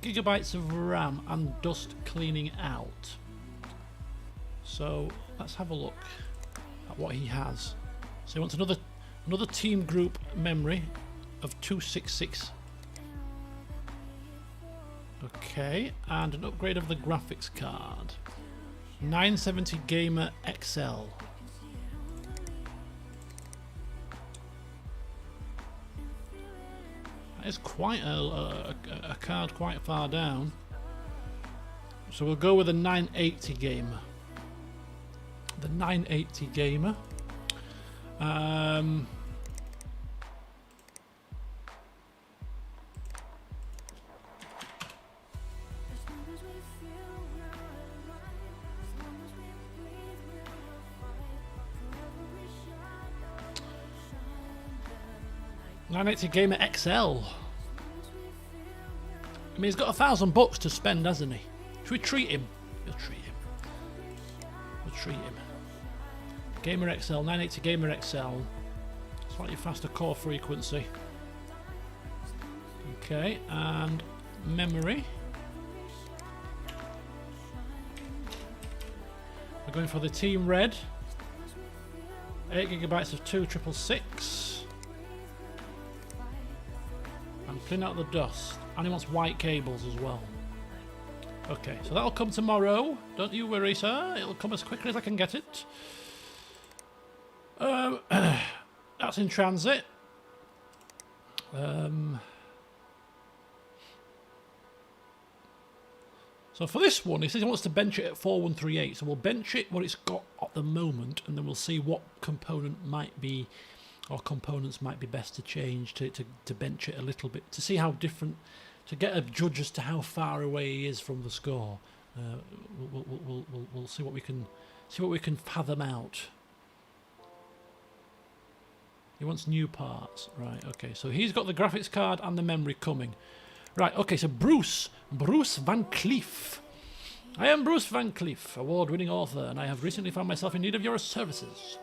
gigabytes of RAM, and dust cleaning out. So let's have a look at what he has. So he wants another team group memory of 266. Okay, and an upgrade of the graphics card. 970 Gamer XL. That is quite a card quite far down. So we'll go with the 980 Gamer. The 980 Gamer. 980 Gamer XL. I mean, he's got $1,000 to spend, hasn't he? Should we treat him? We'll treat him. We'll treat him. Gamer XL, 980 Gamer XL. Slightly faster core frequency. Okay, and memory. We're going for the Team Red. 8 gigabytes of 2666. And clean out the dust. And he wants white cables as well. Okay, so that'll come tomorrow. Don't you worry, sir. It'll come as quickly as I can get it. That's in transit. So for this one, he says he wants to bench it at 4138. So we'll bench it what it's got at the moment, and then we'll see what component might be, or components might be best to change to bench it a little bit, to see how different, to get a judge as to how far away he is from the score. We'll see what we can fathom out. He wants new parts, right? Okay, so he's got the graphics card and the memory coming. Right, okay, so Bruce Van Cleef. I am Bruce Van Cleef, award-winning author, and I have recently found myself in need of your services.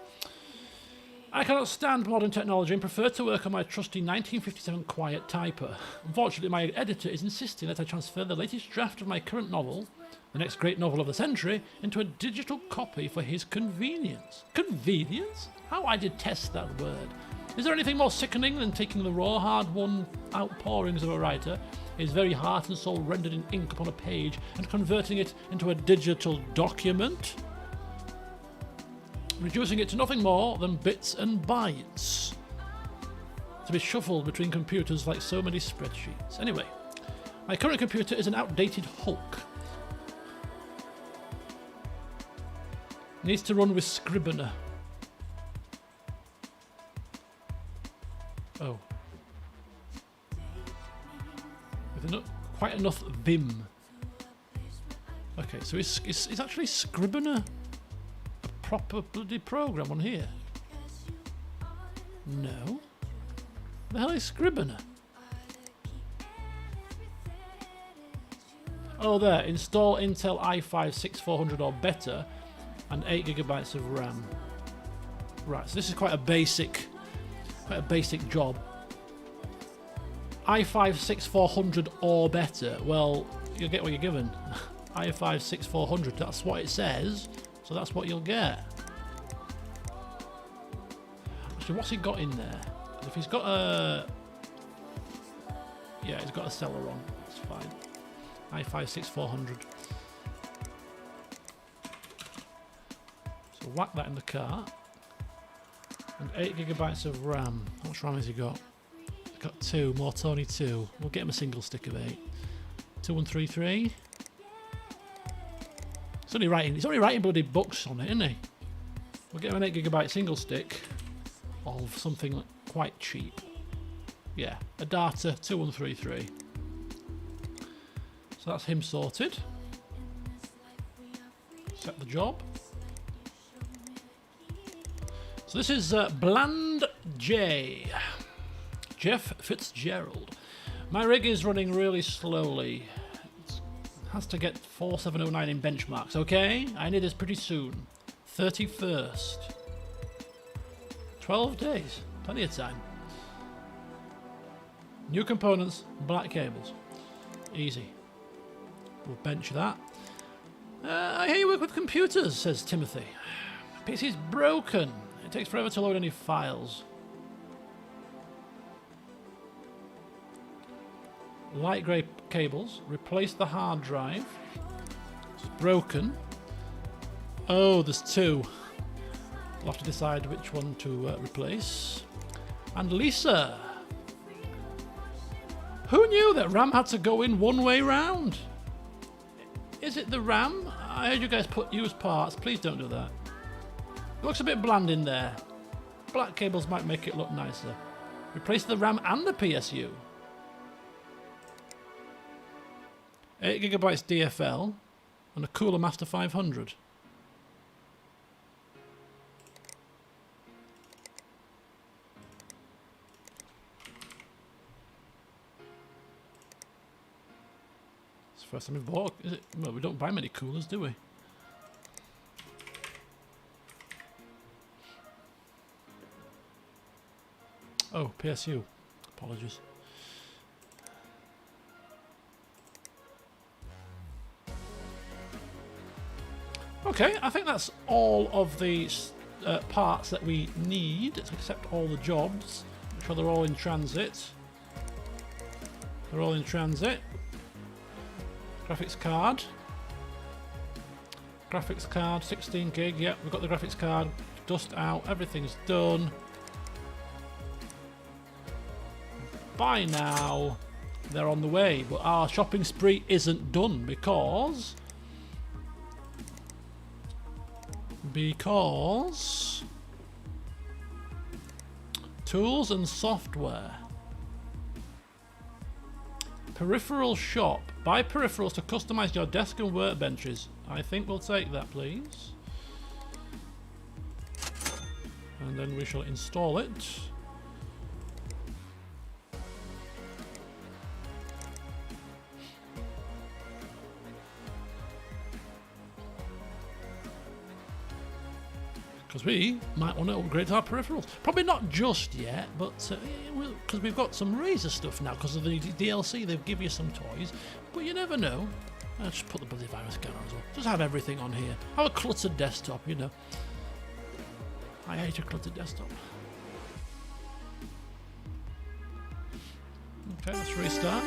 I cannot stand modern technology and prefer to work on my trusty 1957 Quiet typer. Unfortunately, my editor is insisting that I transfer the latest draft of my current novel, the next great novel of the century, into a digital copy for his convenience. Convenience? How I detest that word. Is there anything more sickening than taking the raw, hard-won outpourings of a writer, his very heart and soul rendered in ink upon a page, and converting it into a digital document? Reducing it to nothing more than bits and bytes, to be shuffled between computers like so many spreadsheets. Anyway, my current computer is an outdated Hulk. Needs to run with Scrivener. Oh. With quite enough vim. Okay, so it's actually Scrivener a proper bloody program on here? No. The hell is Scrivener? Oh, there. Install Intel i5-6400 or better and 8 gigabytes of RAM. Right, so this is quite a basic job. i5-6400 or better. Well, you'll get what you're given. i5-6400, that's what it says, so that's what you'll get. Actually, what's he got in there? If he's got a... Yeah, he's got a Celeron, that's fine. i5-6400. So whack that in the cart. And 8 gigabytes of RAM. How much RAM has he got? He's got 2, more Tony 2. We'll get him a single stick of 8. 2133. He's only writing bloody books on it, isn't he? We'll get him an 8GB single stick of something quite cheap. Yeah, a data 2133. So that's him sorted. Set the job. So this is Bland J. Jeff Fitzgerald. My rig is running really slowly. It has to get 4709 in benchmarks. Okay, I need this pretty soon. 31st. 12 days. Plenty of time. New components, black cables. Easy. We'll bench that. I hear you work with computers, says Timothy. My PC's broken. It takes forever to load any files. Light grey cables. Replace the hard drive. It's broken. Oh, there's two. We'll have to decide which one to replace. And Lisa. Who knew that RAM had to go in one way round? Is it the RAM? I heard you guys use parts. Please don't do that. It looks a bit bland in there. Black cables might make it look nicer. Replace the RAM and the PSU. 8GB DFL and a Cooler Master 500. It's the first time we've bought, is it? Well, we don't buy many coolers, do we? Oh, PSU. Apologies. Okay, I think that's all of the parts that we need, except all the jobs. I'm sure they're all in transit. They're all in transit. Graphics card. Graphics card, 16 gig. Yep, we've got the graphics card. Dust out. Everything's done. By now, they're on the way. But our shopping spree isn't done because tools and software. Peripheral shop. Buy peripherals to customize your desk and workbenches. I think we'll take that, please. And then we shall install it. Because we might want to upgrade our peripherals. Probably not just yet, but because we've got some Razer stuff now because of the DLC, they've given you some toys. But you never know. I'll just put the bloody virus scanner as well. Just have everything on here. Have a cluttered desktop, you know. I hate a cluttered desktop. Okay, let's restart.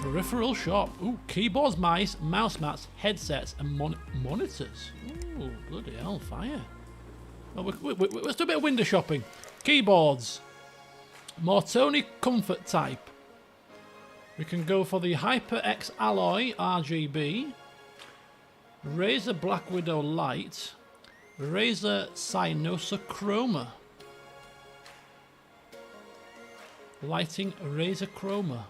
Peripheral shop. Ooh, keyboards, mice, mouse mats, headsets, and monitors. Ooh, bloody hell, fire. Well, let's do a bit of window shopping. Keyboards. Mortoni Comfort Type. We can go for the HyperX Alloy RGB. Razer Black Widow Light. Razer Cynosa Chroma. Lighting Razer Chroma.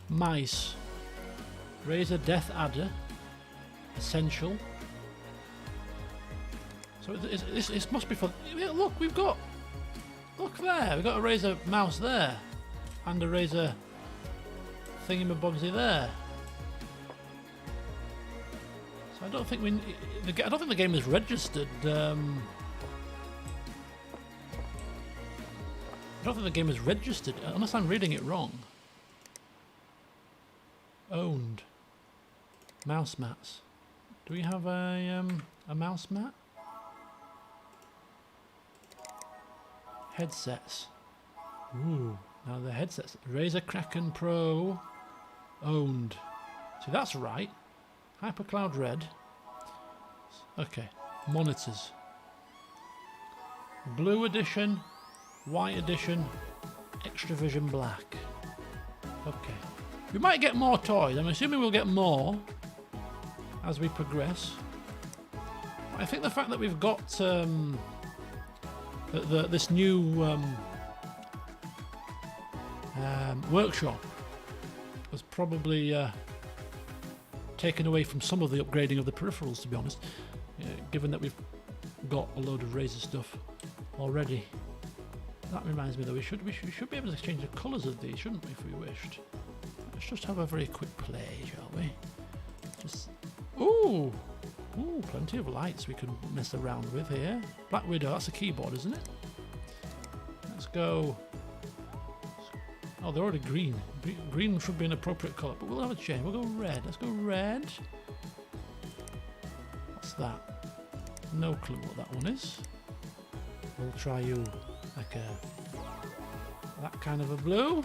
Mice. Razer Death Adder. Essential. So this must be for... Yeah, look, we've got... Look there, we've got a Razer mouse there. And a Razer thingamabobsy there. So I don't think I don't think the game is registered. I don't think the game is registered, unless I'm reading it wrong. Owned. Mouse mats. Do we have a mouse mat? Ooh, now the headsets. Razer Kraken Pro owned. See, that's right. Hypercloud Red. Okay, monitors. Blue edition, white edition, Extra Vision Black. Okay. We might get more toys. I'm assuming we'll get more as we progress. I think the fact that we've got this new workshop was probably taken away from some of the upgrading of the peripherals, to be honest, given that we've got a load of Razer stuff already. That reminds me though, we should be able to change the colours of these, shouldn't we, if we wished? Let's just have a very quick play, shall we? Just ooh, plenty of lights we can mess around with here. Black Widow, that's a keyboard, isn't it? Let's go. Oh, they're already green. Green should be an appropriate colour, but we'll have a change. We'll go red. Let's go red. What's that? No clue what that one is. We'll try you like that kind of a blue.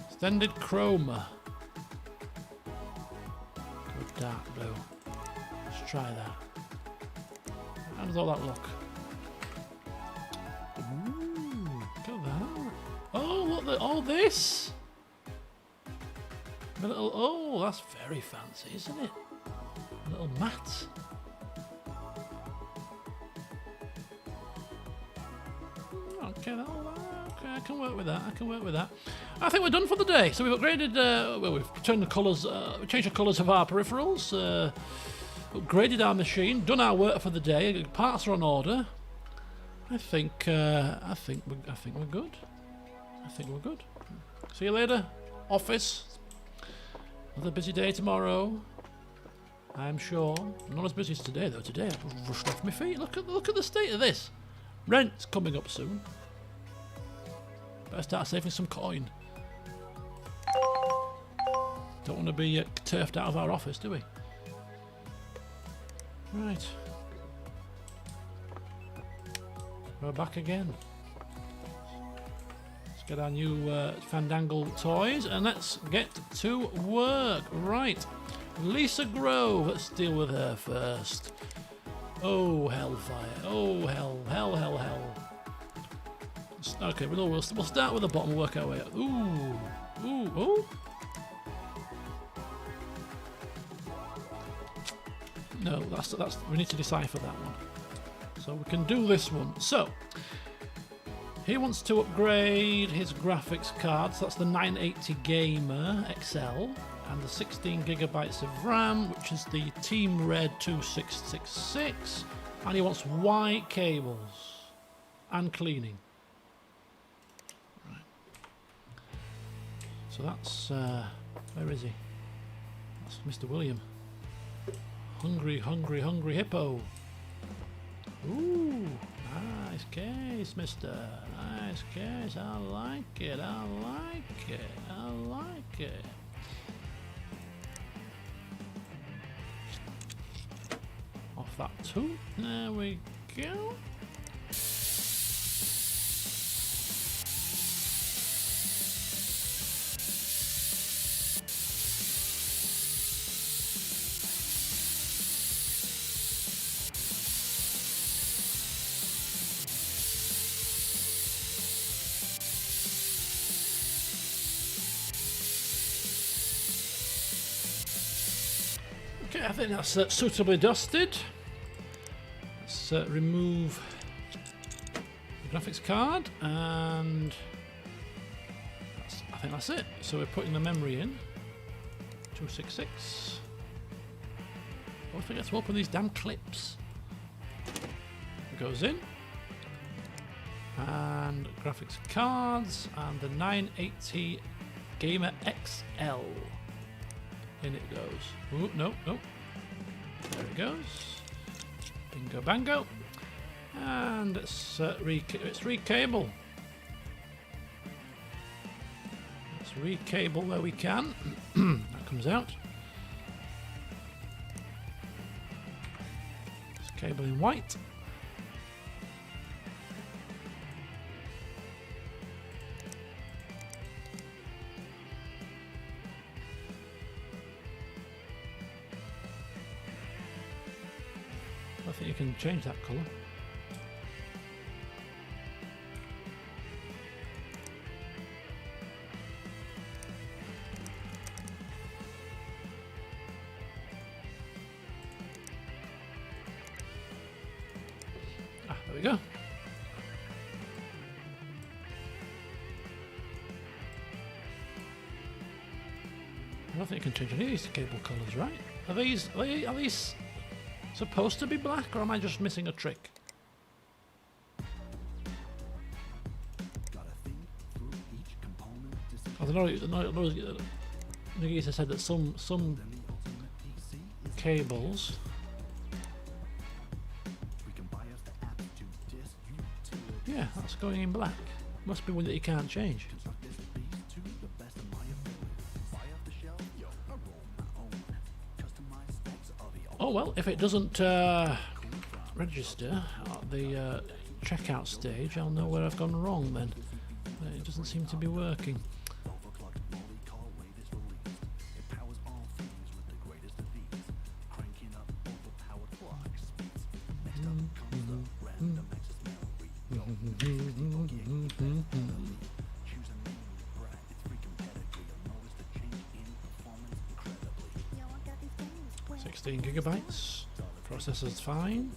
Extended chroma. Go dark blue. Let's try that. How does all that look? Ooh, look at that. Oh, what the? Oh, this. A little. Oh, that's very fancy, isn't it? A little mat. Okay, I can work with that. I can work with that. I think we're done for the day. So we've upgraded. Well, we've turned the colours, changed the colours of our peripherals, upgraded our machine, done our work for the day. Parts are on order. I think we're good. I think we're good. See you later, office. Another busy day tomorrow, I'm sure. Not as busy as today though. Today I've rushed off my feet. Look at the state of this. Rent's coming up soon. Better start saving some coin. Don't want to be turfed out of our office, do we? Right. We're back again. Let's get our new Fandangle toys and let's get to work. Right. Lisa Grove. Let's deal with her first. Oh, hellfire. Oh, hell. Okay, we'll start with the bottom and work our way up. Ooh. No, that's we need to decipher that one. So we can do this one. So he wants to upgrade his graphics card. So that's the 980 Gamer XL and the 16 gigabytes of RAM, which is the Team Red 2666, and he wants white cables and cleaning. Right. So that's where is he? That's Mr. William. Hungry hippo. Ooh, nice case, mister. Nice case. I like it. Off that too. There we go. Okay, I think that's suitably dusted. Let's remove the graphics card, and I think that's it. So we're putting the memory in. 266. Don't forget to open these damn clips. It goes in. And graphics cards, and the 980 Gamer XL. In it goes. Ooh, no. There it goes. Bingo bango. And let's recable. Let's recable where we can. That comes out. It's cable in white. don't think you can change that colour. Ah, there we go. I don't think you can change any of these cable colours, right? Are these supposed to be black, or am I just missing a trick? I don't know. Nagisa said that some cables yeah, that's going in black. Must be one that you can't change. Oh well, if it doesn't register at the checkout stage, I'll know where I've gone wrong then. It doesn't seem to be working. Gigabytes. Processor's fine.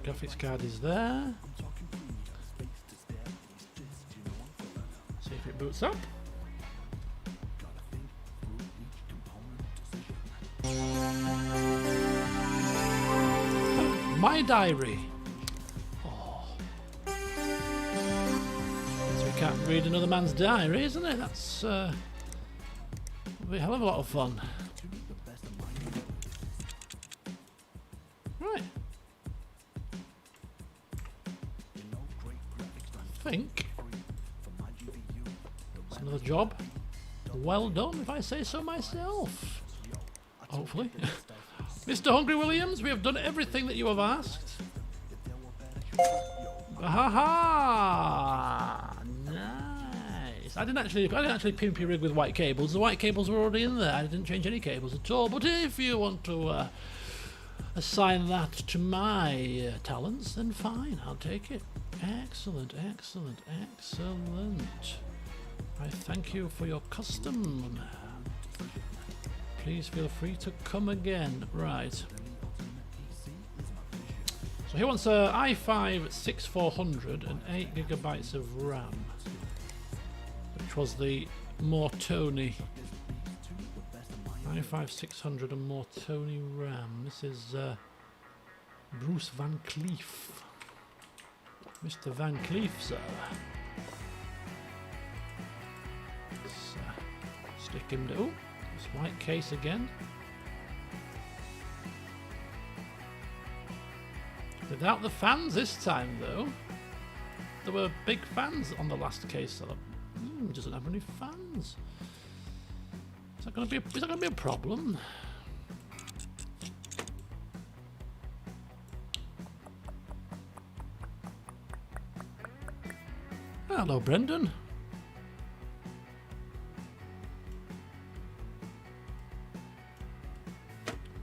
Graphics card is there. See if it boots up. My diary. Oh. So we can't read another man's diary, isn't it? That's a hell of a lot of fun. I think it's another job well done, if I say so myself. Hopefully. Mr. Hungry Williams, we have done everything that you have asked. Ha ha! Nice. I didn't actually pimp your rig with white cables. The white cables were already in there. I didn't change any cables at all. But if you want to assign that to my talents, then fine, I'll take it. Excellent, excellent, excellent. I thank you for your custom. Please feel free to come again. Right. So he wants a i5-6400 and 8 gigabytes of RAM, which was the more Tony. i5-600 and more Tony RAM. This is Bruce Van Cleef. Mr. Van Cleef, sir. Let's stick him to this white case again. Without the fans this time, though. There were big fans on the last case, so it doesn't have any fans. Is that going to be a problem? Hello, Brendan.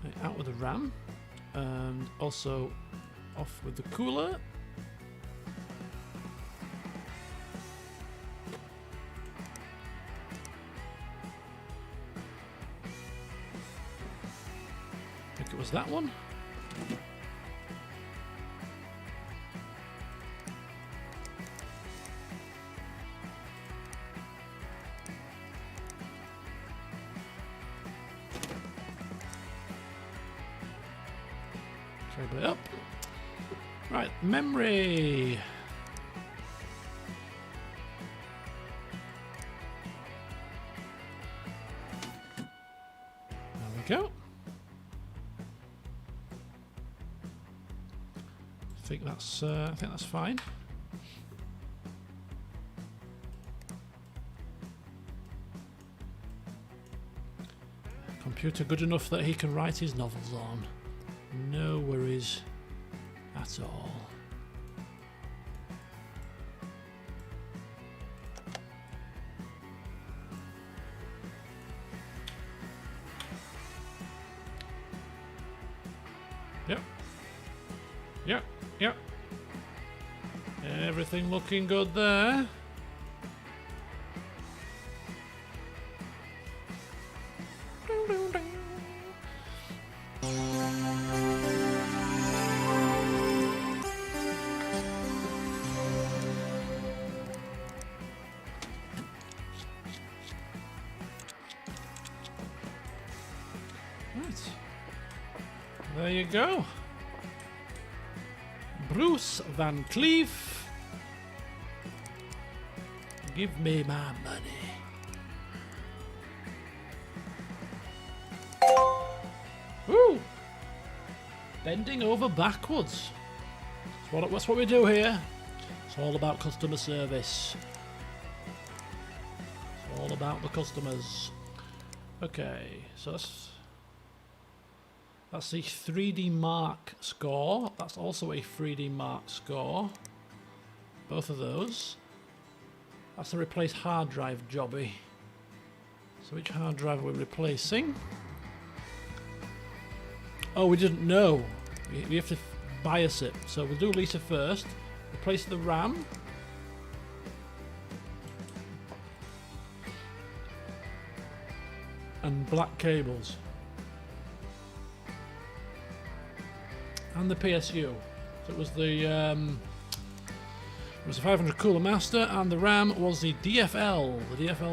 Right, out with the RAM, and also off with the cooler. I think it was that one. Try it up. Right, memory. There we go. I think that's fine. Computer good enough that he can write his novels on. No worries at all. Yep. Everything looking good there. Right. There you go. Bruce Van Cleef. Give me my money. Woo! Bending over backwards. That's what we do here. It's all about customer service. It's all about the customers. Okay, so that's the 3D Mark score. That's also a 3D Mark score. Both of those. That's the replace hard drive jobby. So which hard drive are we replacing? Oh, we didn't know. We have to bias it. So we'll do Lisa first. Replace the RAM. And black cables. And the PSU. So it was the it was a 500 cooler master, and the RAM was the DFL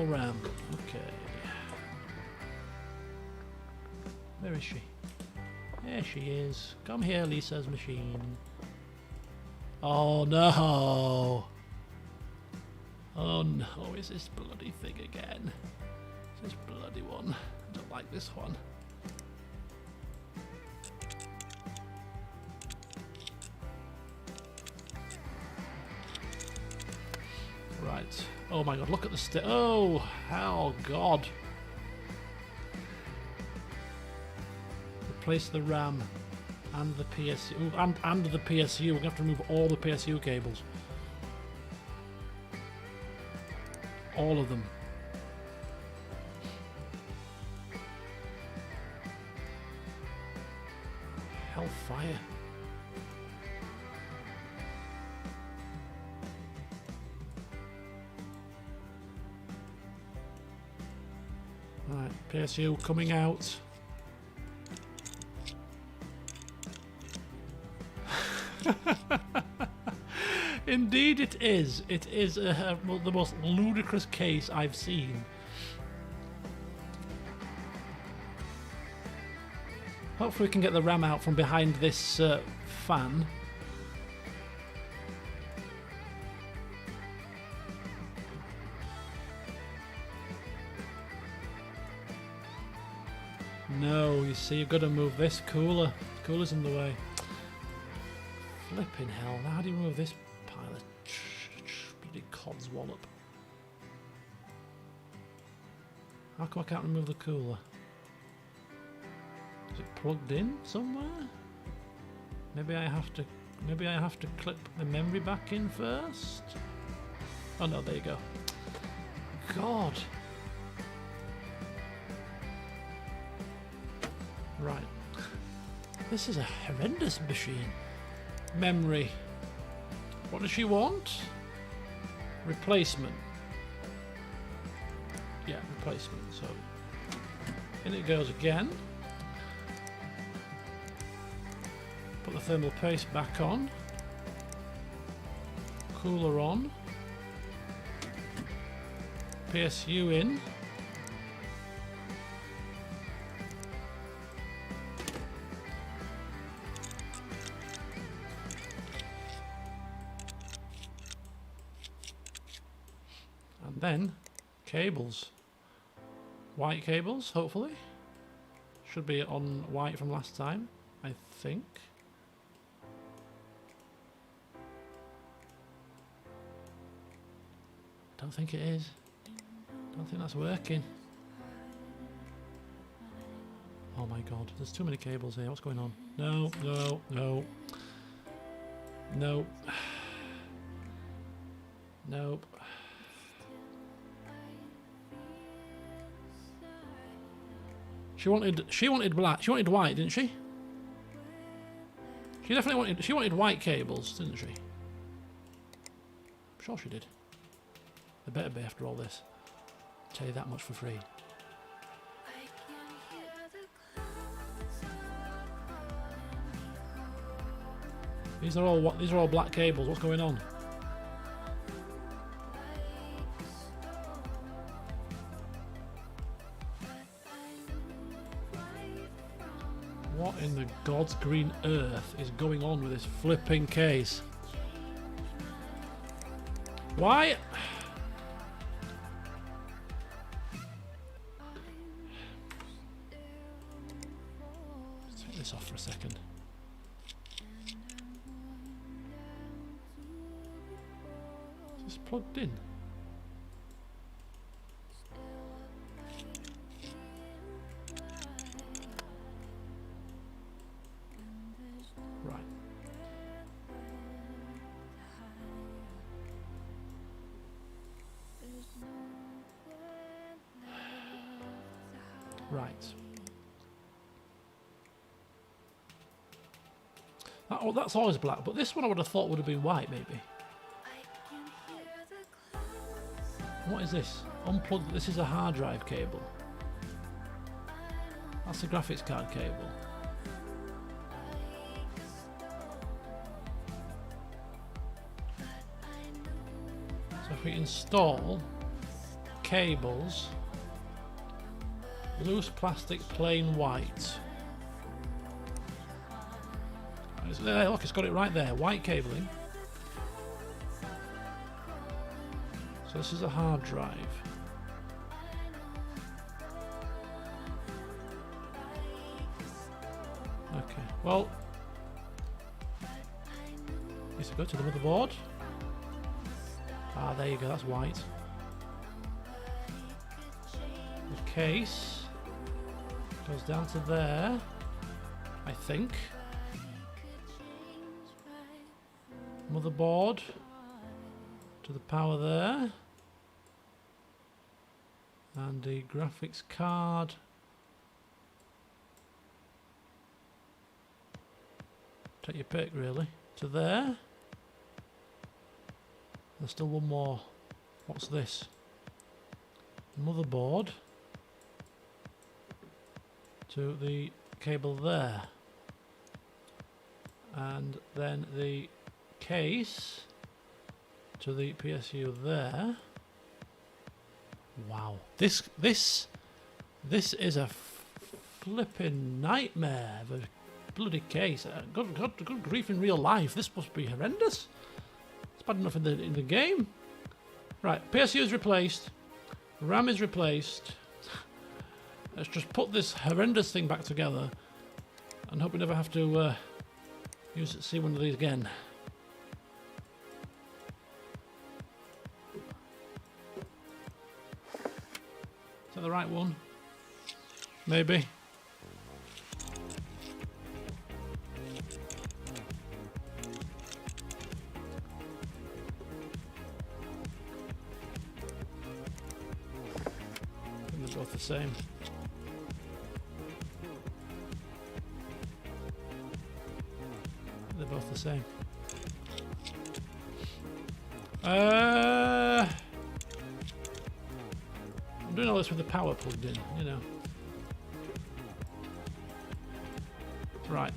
RAM. Okay. Where is she? There she is. Come here, Lisa's machine. Oh no! Oh no, it's this bloody thing again. It's this bloody one. I don't like this one. Right. Oh my god, look at the oh god. Replace the RAM and the PSU and the PSU. We're gonna have to remove all the PSU cables. All of them. Hellfire. Right, PSU coming out. Indeed it is. It is the most ludicrous case I've seen. Hopefully we can get the RAM out from behind this fan. No, you see, you've got to move this cooler. The cooler's in the way. Flipping hell, now how do you move this pile of bloody codswallop? How come I can't remove the cooler? Is it plugged in somewhere? Maybe I have to clip the memory back in first? Oh no, there you go. God. Right. This is a horrendous machine. Memory. What does she want? Replacement. Yeah, replacement. So in it goes again. Put the thermal paste back on. Cooler on. PSU in. Then cables, white cables, hopefully. Should be on white from last time, I think. Don't think it is. Don't think that's working. Oh my god, there's too many cables here. What's going on? No, no, no. Nope. Nope. She wanted black. She wanted white, didn't she? She definitely wanted white cables, didn't she? I'm sure she did. There better be after all this. I'll tell you that much for free. These are all black cables. What's going on? What in the God's green earth is going on with this flipping case? Why? Let's take this off for a second. Is this plugged in? Right. Right. Oh, that's always black, but this one I would have thought would have been white, maybe. What is this? Unplugged. This is a hard drive cable. That's a graphics card cable. So if we install cables, loose plastic, plain white. Look, it's got it right there. White cabling. So this is a hard drive. Okay, well, needs to go to the motherboard. Ah, there you go, that's white. The case goes down to there, I think. Motherboard to the power there. And the graphics card take your pick really to there. There's still one more. What's this? Motherboard to the cable there, and then the case to the PSU there. Wow, this is a flipping nightmare of a bloody case. Good grief! In real life, this must be horrendous. It's bad enough in the game. Right, PSU is replaced. RAM is replaced. Let's just put this horrendous thing back together, and hope we never have to see one of these again. Is that the right one? Maybe. They're both the same. They're both the same. I'm doing all this with the power plugged in, you know. Right.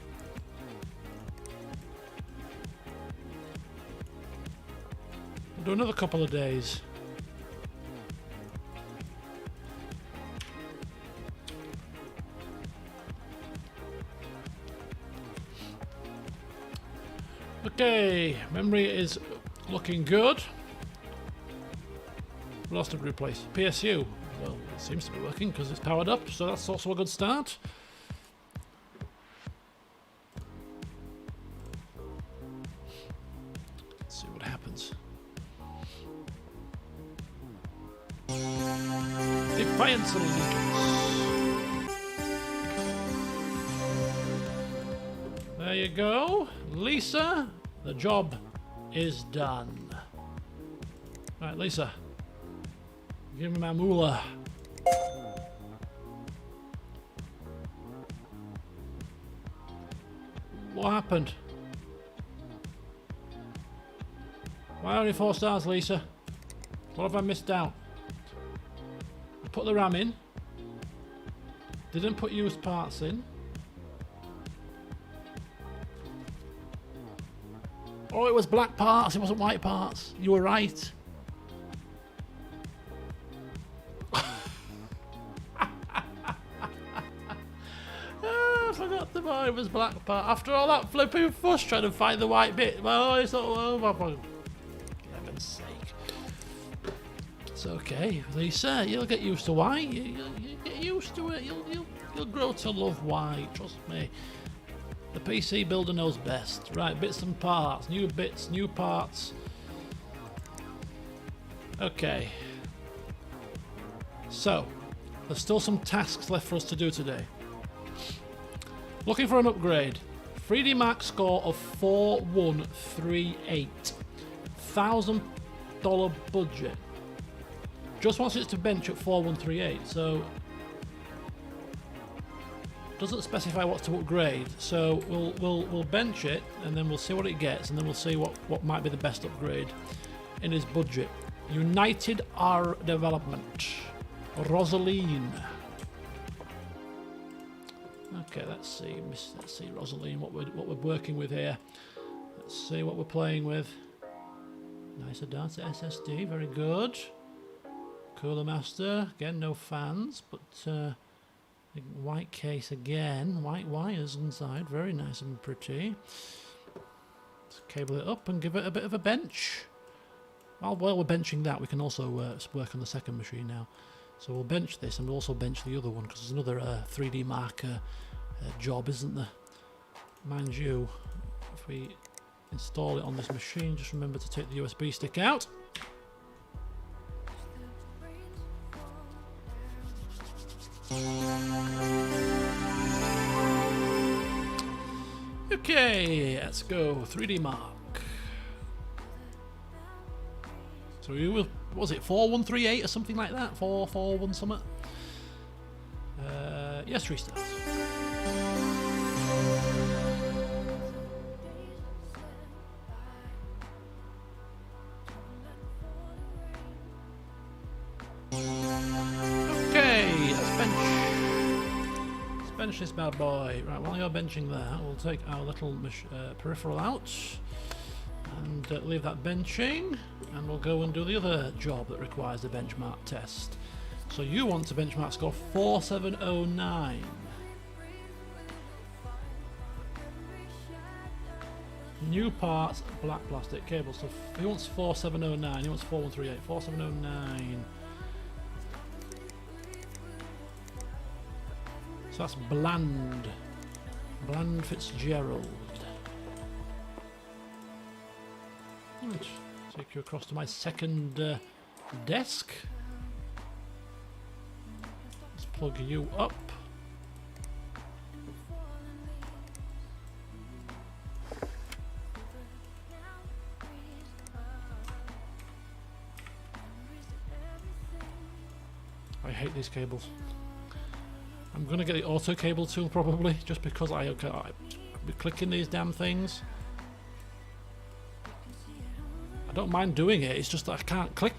We'll do another couple of days. Okay, memory is looking good. What else did we replace? PSU. Well, it seems to be working because it's powered up, so that's also a good start. Let's see what happens. Defiance Allegiance. There you go. Lisa, the job is done. Right, Lisa. Give me my moolah. What happened? Why only 4 stars, Lisa? What have I missed out? I put the RAM in. Didn't put used parts in. Oh, it was black parts. It wasn't white parts. You were right. I forgot the boy. It was black part. After all that flipping fuss trying to find the white bit. Well, it's not. Oh, for heaven's sake. It's okay, Lisa. You'll get used to white. You get used to it. You'll grow to love white. Trust me. The PC builder knows best. Right, bits and parts. New bits, new parts. Okay. So, there's still some tasks left for us to do today. Looking for an upgrade. 3D Mark score of 4138. $1,000 budget. Just wants it to bench at 4138, so doesn't specify what to upgrade. So we'll bench it and then we'll see what it gets, and then we'll see what might be the best upgrade in his budget. United R Development. Rosaline. Okay, let's see Rosaline, what we're working with here. Let's see what we're playing with. Nice Advanced SSD, very good. Cooler Master, again no fans, but white case again, white wires inside, very nice and pretty. Let's cable it up and give it a bit of a bench. While we're benching that, we can also work on the second machine now. So we'll bench this and we'll also bench the other one, because there's another 3D marker job, isn't there? Mind you, if we install it on this machine, just remember to take the USB stick out. Okay, let's go. 3D Mark. So you will, what was it, 4138 or something like that? 441 something? Yes, restart. Okay, let's bench. Let's bench this bad boy. Right, while you're benching that, we'll take our little peripheral out and leave that benching, and we'll go and do the other job that requires the benchmark test. So you want to benchmark score 4709. New parts, black plastic cable. So he wants 4709, he wants 4138. 4709. So that's Bland. Bland Fitzgerald. Let's take you across to my second desk. Let's plug you up. I hate these cables. I'm gonna get the auto cable tool probably, just because I'll be clicking these damn things. I don't mind doing it, it's just that I can't click.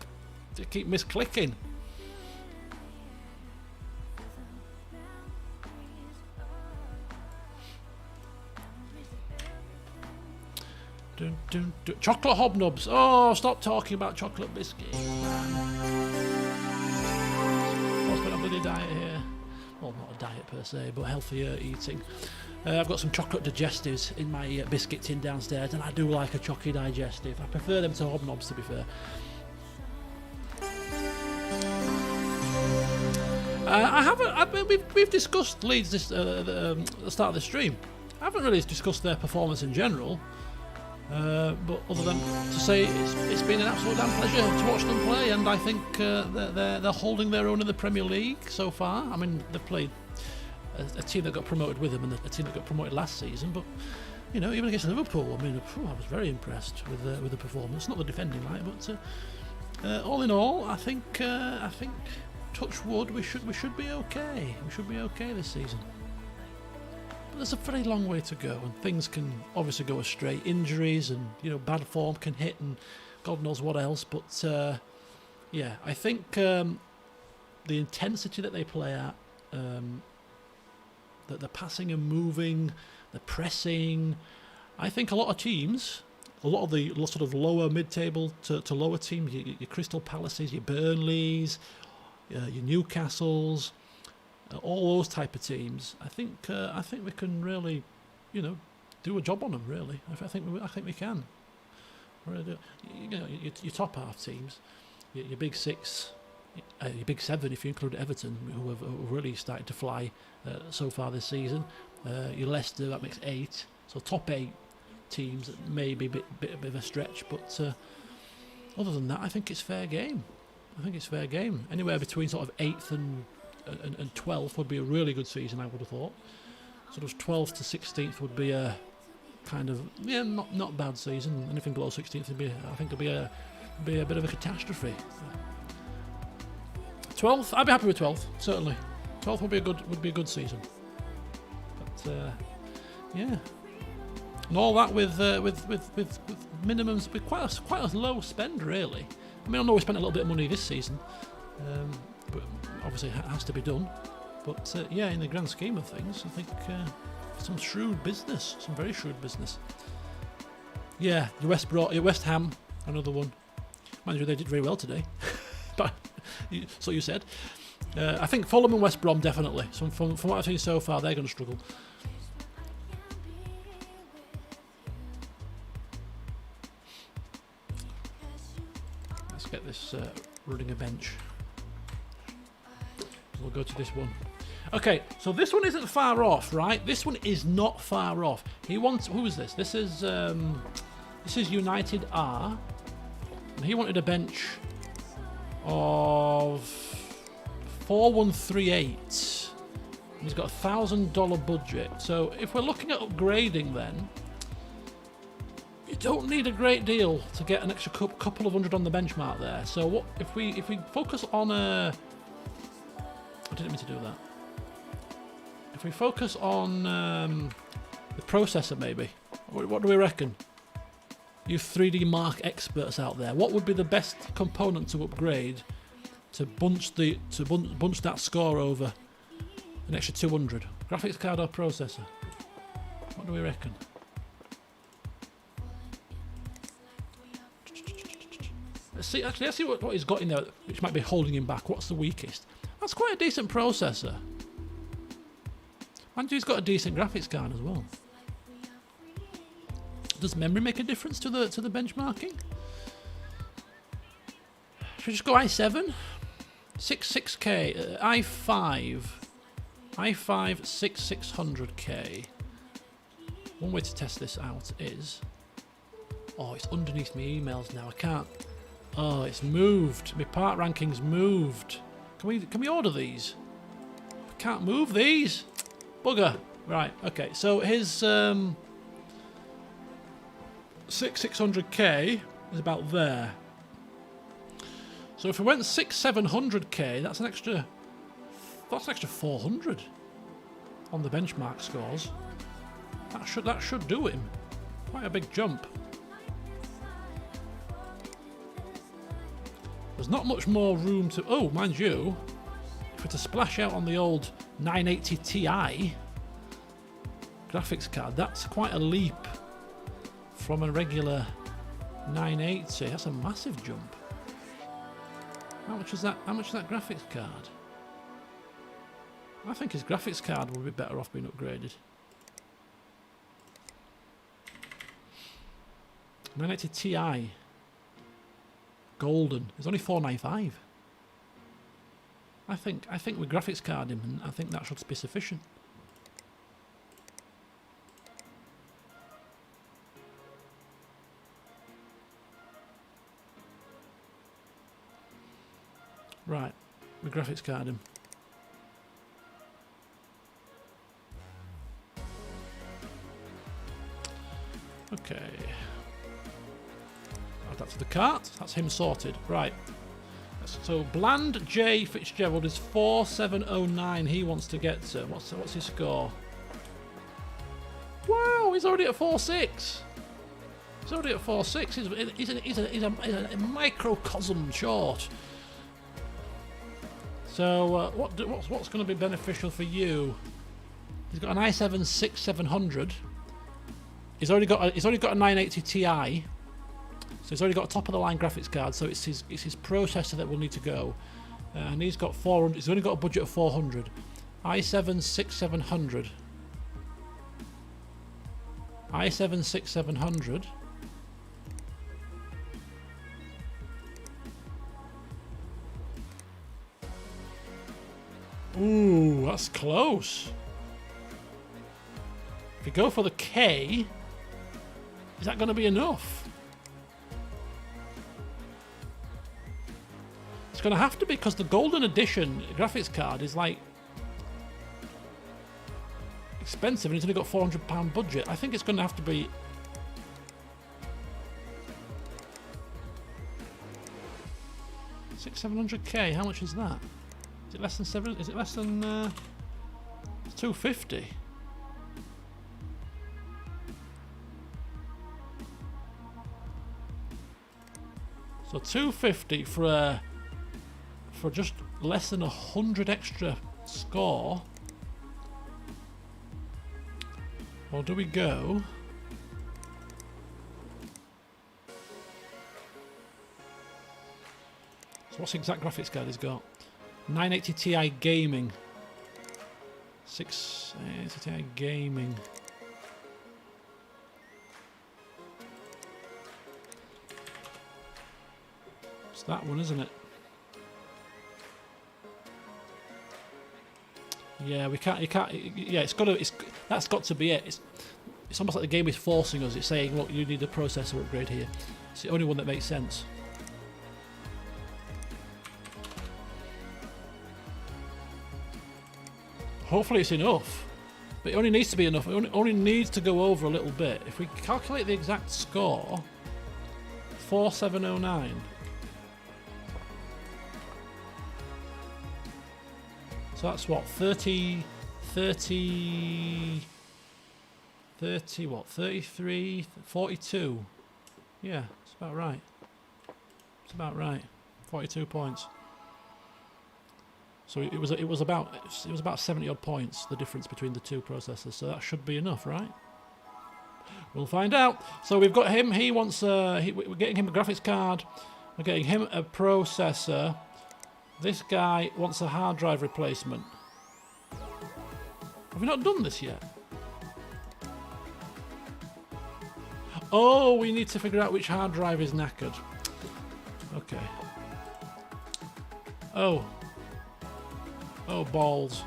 I keep misclicking. Dun, dun, dun. Chocolate hobnobs. Oh, stop talking about chocolate biscuits, man. What's been a bloody diet here? Well, not a diet per se, but healthier eating. I've got some chocolate digestives in my biscuit tin downstairs, and I do like a chocky digestive. I prefer them to hobnobs, to be fair. We've discussed Leeds at the start of the stream. I haven't really discussed their performance in general, but other than to say it's been an absolute damn pleasure to watch them play, and I think they're holding their own in the Premier League so far. I mean, they played a team that got promoted with them and a team that got promoted last season, but you know, even against Liverpool, I mean, I was very impressed with the performance. Not the defending, right, but all in all, I think touch wood, we should be okay. We should be okay this season. But there's a very long way to go, and things can obviously go astray. Injuries and bad form can hit, and God knows what else. But yeah, I think the intensity that they play at, that the passing and moving, the pressing. I think a lot of teams, a lot of the sort of lower mid-table to lower teams, your Crystal Palaces, your Burnleys, your Newcastles, all those type of teams. I think we can really, do a job on them. Really, I think we can. Really do. Your top half teams, your big six, your big seven, if you include Everton, who have really started to fly so far this season. Your Leicester, that makes 8. So top 8 teams, may be a bit of a stretch, but other than that, I think it's fair game. Anywhere between sort of 8th and 12th would be a really good season, I would have thought. Sort of 12th to 16th would be a kind of not bad season. Anything below 16th would be, I think, it'll be a bit of a catastrophe. 12th, I'd be happy with 12th, certainly. 12th would be a good season. But yeah, and all that with minimums, with quite a low spend, really. I mean, I know we spent a little bit of money this season, but obviously it has to be done. But yeah, in the grand scheme of things, I think some very shrewd business. Yeah, your West Ham, another one. Mind you, they did very well today. But so you said. I think Fulham and West Brom definitely. So from what I've seen so far, they're going to struggle. Let's get this running a bench. We'll go to this one. Okay, so this one isn't far off, right? This one is not far off. Who is this? This is United R. And he wanted a bench of 4138. He's got a $1,000 budget. So if we're looking at upgrading, then you don't need a great deal to get an extra couple of hundred on the benchmark there. So what if we focus on I didn't mean to do that. If we focus on the processor, maybe. What do we reckon? You 3D Mark experts out there, what would be the best component to upgrade to bunch that score over an extra 200? Graphics card or processor? What do we reckon? Let's see what he's got in there, which might be holding him back. What's the weakest? That's quite a decent processor. And he's got a decent graphics card as well. Does memory make a difference to the benchmarking? Should we just go i7? 66K, i5 6600K. One way to test this out is... Oh, it's underneath my emails now. I can't... Oh, it's moved. My part ranking's moved. Can we order these? I can't move these. Bugger. Right, okay. So his 600K is about there. So if we went 700K, that's an extra 400 on the benchmark scores. That should do him. Quite a big jump. There's not much more room to... Oh, mind you, if we're to splash out on the old 980 Ti graphics card, that's quite a leap from a regular 980. That's a massive jump. How much is that graphics card? I think his graphics card would be better off being upgraded. 980 Ti golden. It's only 495. I think we graphics card him, and I think that should be sufficient. Right, we graphics card him. Okay. Add that to the cart. That's him sorted. Right. So Bland J Fitzgerald is 4709. He wants to get to. What's his score? Wow, he's already at 46. He's already at 4.6. He's a microcosm short. So what's going to be beneficial for you? He's got an i7-6700. He's already got a 980 Ti. So he's already got a top of the line graphics card. So it's his processor that will need to go. And he's got 400. He's only got a budget of 400. i7-6700. i7-6700. Ooh, that's close. If you go for the K, is that going to be enough? It's going to have to be, because the Golden Edition graphics card is like expensive and it's only got £400 budget. I think it's going to have to be $600-700K. How much is that? Is it less than 7? Is it less than 250? So 250 for just less than 100 extra score. Or do we go? So what's the exact graphics card he's got? 980 Ti Gaming. 680 Ti Gaming. It's that one, isn't it? Yeah, we can't. You can't. Yeah, it's got to. That's got to be it. It's almost like the game is forcing us. It's saying, look, you need a processor upgrade here. It's the only one that makes sense. Hopefully it's enough, but it only needs to be enough. It only needs to go over a little bit. If we calculate the exact score, 4709. So that's what, 30 what, 33, 42. Yeah, it's about right. It's about right. 42 points. So it was about 70 odd points, the difference between the two processors. So that should be enough, right? We'll find out. So we've got him. He wants we're getting him a graphics card. We're getting him a processor. This guy wants a hard drive replacement. Have we not done this yet? Oh, we need to figure out which hard drive is knackered. Okay. Oh, balls.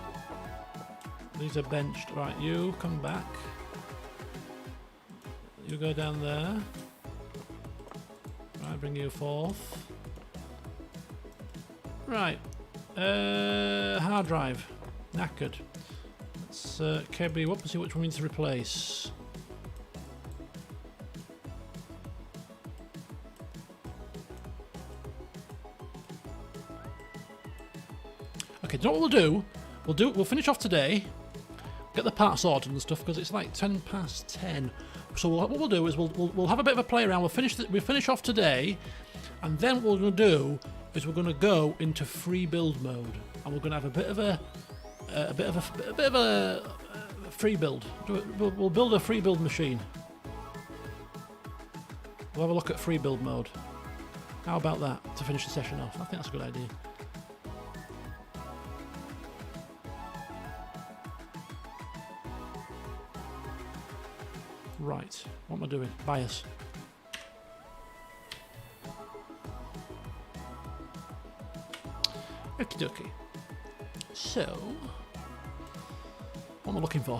These are benched. Right, you come back. You go down there. Right, bring you forth. Right. Hard drive. Knackered. Let's KB up and see which one we need to replace. Okay, do you know what we'll do? We'll finish off today, get the parts ordered and stuff, because it's like 10 past 10. So what we'll do is we'll have a bit of a play around. We'll finish off today, and then what we're going to do is we're going to go into free build mode, and we're going to have a bit of a free build. We'll build a free build machine. We'll have a look at free build mode. How about that to finish the session off? I think that's a good idea. Right, what am I doing? Bias. Okie dokie. So, what am I looking for?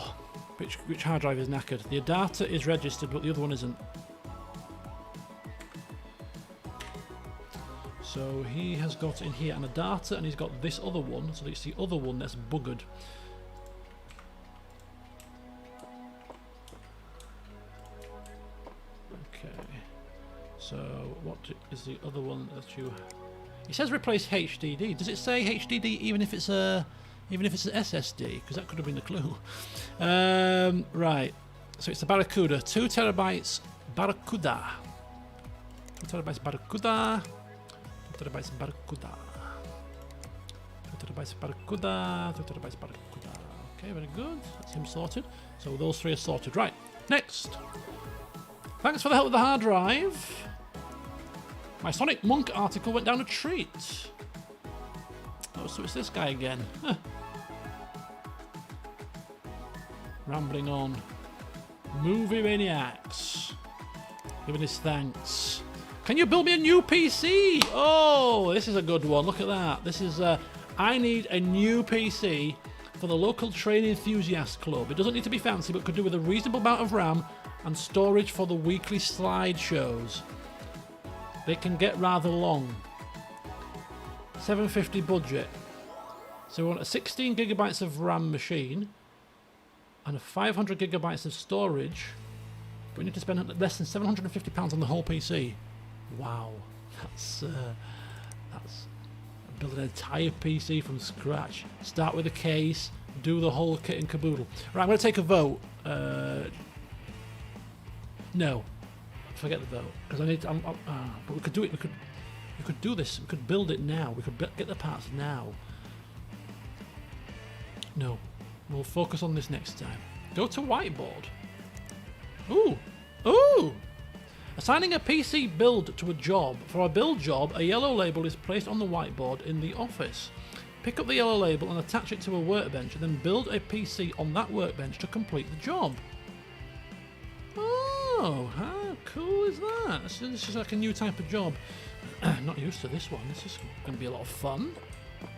Which hard drive is knackered? The data is registered, but the other one isn't. So he has got in here an Adata, and he's got this other one, so it's the other one that's buggered. So what is the other one that you? It says replace HDD. Does it say HDD even if it's an SSD? Because that could have been the clue. Right. So it's the Barracuda, 2 terabytes Barracuda. 2 terabytes Barracuda. 2 terabytes Barracuda. 2 terabytes Barracuda. 2 terabytes Barracuda. Okay, very good. That's him sorted. So those 3 are sorted. Right, next. Thanks for the help with the hard drive. My Sonic Monk article went down a treat. Oh, so it's this guy again. Huh. Rambling on. Movie Maniacs. Giving his thanks. Can you build me a new PC? Oh, this is a good one. Look at that. This is, I need a new PC for the local train enthusiast club. It doesn't need to be fancy, but could do with a reasonable amount of RAM and storage for the weekly slideshows. They can get rather long. 750 budget. So we want a 16 gigabytes of RAM machine and a 500 gigabytes of storage. But we need to spend less than £750 on the whole PC. Wow, that's build an entire PC from scratch. Start with a case, do the whole kit and caboodle. Right, I'm going to take a vote. No, forget the vote because I need. But we could do it. We could do this. We could build it now. We could get the parts now. No, we'll focus on this next time. Go to whiteboard. Ooh, ooh. Assigning a PC build to a job. For a build job, a yellow label is placed on the whiteboard in the office. Pick up the yellow label and attach it to a workbench and then build a PC on that workbench to complete the job. Oh, how cool is that? This is like a new type of job. Not used to this one. This is going to be a lot of fun.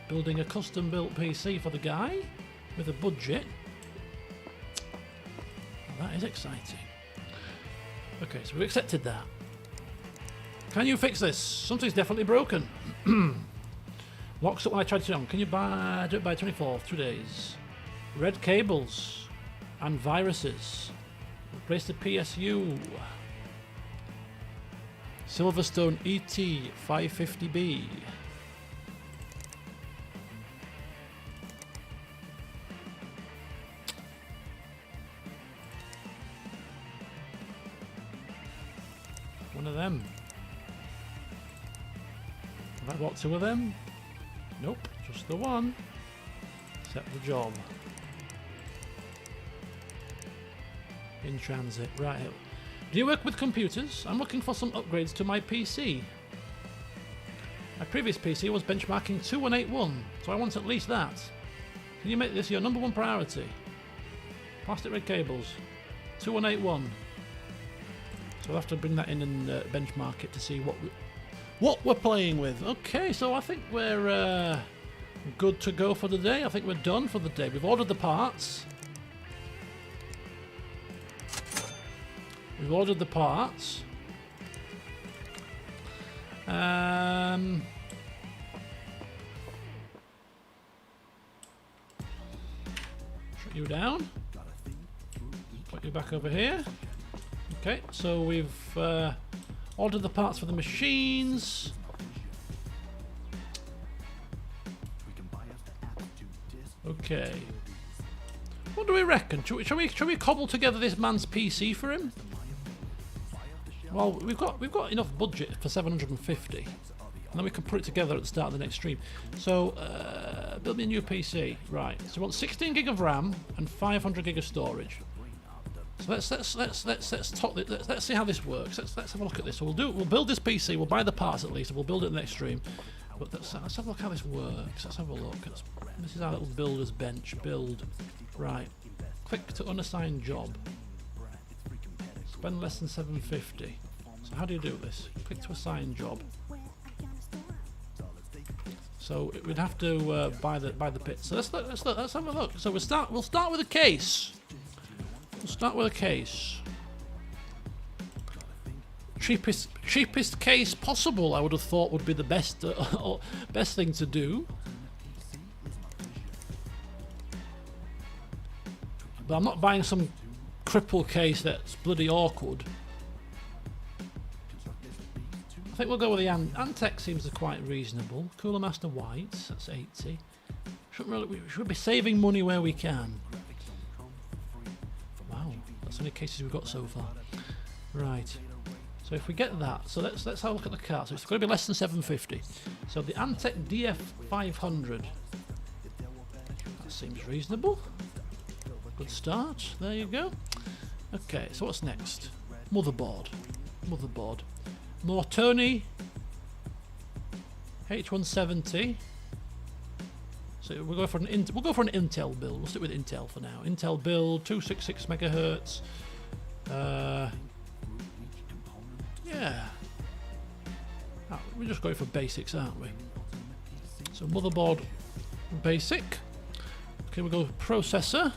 Building a custom built PC for the guy with a budget. Well, that is exciting. Okay, so we've accepted that. Can you fix this? Something's definitely broken. Locks up when I tried to turn on. Can you do it by 24th? 2 days. Red cables and viruses. Replace the PSU. Silverstone ET 550B. One of them. Have I bought 2 of them? Nope, just the one. Set the job. In transit, right. Do you work with computers? I'm looking for some upgrades to my PC. My previous PC was benchmarking 2181, so I want at least that. Can you make this your #1 priority? Plastic red cables. 2181. So we'll have to bring that in and benchmark it to see what we're playing with. Okay, so I think we're good to go for the day. I think we're done for the day. We've ordered the parts. We've ordered the parts. Shut you down. Put you back over here. Okay, so we've ordered the parts for the machines. Okay. What do we reckon? Shall we cobble together this man's PC for him? Well, we've got enough budget for 750, and then we can put it together at the start of the next stream. So, build me a new PC, right? So we want 16 gig of RAM and 500 gig of storage. So let's see how this works. Let's have a look at this. So we'll build this PC. We'll buy the parts at least, and we'll build it in the next stream. But let's have a look how this works. Let's have a look. This is our little builder's bench. Build, right? Click to unassigned job. Spend less than 750. So how do you do this? Click to assign job. So we'd have to buy the pit. So let's have a look. So we'll start with a case. We'll start with a case. Cheapest case possible, I would have thought would be the best thing to do. But I'm not buying some cripple case that's bloody awkward. I think we'll go with the Antec. Seems quite reasonable. Cooler Master Whites, that's 80. We should be saving money where we can. Wow, that's the only cases we've got so far. Right. So if we get that, so let's have a look at the car. So it's going to be less than 750. So the Antec DF500. That seems reasonable. Good start. There you go. Okay, so what's next? Motherboard. Mortoni H170. So we'll go for an Intel build. We'll stick with Intel for now. Intel build, 266 megahertz. Yeah. We're just going for basics, aren't we? So motherboard, basic. Okay, we'll go processor.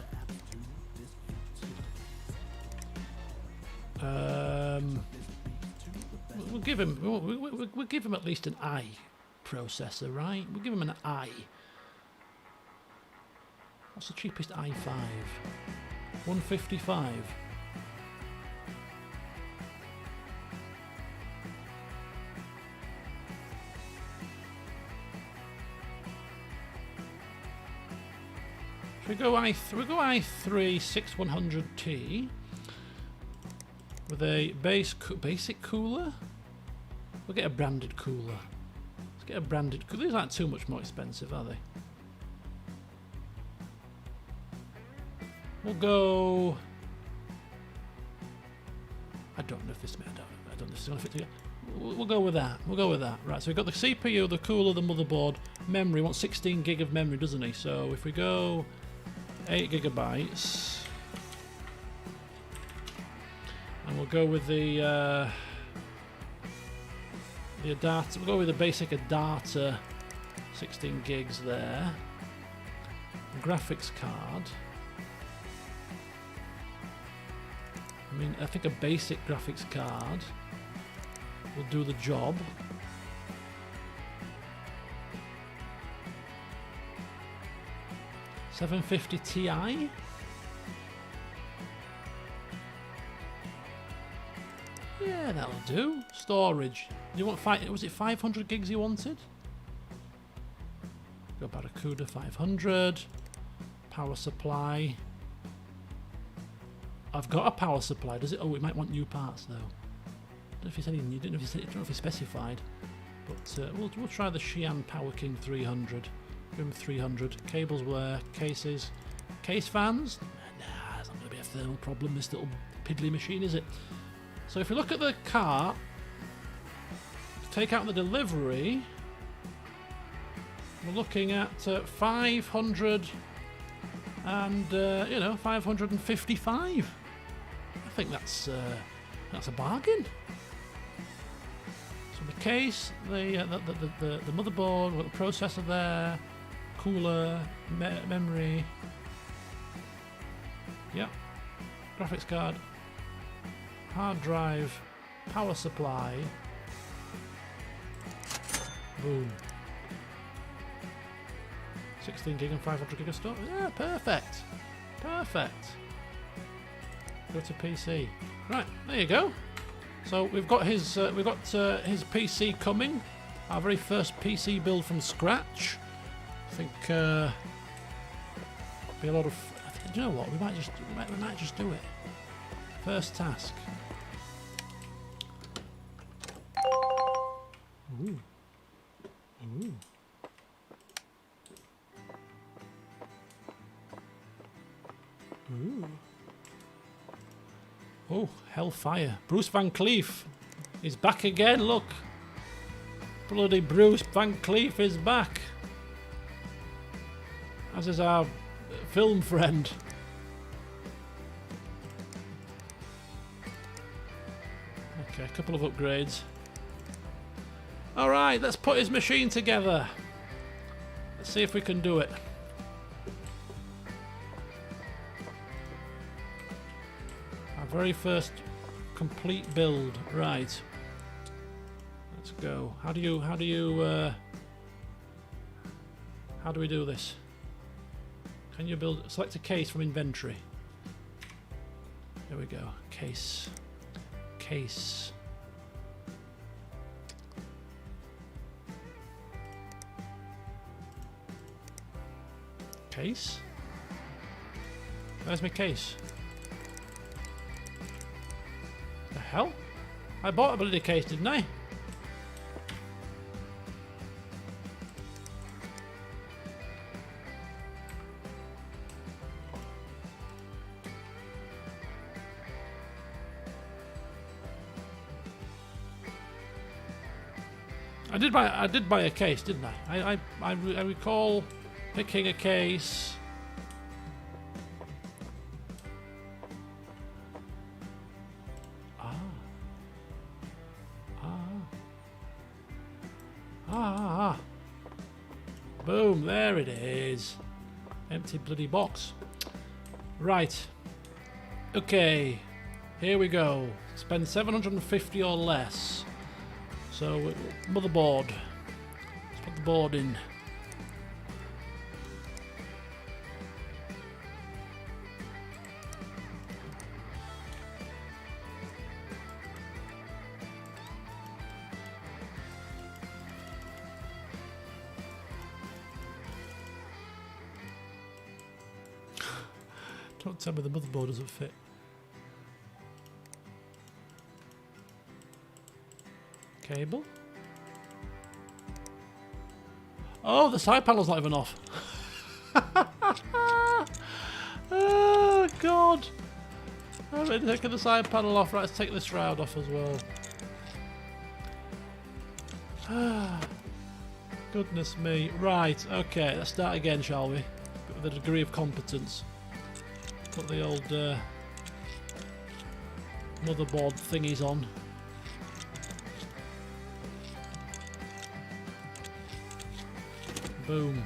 We'll give him at least an I processor, right? We'll give him an I. What's the cheapest i5? 155. We go i3 6100T with a basic cooler. We'll get a branded cooler. Let's get a branded cooler. These aren't too much more expensive, are they? We'll go. I don't know if this. I don't know if this is going to fit together. We'll go with that. Right. So we've got the CPU, the cooler, the motherboard, memory. Wants 16 gig of memory, doesn't he? So if we go 8 gigabytes, and we'll go with the Adata. We'll go with the basic Adata, 16 gigs there. Graphics card. I mean, I think a basic graphics card will do the job. $750 Ti. Yeah, that'll do. Storage. Do you want was it 500 gigs you wanted? Go Barracuda 500. Power supply. I've got a power supply. Does it? Oh, we might want new parts though. I don't know if he said he didn't know if he specified. But we'll try the Xi'an Power King 300. Give him 300. Cables where? Cases. Case fans? Nah, it's not going to be a thermal problem, this little piddly machine, is it? So if we look at the car, take out the delivery, we're looking at 500 and, 555. I think that's a bargain. So the case, the motherboard, we've got the processor there, cooler, memory, yeah, graphics card, hard drive, power supply, boom, 16 gig and 500 gig of storage. Yeah, perfect. Go to PC. Right, there you go. So we've got his PC coming. Our very first PC build from scratch. I think be a lot of. Do you know what? We might just do it. First task. Ooh. Ooh. Ooh. Oh, hellfire. Bruce Van Cleef is back again, look. Bloody Bruce Van Cleef is back. As is our film friend. Okay, a couple of upgrades. Alright, let's put his machine together. Let's see if we can do it. Very first complete build, right? Let's go. How do we do this? Can you build? Select a case from inventory. There we go. Case. Case. Case. Where's my case? The hell? I bought a bloody case, didn't I? I did buy a case, didn't I? I recall picking a case. Boom, there it is. Empty bloody box. Right. Okay. Here we go. Spend 750 or less. So, motherboard. Let's put the board in. Don't tell me the motherboard doesn't fit. Cable. Oh, the side panel's not even off. Oh, God. I've been taking the side panel off. Right, let's take this shroud off as well. Goodness me. Right, okay, let's start again, shall we? With a degree of competence. Put the old motherboard thingies on. Boom.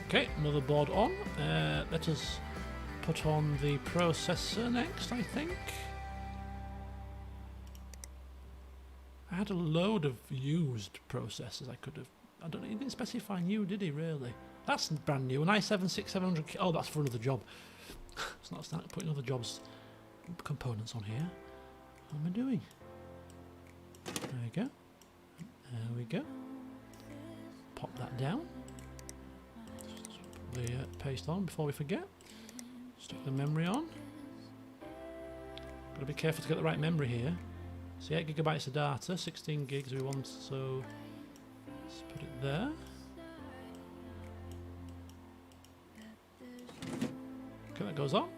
Okay, motherboard on. Let us put on the processor next, I think. I had a load of used processors I could have... I don't know, he didn't specify new, did he, really? That's brand new. An i7-6700... Oh, that's for another job. It's not starting putting other jobs components on here. What am I doing? There we go. There we go. Pop that down. Put the paste on before we forget. Stick the memory on. Gotta be careful to get the right memory here. So 8 gigabytes of data, 16 gigs we want, so let's put it there. Okay, that goes on.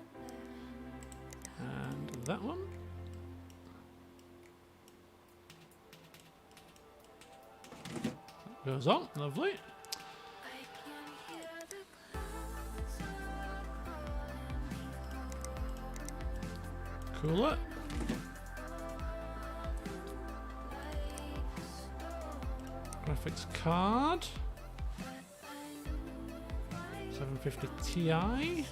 And that one. That goes on, lovely. Cooler. Graphics card. 750 Ti.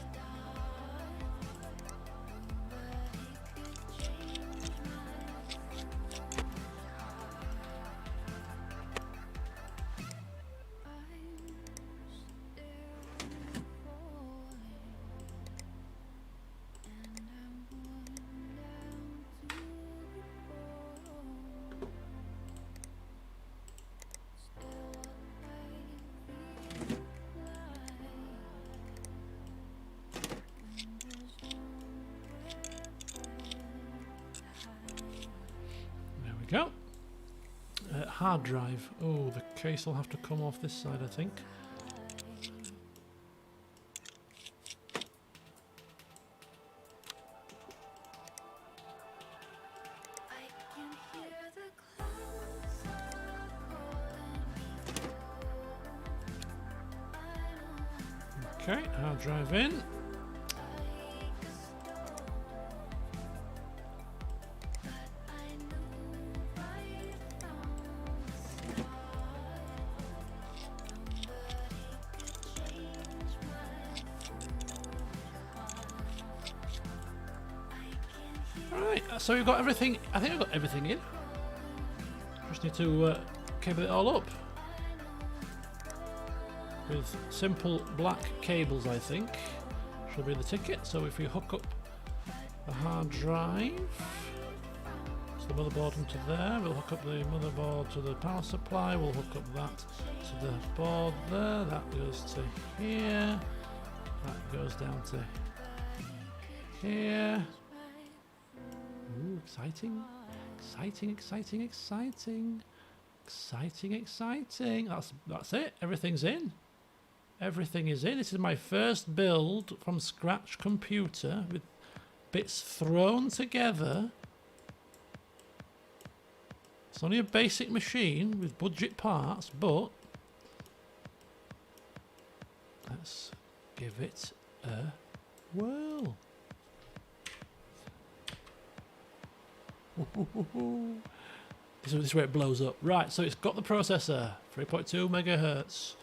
Go. Hard drive. Oh, the case will have to come off this side, I think. Okay, hard drive in. So we've got everything. I think I've got everything in. Just need to cable it all up with simple black cables, I think. Should be the ticket. So if we hook up the hard drive, the motherboard into there. We'll hook up the motherboard to the power supply. We'll hook up that to the board there. That goes to here. That goes down to here. Ooh, exciting. Exciting, exciting, exciting. Exciting, exciting. That's it. Everything's in. Everything is in. This is my first build from scratch computer with bits thrown together. It's only a basic machine with budget parts, but let's give it a whirl. This is where it blows up. Right, so it's got the processor, 3.2 megahertz,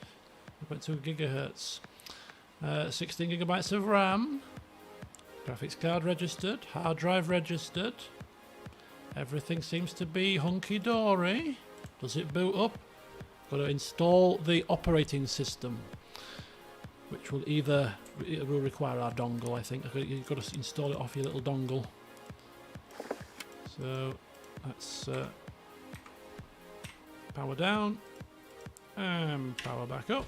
3.2 gigahertz, 16 gigabytes of RAM, graphics card registered, hard drive registered. Everything seems to be hunky-dory. Does it boot up? Got to install the operating system, which will it will require our dongle, I think. You've got to install it off your little dongle. So let's power down and power back up.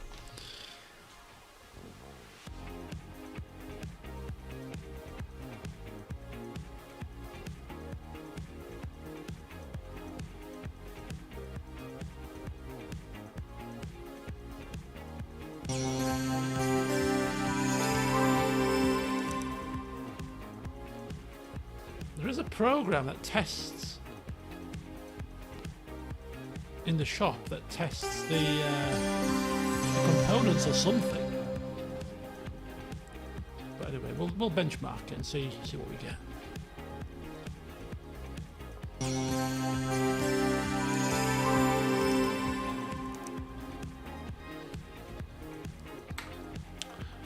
There is a program that tests in the shop that tests the components or something. But anyway, we'll benchmark it and see what we get.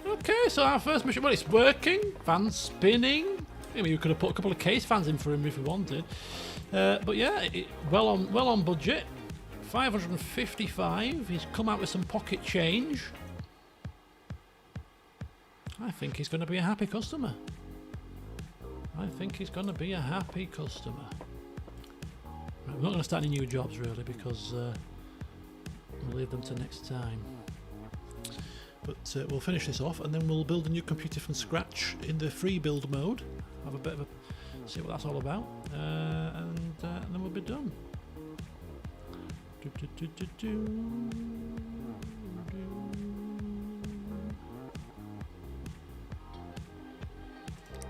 Okay, so our first machine, well, it's working. Fans spinning. I mean, you could have put a couple of case fans in for him if you wanted. But yeah, well on budget. 555. He's come out with some pocket change. I think he's going to be a happy customer. I think he's going to be a happy customer. Right, we're not going to start any new jobs really because we'll leave them to next time. But we'll finish this off and then we'll build a new computer from scratch in the free build mode. Have a bit of a see what that's all about, and then we'll be done.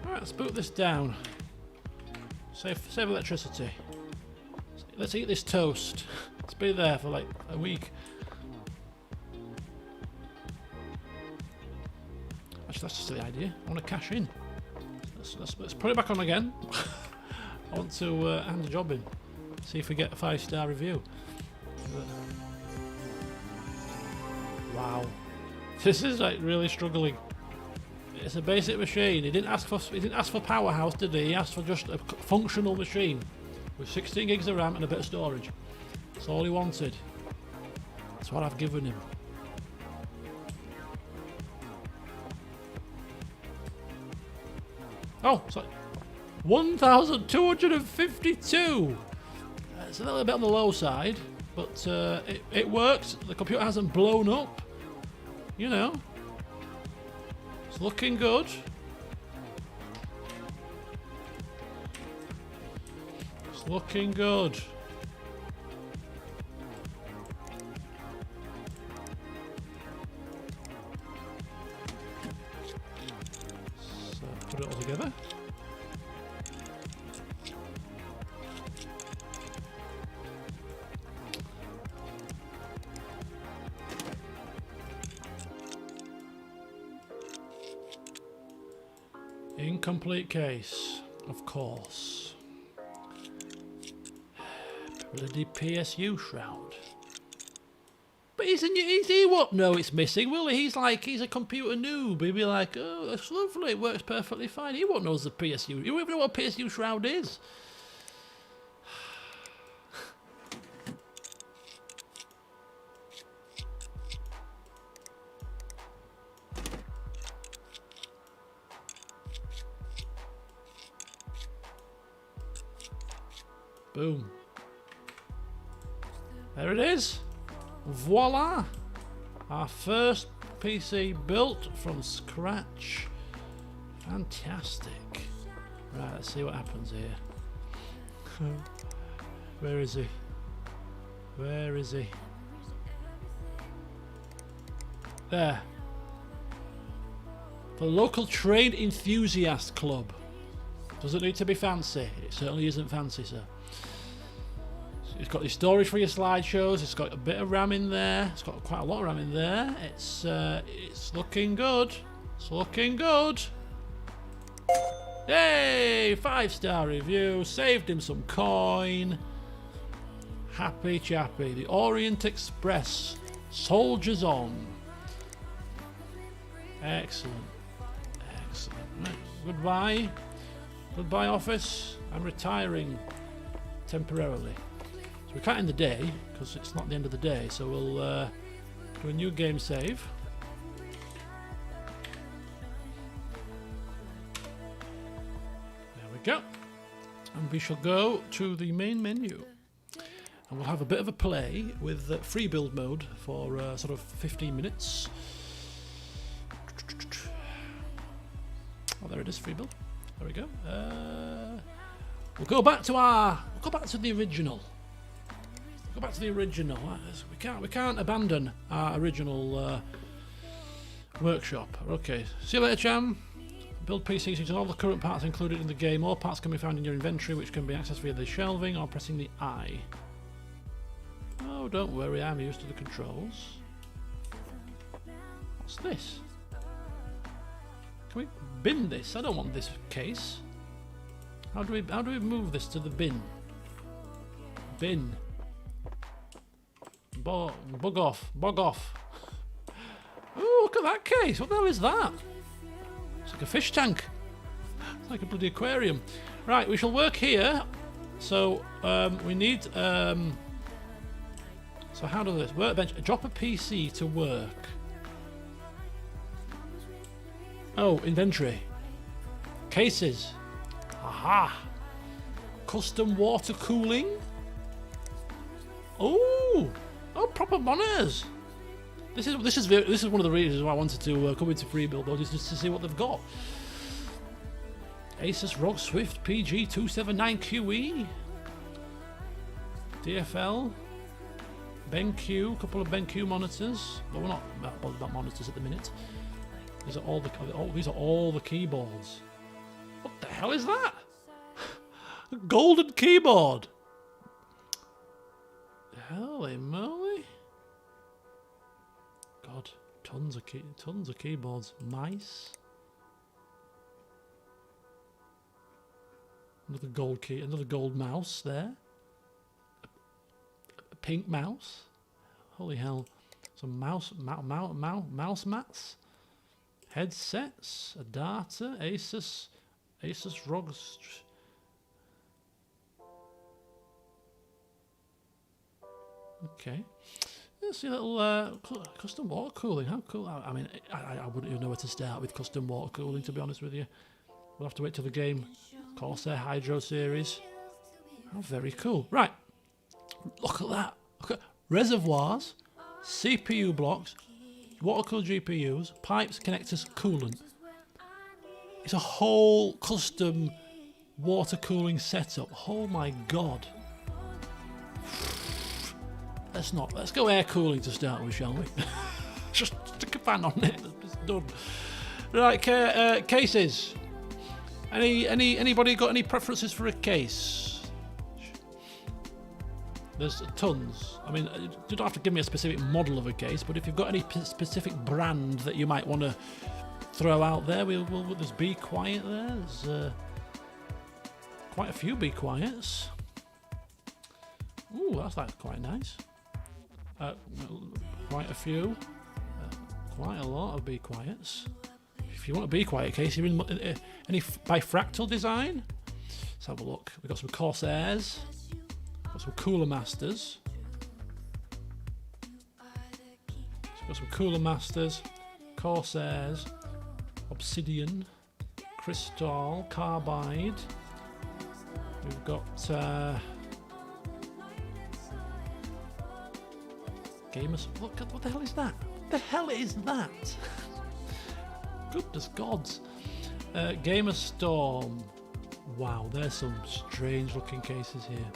Alright, let's boot this down. Save electricity. Let's eat this toast. It's been there for like a week. Actually, that's just the idea. I want to cash in. Let's put it back on again. I want to hand the job in. See if we get a 5-star review. Wow, this is like really struggling. It's a basic machine. He didn't ask for powerhouse, did he? He asked for just a functional machine with 16 gigs of RAM and a bit of storage. That's all he wanted. That's what I've given him. Oh, sorry. 1,252. It's a little bit on the low side, but it works. The computer hasn't blown up. You know, it's looking good. It's looking good. So put it all together. Incomplete case, of course. Bloody PSU shroud. But he won't know it's missing, will he? He's a computer noob. He'll be like, oh, that's lovely, it works perfectly fine. He won't know it's a PSU. He won't even know what a PSU shroud is. Boom. There it is. Voila. Our first PC built from scratch. Fantastic. Right, let's see what happens here. Where is he? Where is he? There. The local trade enthusiast club. Does it need to be fancy? It certainly isn't fancy, sir. It's got the storage for your slideshows. It's got a bit of RAM in there. It's got quite a lot of RAM in there. It's looking good. It's looking good. Yay! 5-star review. Saved him some coin. Happy chappy. The Orient Express. Soldiers on. Excellent. Excellent. Right. Goodbye. Goodbye, office. I'm retiring temporarily. So we can't end the day because it's not the end of the day. So we'll do a new game save. There we go. And we shall go to the main menu. And we'll have a bit of a play with free build mode for sort of 15 minutes. Oh, there it is, free build. There we go. We'll go back to the original. Go back to the original. We can't abandon our original workshop. Okay. See you later, Cham. Build PC using all the current parts included in the game. All parts can be found in your inventory, which can be accessed via the shelving or pressing the I. Oh, don't worry, I'm used to the controls. What's this? Can we bin this? I don't want this case. How do we move this to the bin? Bin. Bug off. Bug off. Oh, look at that case. What the hell is that? It's like a fish tank. It's like a bloody aquarium. Right, we shall work here. So we need. So how does this workbench? Drop a PC to work. Oh, inventory. Cases. Aha. Custom water cooling. Oh, proper monitors. This is one of the reasons why I wanted to come into free build mode, is just to see what they've got. Asus ROG Swift PG279QE. DFL. BenQ, a couple of BenQ monitors. But we're not bothered about monitors at the minute. These are all the keyboards. What the hell is that? A golden keyboard. Holy moly! God, tons of keyboards. Mice. Another gold key. Another gold mouse there. A pink mouse. Holy hell! Some mouse mats. Headsets. A data. Asus ROG. Okay. Let's see a little custom water cooling. How cool. I mean, I wouldn't even know where to start with custom water cooling, to be honest with you. We'll have to wait till the game. Corsair Hydro series. Oh, very cool. Right. Look at that. Look at reservoirs, CPU blocks, water-cooled GPUs, pipes, connectors, coolant. It's a whole custom water cooling setup. Oh my god. Let's go air cooling to start with, shall we? Just stick a fan on it. It's done. Right, cases. Anybody got any preferences for a case? There's tons. I mean, you don't have to give me a specific model of a case, but if you've got any specific brand that you might want to throw out there, there's Be Quiet there. There's quite a few Be Quiets. Ooh, that's like quite nice. Quite a few. Quite a lot of Be Quiets. If you want a Be Quiet case, you're in any bifractal design. Let's have a look. We've got some Corsairs. Got some Cooler Masters. Got some Cooler Masters, Corsairs, Obsidian, Crystal, Carbide. We've got Gamers, look at what the hell is that? What the hell is that? Goodness gods. Gamer Storm. Wow, there's some strange looking cases here.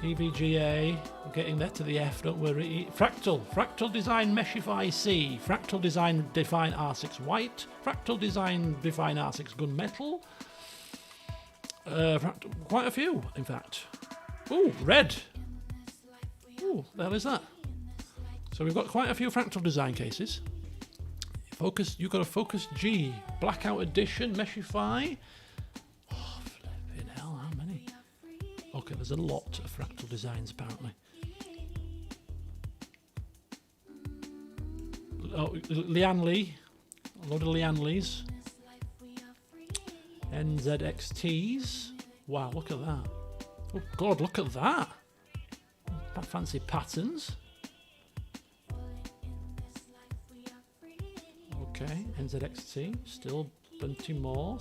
EVGA, we're getting there to the F, don't worry. Fractal Design Meshify C, Fractal Design Define R6 White, Fractal Design Define R6 Gunmetal. Quite a few, in fact. Ooh, red. Ooh, the hell is that? So we've got quite a few Fractal Design cases. Focus, you've got a Focus G, Blackout Edition, Meshify. Oh, flipping hell, how many? Okay, there's a lot of Fractal Designs apparently. Oh, Lian Lee, a load of Lian Lees. NZXTs. Wow, look at that. Oh God, look at that. Fancy patterns. Okay, NZXT, still plenty more.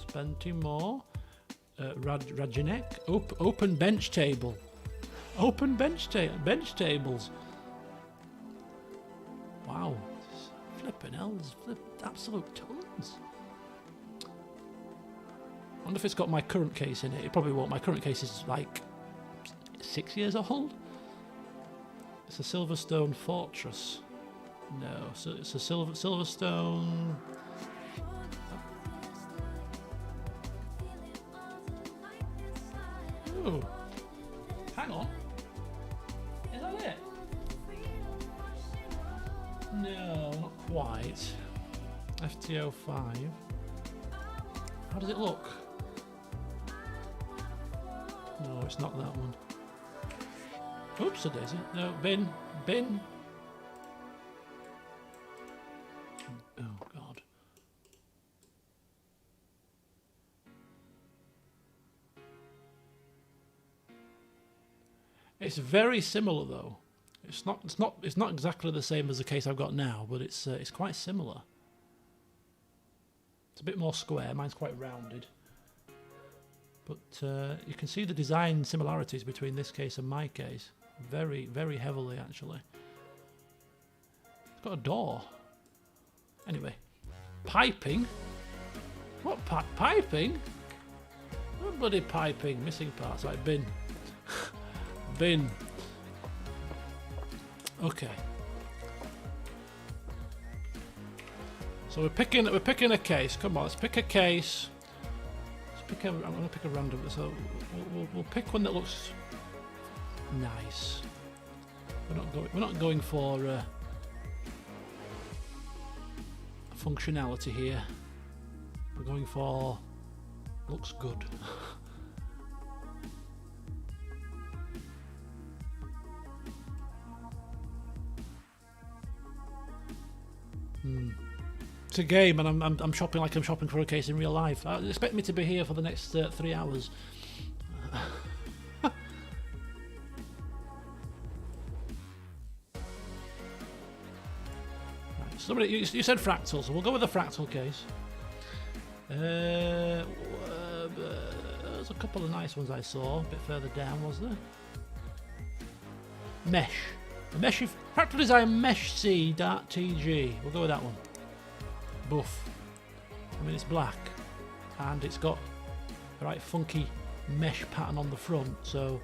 Rajinek, open bench table. Open bench tables. Wow, flipping hell, there's absolute tons. I wonder if it's got my current case in it. It probably won't. My current case is like 6 years old. It's a Silverstone Fortress. No, so it's a Silverstone. Oh, hang on. Is that it? No, not quite. FTO5. How does it look? No, it's not that one. Oops, a daisy. No, bin. Oh, God. It's very similar, though. It's not exactly the same as the case I've got now, but it's quite similar. It's a bit more square. Mine's quite rounded. But you can see the design similarities between this case and my case. Very, very heavily, actually. It's got a door. Anyway. Piping? What piping? What bloody piping? Missing parts. Right, bin. Bin. Okay. So we're picking a case. Come on, let's pick a case. I'm going to pick a random. So we'll pick one that looks nice. We're not going for functionality here. We're going for looks good. It's a game, and I'm shopping like I'm shopping for a case in real life. Expect me to be here for the next 3 hours. Right, somebody, you said fractal, so we'll go with the fractal case. There's a couple of nice ones I saw a bit further down, was there? Mesh. Fractal Design Mesh C Dart TG. We'll go with that one. Buff. I mean, it's black, and it's got a right funky mesh pattern on the front, so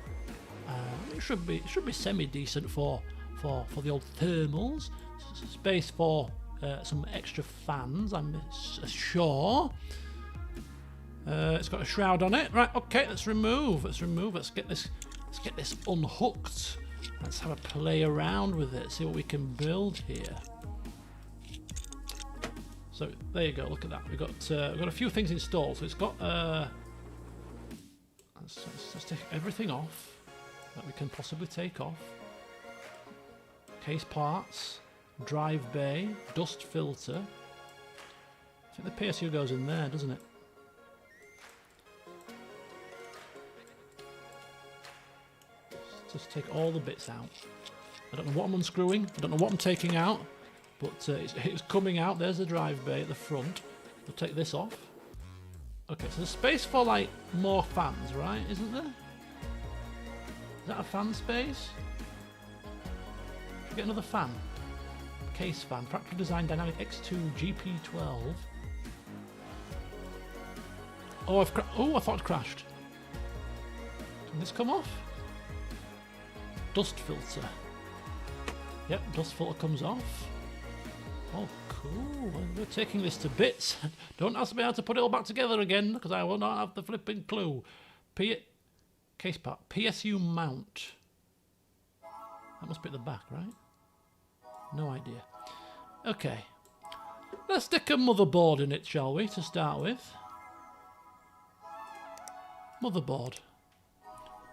it should be semi decent for the old thermals. Space for some extra fans, I'm sure. It's got a shroud on it. Right, okay, let's remove. Let's get this unhooked. Let's have a play around with it, see what we can build here. So there you go, look at that. We've got a few things installed. So it's got let's take everything off that we can possibly take off. Case parts, drive bay, dust filter. I think the PSU goes in there, doesn't it? Just take all the bits out. I don't know what I'm unscrewing, I don't know what I'm taking out, but it's coming out. There's the drive bay at the front. We'll take this off. Okay, so there's space for like more fans, right? Isn't there? Is that a fan space? Get another fan. Case fan. Practical Design Dynamic X2 GP12. Oh, I thought it crashed. Can this come off? Dust filter. Yep, dust filter comes off. Oh, cool. We're taking this to bits. Don't ask me how to put it all back together again, because I will not have the flipping clue. Case part. PSU mount. That must be at the back, right? No idea. Okay. Let's stick a motherboard in it, shall we, to start with? Motherboard.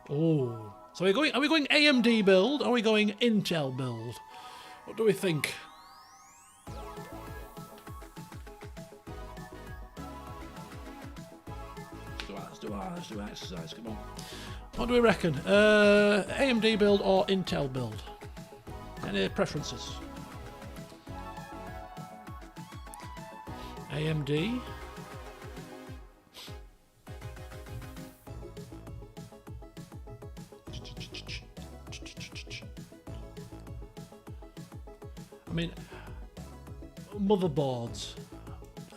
Oh. So are we going AMD build, or are we going Intel build? What do we think? Let's do exercise, come on. What do we reckon? AMD build or Intel build? Any preferences? AMD. I mean, motherboards.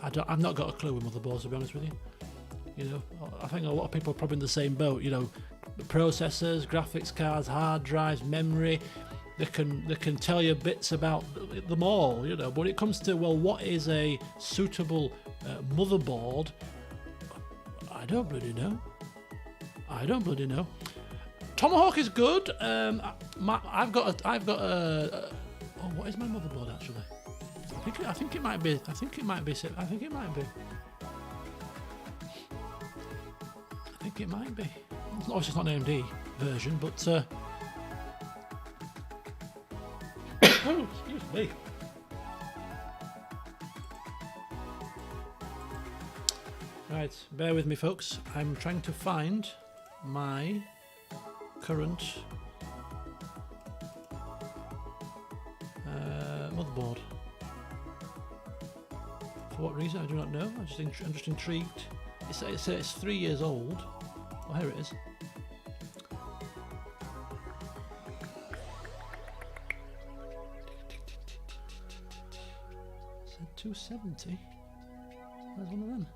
I've not got a clue with motherboards, to be honest with you. You know, I think a lot of people are probably in the same boat. You know, processors, graphics cards, hard drives, memory. They can tell you bits about them all. You know, but when it comes to, well, what is a suitable motherboard? I don't bloody know. Tomahawk is good. I've got a. Oh, what is my motherboard actually? I think it might be. Obviously, it's not an AMD version, but. Oh, excuse me. Right, bear with me, folks. I'm trying to find my current motherboard. For what reason, I do not know. I'm just intrigued. It's 3 years old. Oh, here it is. Z270. Where's one of them?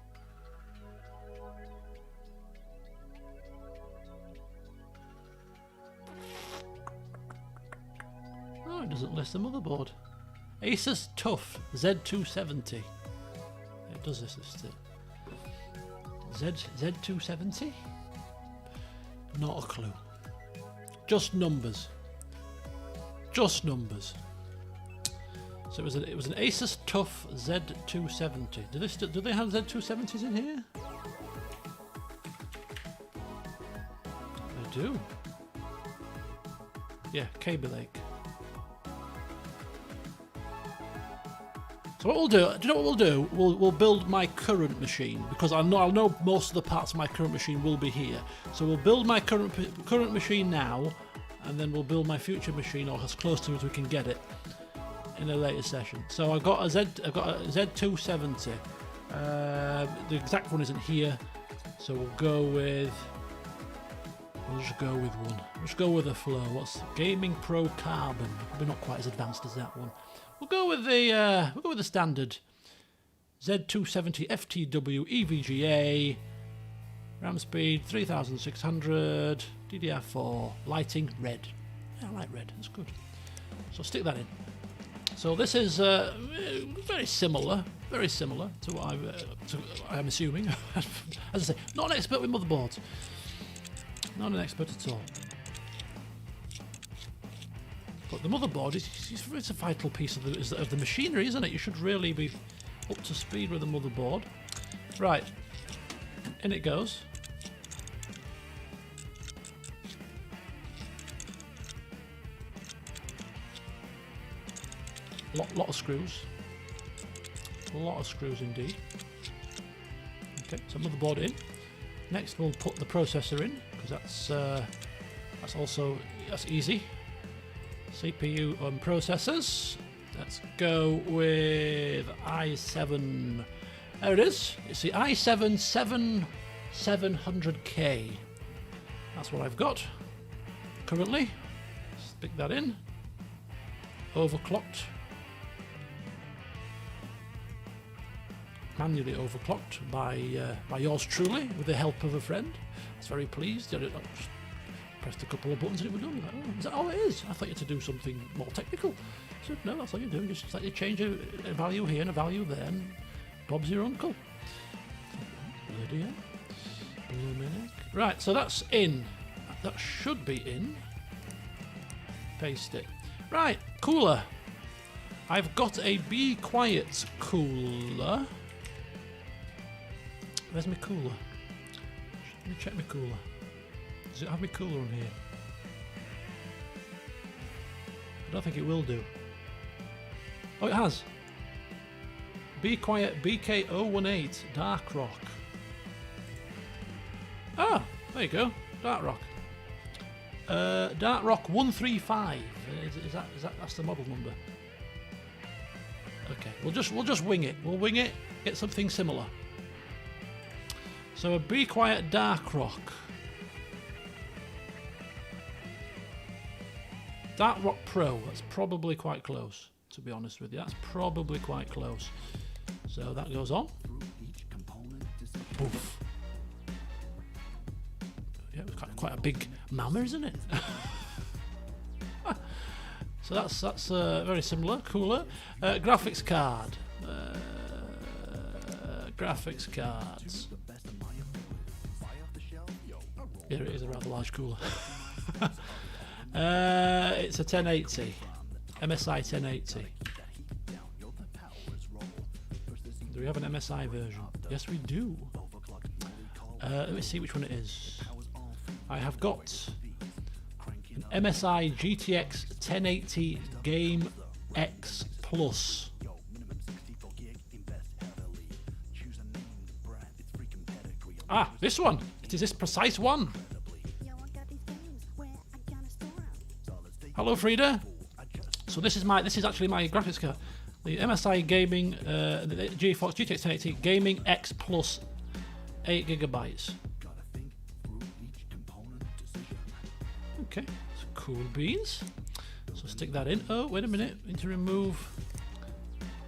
Oh, it doesn't list the motherboard. Asus TUF Z270. It does list it. Z270? Not a clue. Just numbers. So it was an Asus TUF Z270. Do they have Z270s in here? They do. Yeah, Kaby Lake. So what we'll do, do you know what we'll do? We'll build my current machine, because I'll know most of the parts of my current machine will be here. So we'll build my current machine now, and then we'll build my future machine, or as close to it as we can get it, in a later session. So I've got a Z270. The exact one isn't here, so we'll just go with one. Let's go with a flow. What's Gaming Pro Carbon? Probably not quite as advanced as that one. We'll go with the standard Z270 FTW EVGA, RAM speed 3600, DDR4, lighting red. Yeah, I like red. That's good. So stick that in. So this is very similar to what I'm assuming. As I say, not an expert with motherboards. Not an expert at all. But the motherboard it's a vital piece of the machinery, isn't it? You should really be up to speed with the motherboard. Right, in it goes. Lot of screws. A lot of screws indeed. Okay, so motherboard in. Next we'll put the processor in, because that's easy. CPU and processors. Let's go with i7. There it is. It's the i7 7700K. That's what I've got currently. Stick that in. overclocked. Manually overclocked by yours truly with the help of a friend. I was very pleased. I just pressed a couple of buttons and it was done. Like, oh, is that all it is? I thought you had to do something more technical. I said, no, that's all you're doing. Just slightly change a value here and a value there, and Bob's your uncle. Bloody hell. Blooming. Right, so that's in. That should be in. Paste it. Right, cooler. I've got a Be Quiet cooler. Where's my cooler? Let me check my cooler. Does it have my cooler on here? I don't think it will do. Oh, it has. Be Quiet BK018 Dark Rock. Ah, there you go. Dark Rock. Dark Rock 135. Is that that's the model number? Okay, we'll just wing it. We'll wing it. Get something similar. So a Be Quiet Dark Rock. Dark Rock Pro. That's probably quite close, to be honest with you. That's probably quite close. So that goes on. Oof. Yeah, it's quite a big mamma, isn't it? So that's very similar, cooler. Graphics card. Graphics cards. Here it is, a rather large cooler. It's a 1080. MSI 1080. Do we have an MSI version? Yes, we do. Let me see which one it is. I have got an MSI GTX 1080 Game X Plus. Ah, this one. It is this precise one. Hello, Frida. So this is actually my graphics card. The MSI Gaming, the GeForce GTX 1080 Gaming X Plus, 8 GB. Okay, so cool beans. So stick that in. Oh, wait a minute. Need to remove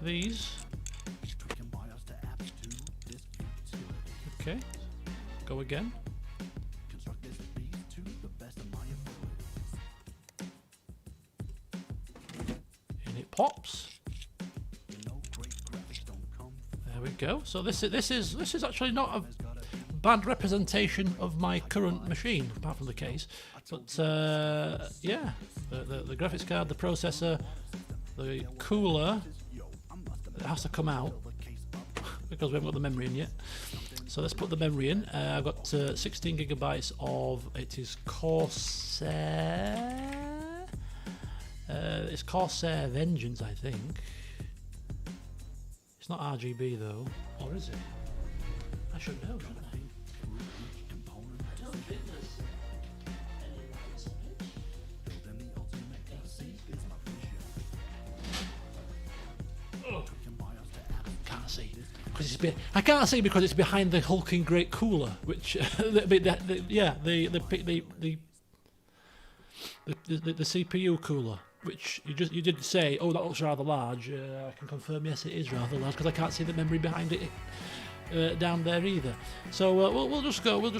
these. Okay, go again. And it pops. There we go. So this is actually not a bad representation of my current machine, apart from the case. But yeah, the graphics card, the processor, the cooler, it has to come out because we haven't got the memory in yet. So let's put the memory in. I've got 16 GB of, it is Corsair. It's Corsair Vengeance, I think. It's not RGB though, or is it? I should know, shouldn't I? I can't see because it's behind the hulking great cooler, which the CPU cooler, which you did say, oh, that looks rather large. I can confirm, yes, it is rather large because I can't see the memory behind it down there either. So we'll just go with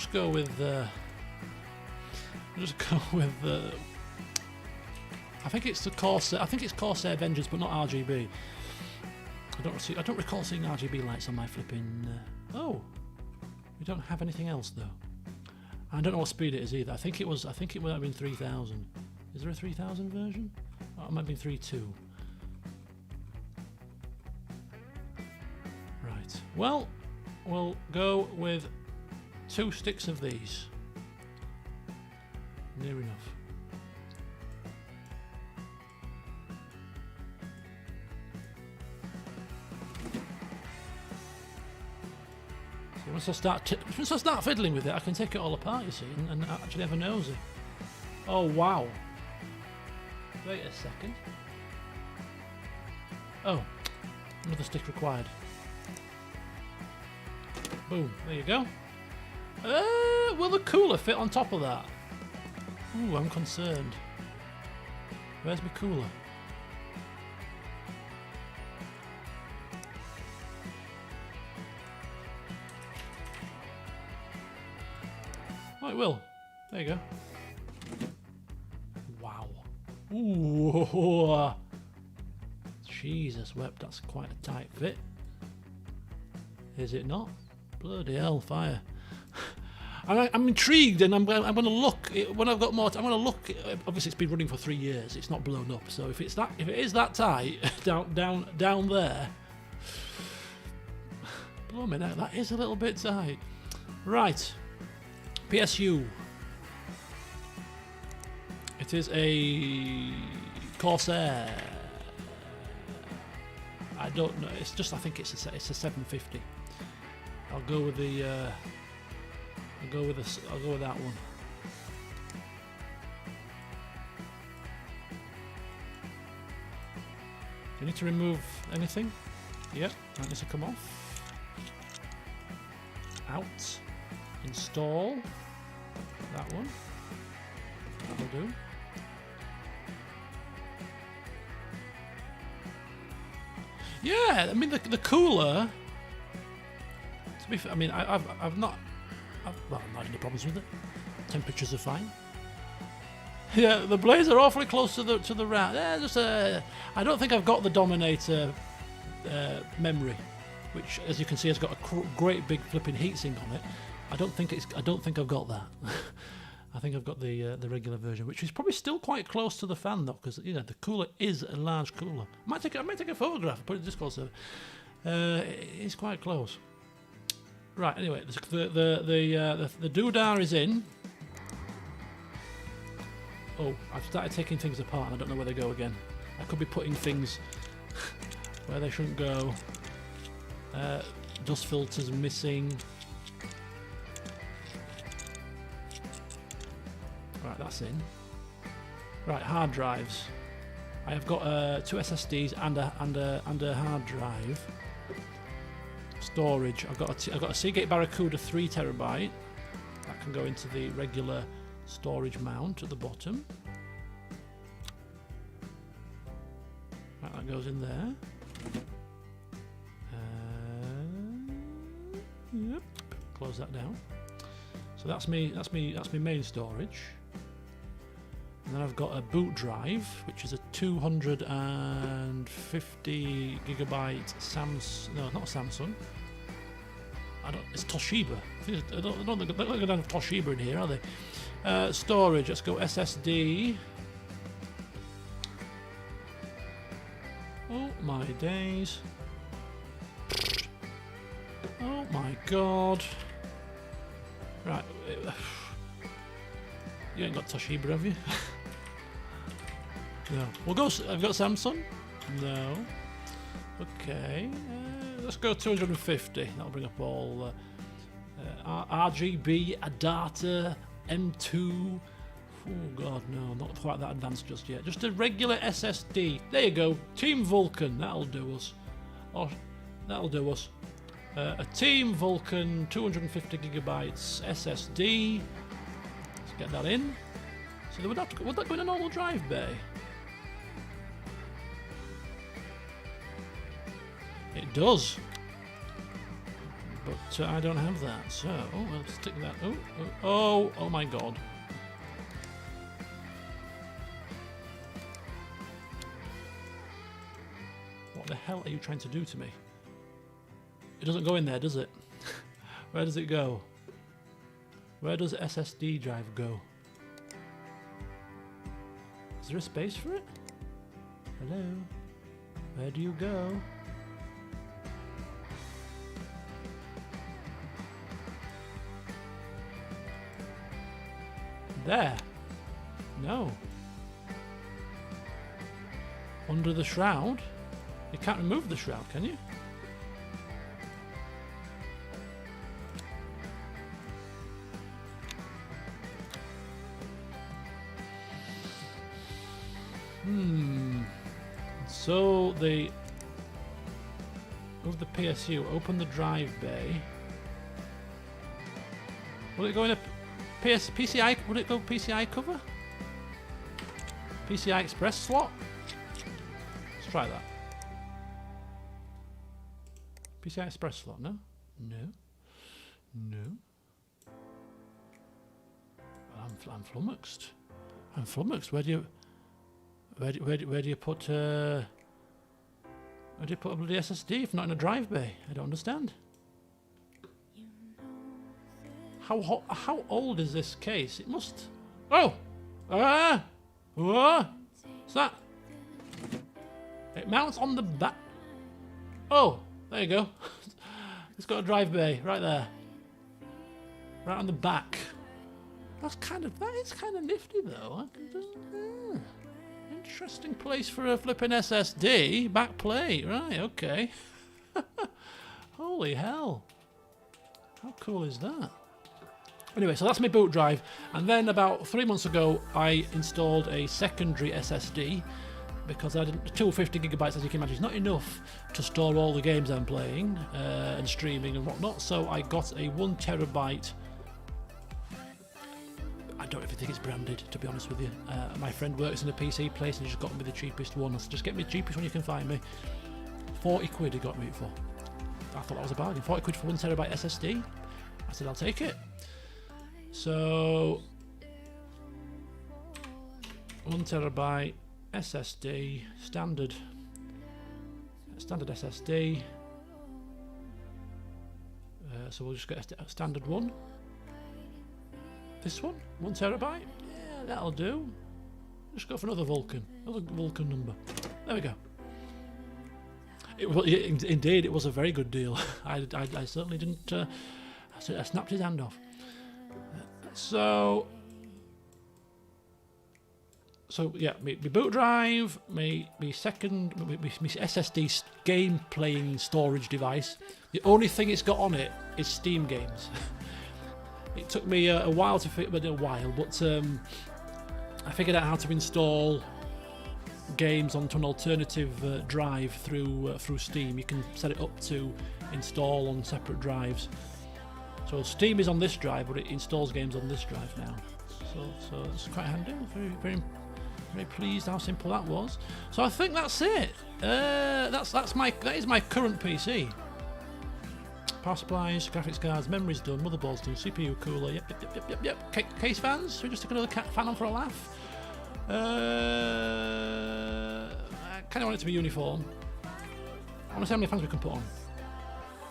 I think it's the Corsair. I think it's Corsair Vengeance, but not RGB. I don't recall seeing RGB lights on my flipping. Oh, we don't have anything else though. I don't know what speed it is either. I think it would have been 3000. Is there a 3000 version? Oh, it might be 3.2. Right. Well, we'll go with 2 sticks of these. Near enough. Once I start fiddling with it, I can take it all apart, you see, and actually have a nosy. Oh wow! Wait a second. Oh, another stick required. Boom! There you go. Will the cooler fit on top of that? Ooh, I'm concerned. Where's my cooler? it will. There you go. Wow. Ooh. Jesus wept, that's quite a tight fit. Is it not? Bloody hell, fire. I'm intrigued, and I'm going to look when I've got more. I'm going to look. Obviously, it's been running for 3 years. It's not blown up. So if it is that tight down there, blow me now. That is a little bit tight. Right, PSU. It is a Corsair. I don't know. It's just. I think it's a 750. I'll go with the. I'll go with that one. Do you need to remove anything? Yep, that needs to come off. Out. Install. That one. That'll do. Yeah, I mean the cooler. To be fair, I mean I've not had any problems with it. Temperatures are fine. Yeah, the blades are awfully close to the rat. Yeah, I don't think I've got the Dominator memory, which, as you can see, has got a great big flipping heatsink on it. I don't think I've got that. I think I've got the regular version, which is probably still quite close to the fan though, because the cooler is a large cooler. I might take a photograph and put it in Discord server. It's quite close. Right. Anyway, the doodah is in. Oh, I've started taking things apart and I don't know where they go again. I could be putting things where they shouldn't go. Dust filters missing. Right, that's in. Right, hard drives. I have got 2 SSDs and a hard drive. Storage. I've got a Seagate Barracuda 3 terabyte. That can go into the regular storage mount at the bottom. Right, that goes in there. Yep. Close that down. So that's me main storage. And then I've got a boot drive, which is a 250 gigabyte Samsung. No, not Samsung. It's Toshiba. I don't think they don't have Toshiba in here, are they? Storage. Let's go SSD. Oh my days. Oh my god. Right. You ain't got Toshiba, have you? No. We'll go. I've got Samsung. No. Okay. Let's go 250. That'll bring up all RGB, Adata, M2. Oh god, no, not quite that advanced just yet. Just a regular SSD. There you go. Team Vulcan. That'll do us. Oh, that'll do us. A Team Vulcan 250 gigabytes SSD. Let's get that in. So would that go in a normal drive bay? It does. But I don't have that, so we'll stick that. Oh my god. What the hell are you trying to do to me? It doesn't go in there, does it? Where does it go? Where does SSD drive go? Is there a space for it? Hello? Where do you go? There. No. Under the shroud? You can't remove the shroud, can you? So move the PSU, open the drive bay. Will it go in a PCI? Would it go PCI cover? PCI Express slot? Let's try that. PCI Express slot, no? No. No. I'm flummoxed. I'm flummoxed. Where do you put a bloody SSD if not in a drive bay? I don't understand. How old is this case? It must. Oh, what's that? It mounts on the back. Oh, there you go. It's got a drive bay right there, right on the back. That is kind of nifty though. Interesting place for a flipping SSD. Back plate, right? Okay. Holy hell! How cool is that? Anyway, so that's my boot drive, and then about 3 months ago I installed a secondary SSD because I didn't. 250 gigabytes, as you can imagine, is not enough to store all the games I'm playing and streaming and whatnot. So I got a 1 terabyte. I don't even think it's branded, to be honest with you. My friend works in a PC place and he just got me the cheapest one. So just get me the cheapest one you can find me. 40 quid he got me it for. I thought that was a bargain. 40 quid for 1 terabyte SSD. I said I'll take it. So 1 terabyte SSD, standard SSD. So we'll just get a standard one. This one, 1 terabyte. Yeah, that'll do. Just go for another Vulcan number. There we go. Indeed, it was a very good deal. I certainly didn't. I snapped his hand off. So yeah, my boot drive, my SSD game playing storage device. The only thing it's got on it is Steam games. It took me a while to but I figured out how to install games onto an alternative drive through Steam. You can set it up to install on separate drives. So Steam is on this drive, but it installs games on this drive now. So it's quite handy. Very pleased how simple that was. So I think that's it. That is my current PC. Power supplies, graphics cards, memory's done, motherboard's done, CPU cooler. Yep. Case fans. Should we just stick another fan on for a laugh? I kind of want it to be uniform. I want to see how many fans we can put on.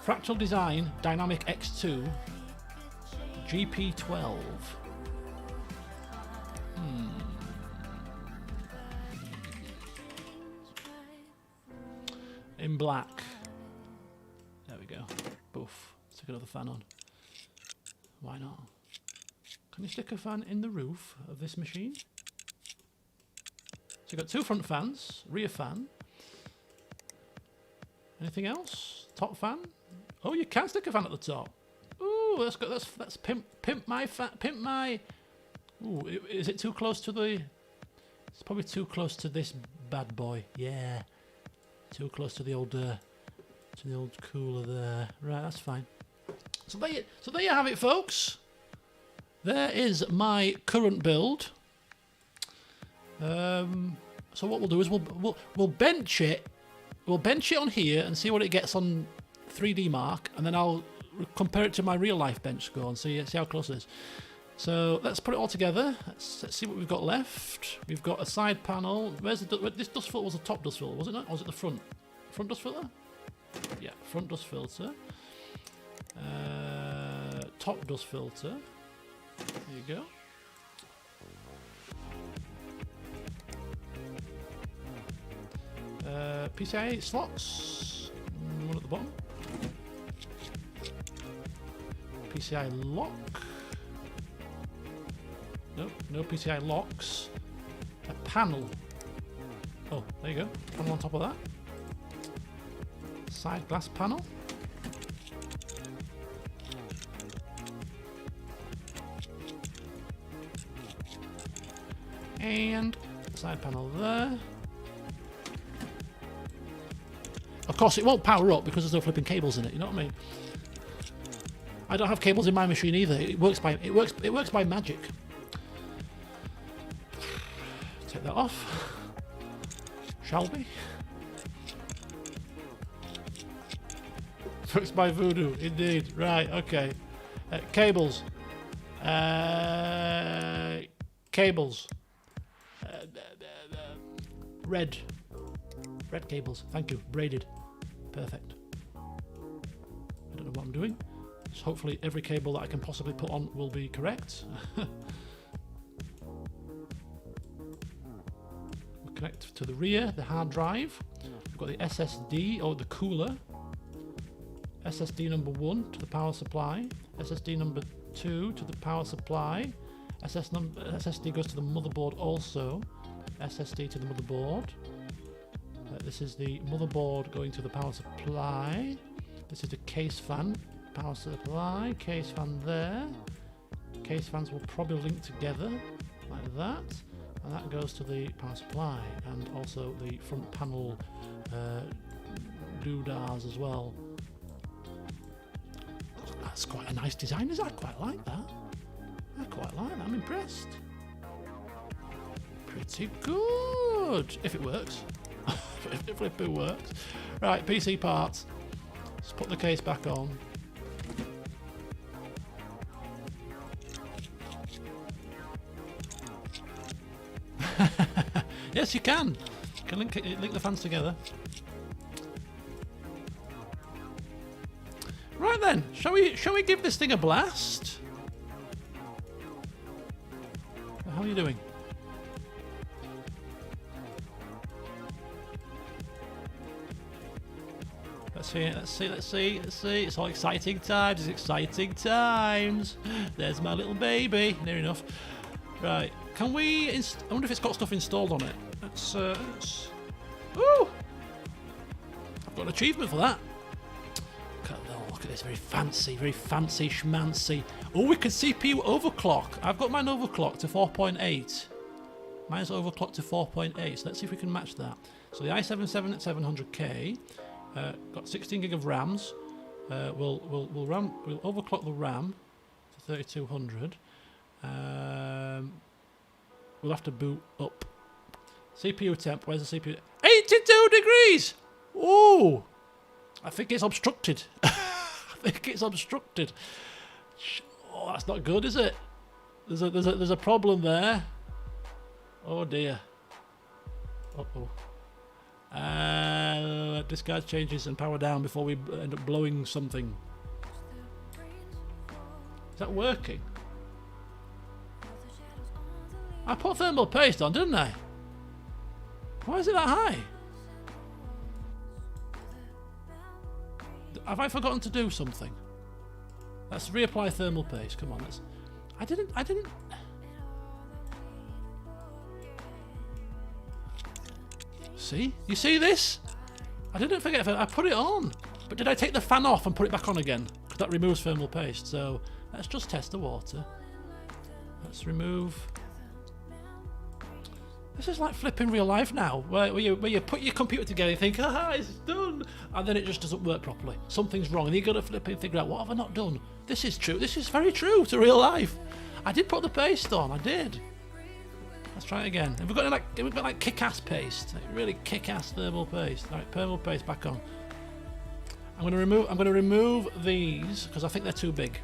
Fractal Design Dynamic X2 GP12. In black. There we go. Boof. Stick another fan on. Why not? Can you stick a fan in the roof of this machine? So you've got 2 front fans, rear fan. Anything else? Top fan? Oh, you can stick a fan at the top. Ooh, let's pimp my fan. Pimp my. Ooh, is it too close to the? It's probably too close to this bad boy. Yeah, too close to the old cooler there. Right, that's fine. So there you have it, folks. There is my current build. So what we'll do is we'll bench it. We'll bench it on here and see what it gets on 3D Mark, and then I'll compare it to my real life bench score and see how close it is. So let's put it all together. Let's see what we've got left. We've got a side panel. Where's this dust filter? Was the top dust filter, was it not? Or was it the front? Front dust filter? Yeah, front dust filter. Top dust filter. There you go. PCI slots. One at the bottom. PCI lock. Nope, no PCI locks. A panel. Oh, there you go. Panel on top of that. Side glass panel. And side panel there. Of course, it won't power up because there's no flipping cables in it. You know what I mean? I don't have cables in my machine either. It works by magic. Take that off, shall we? Works by voodoo, indeed. Right, okay. Cables. cables. Red cables. Thank you. Braided. Perfect. I don't know what I'm doing. So hopefully every cable that I can possibly put on will be correct. We'll connect to the rear, the hard drive. We've got the SSD, or the cooler. SSD number 1 to the power supply. SSD number 2 to the power supply. SSD goes to the motherboard also. SSD to the motherboard. This is the motherboard going to the power supply. This is the case fan. Power supply, case fan there. Case fans will probably link together like that. And that goes to the power supply. And also the front panel doodahs as well. That's quite a nice design. I quite like that. I quite like that. I'm impressed. Pretty good. If it works. If it works. Right, PC parts. Let's put the case back on. Yes, you can. You can link the fans together. Right then, shall we give this thing a blast? How are you doing? Let's see. It's all exciting times. It's exciting times. There's my little baby. Near enough. Right. Can we? I wonder if it's got stuff installed on it. Let's. Ooh! I've got an achievement for that. Look at this. Very fancy schmancy. Oh, we can CPU overclock. I've got mine overclocked to 4.8. Mine's overclocked to 4.8. So let's see if we can match that. So the i7 at 700K. Got 16 gig of RAMs. We'll overclock the RAM to 3200. We'll have to boot up. CPU temp. Where's the CPU? 82 degrees. Ooh, I think it's obstructed. Oh, that's not good, is it? There's a problem there. Oh dear. Uh-oh. Discard changes and power down before we end up blowing something. Is that working? I put thermal paste on, didn't I? Why is it that high? Have I forgotten to do something? Let's reapply thermal paste. Come on, let's. I didn't. See? You see this? I didn't forget. I put it on. But did I take the fan off and put it back on again? Because that removes thermal paste. So let's just test the water. Let's remove. This is like flipping real life now, where you put your computer together and think, ah, it's done, and then it just doesn't work properly. Something's wrong, and you've got to flip and figure out, what have I not done? This is true. This is very true to real life. I did put the paste on. I did. Let's try it again. Have we got like kick-ass paste, like really kick-ass thermal paste? All right, thermal paste back on. I'm going to remove these because I think they're too big.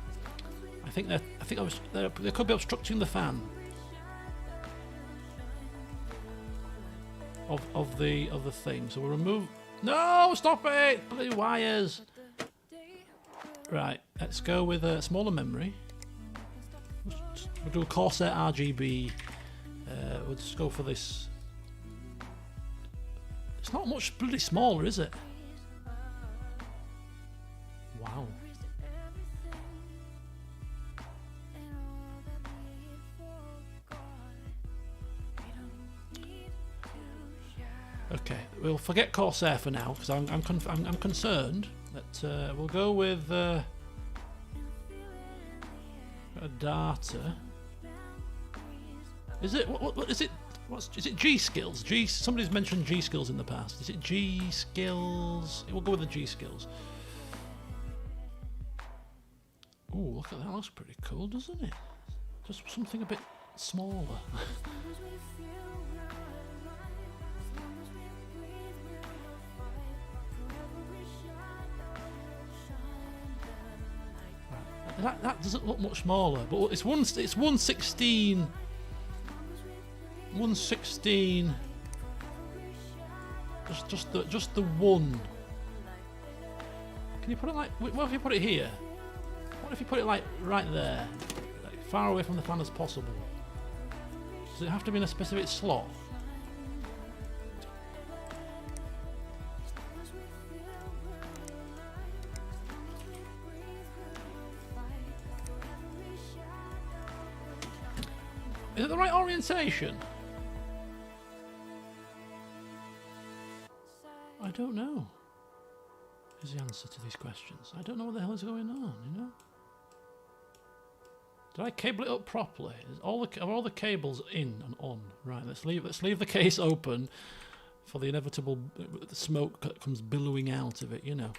They could be obstructing the fan. Of the thing, so we'll remove. No, stop it! Bloody wires. Right, let's go with a smaller memory. We'll do a Corsair RGB. We'll just go for this. It's not much bloody smaller, is it? Wow. Okay, we'll forget Corsair for now because I'm concerned that we'll go with a data. Is it what is it? Is it G skills? Somebody's mentioned G skills in the past. Is it G skills? We'll go with the G skills. Oh, look at that! That looks pretty cool, doesn't it? Just something a bit smaller. That doesn't look much smaller, but it's 1/16 116. Just the one. Can you put it like? What if you put it here? What if you put it like right there, like far away from the fan as possible? Does it have to be in a specific slot? Is it the right orientation? I don't know. Is the answer to these questions. I don't know what the hell is going on, you know? Did I cable it up properly? Are all the cables in and on? Right, let's leave the case open for the inevitable smoke that comes billowing out of it, you know.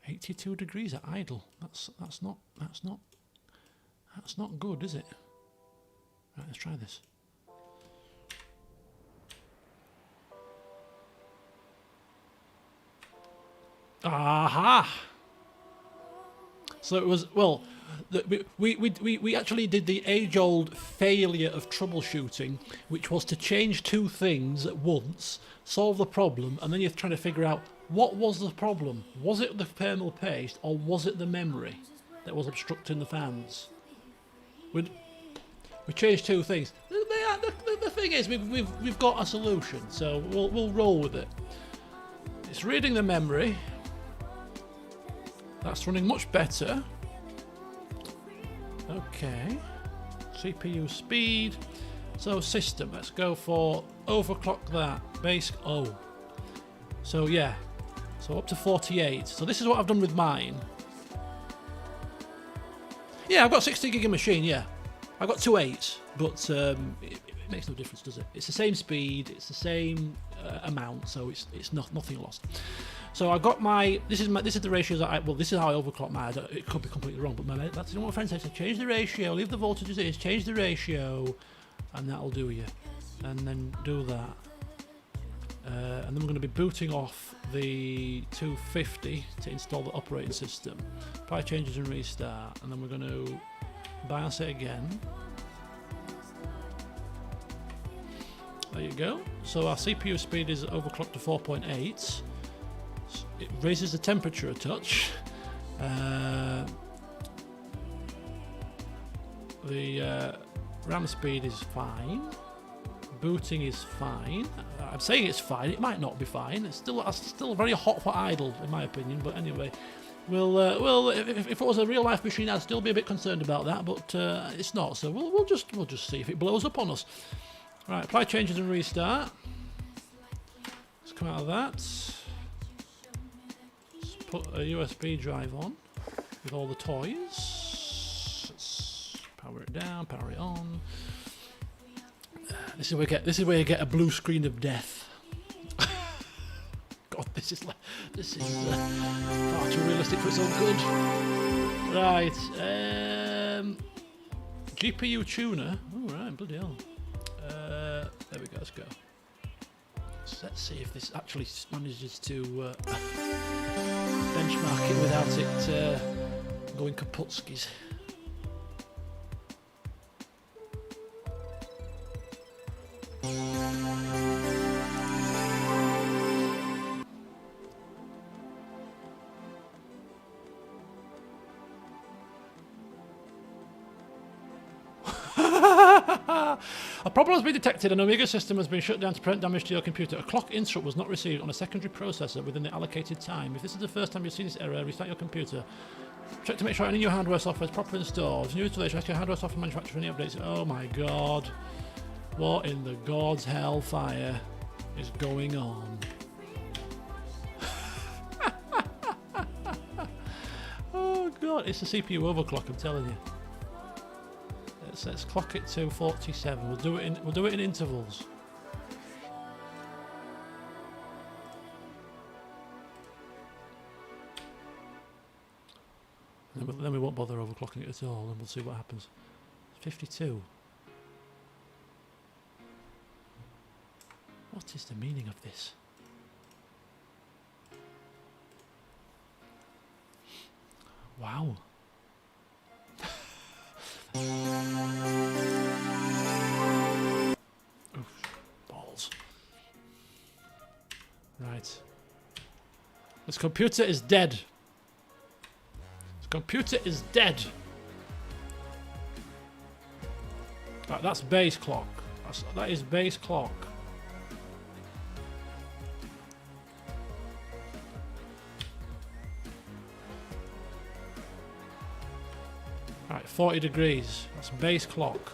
"82 degrees at idle." That's not good, is it? Right, let's try this. Aha! So it was, well, we actually did the age-old failure of troubleshooting, which was to change two things at once, solve the problem, and then you're trying to figure out what was the problem. Was it the thermal paste, or was it the memory that was obstructing the fans? We changed two things. The thing is, we've got a solution, so we'll roll with it. It's reading the memory. That's running much better. Okay. CPU speed. So system, let's go for overclock that. Base O. So yeah. So up to 48. So this is what I've done with mine. Yeah, I've got 60 gig machine, yeah. I've got two 8s, but it makes no difference, does it? It's the same speed, it's the same amount, so it's nothing lost. So I've got my this is the ratios that this is how I overclock mine. It could be completely wrong, but that's what my friend said. So change the ratio, leave the voltage as it is, change the ratio, and that'll do you. And then do that. And then we're going to be booting off the 250 to install the operating system. Apply changes and restart, and then we're going to BIOS it again. There you go. So our CPU speed is overclocked to 4.8. It raises the temperature a touch. The RAM speed is fine. Booting is fine. I'm saying it's fine. It might not be fine. It's still very hot for idle, in my opinion. But anyway, if it was a real life machine, I'd still be a bit concerned about that. But it's not. So we'll just see if it blows up on us. Right. Apply changes and restart. Let's come out of that. Let's put a USB drive on with all the toys. Let's power it down. Power it on. This is where you get a blue screen of death. God, this is far too realistic for its own good. Right, GPU tuner. Oh right, bloody hell. There we go. Let's go. Let's see if this actually manages to benchmark it without it going kaputskis. A problem has been detected. An Omega system has been shut down to prevent damage to your computer. A clock interrupt was not received on a secondary processor within the allocated time. If this is the first time you've seen this error, restart your computer. Check to make sure any new hardware software is properly installed. New installation, ask your hardware software manufacturer for any updates. Oh my god. What in the God's hellfire is going on? Oh god, it's the CPU overclock, I'm telling you. Let's clock it to 47. We'll do it in intervals. Then we won't bother overclocking it at all, and we'll see what happens. 52. What is the meaning of this? Wow. Oof, balls. Right. This computer is dead. This computer is dead. Right, that's base clock. That is base clock. Right, 40 degrees. That's base clock.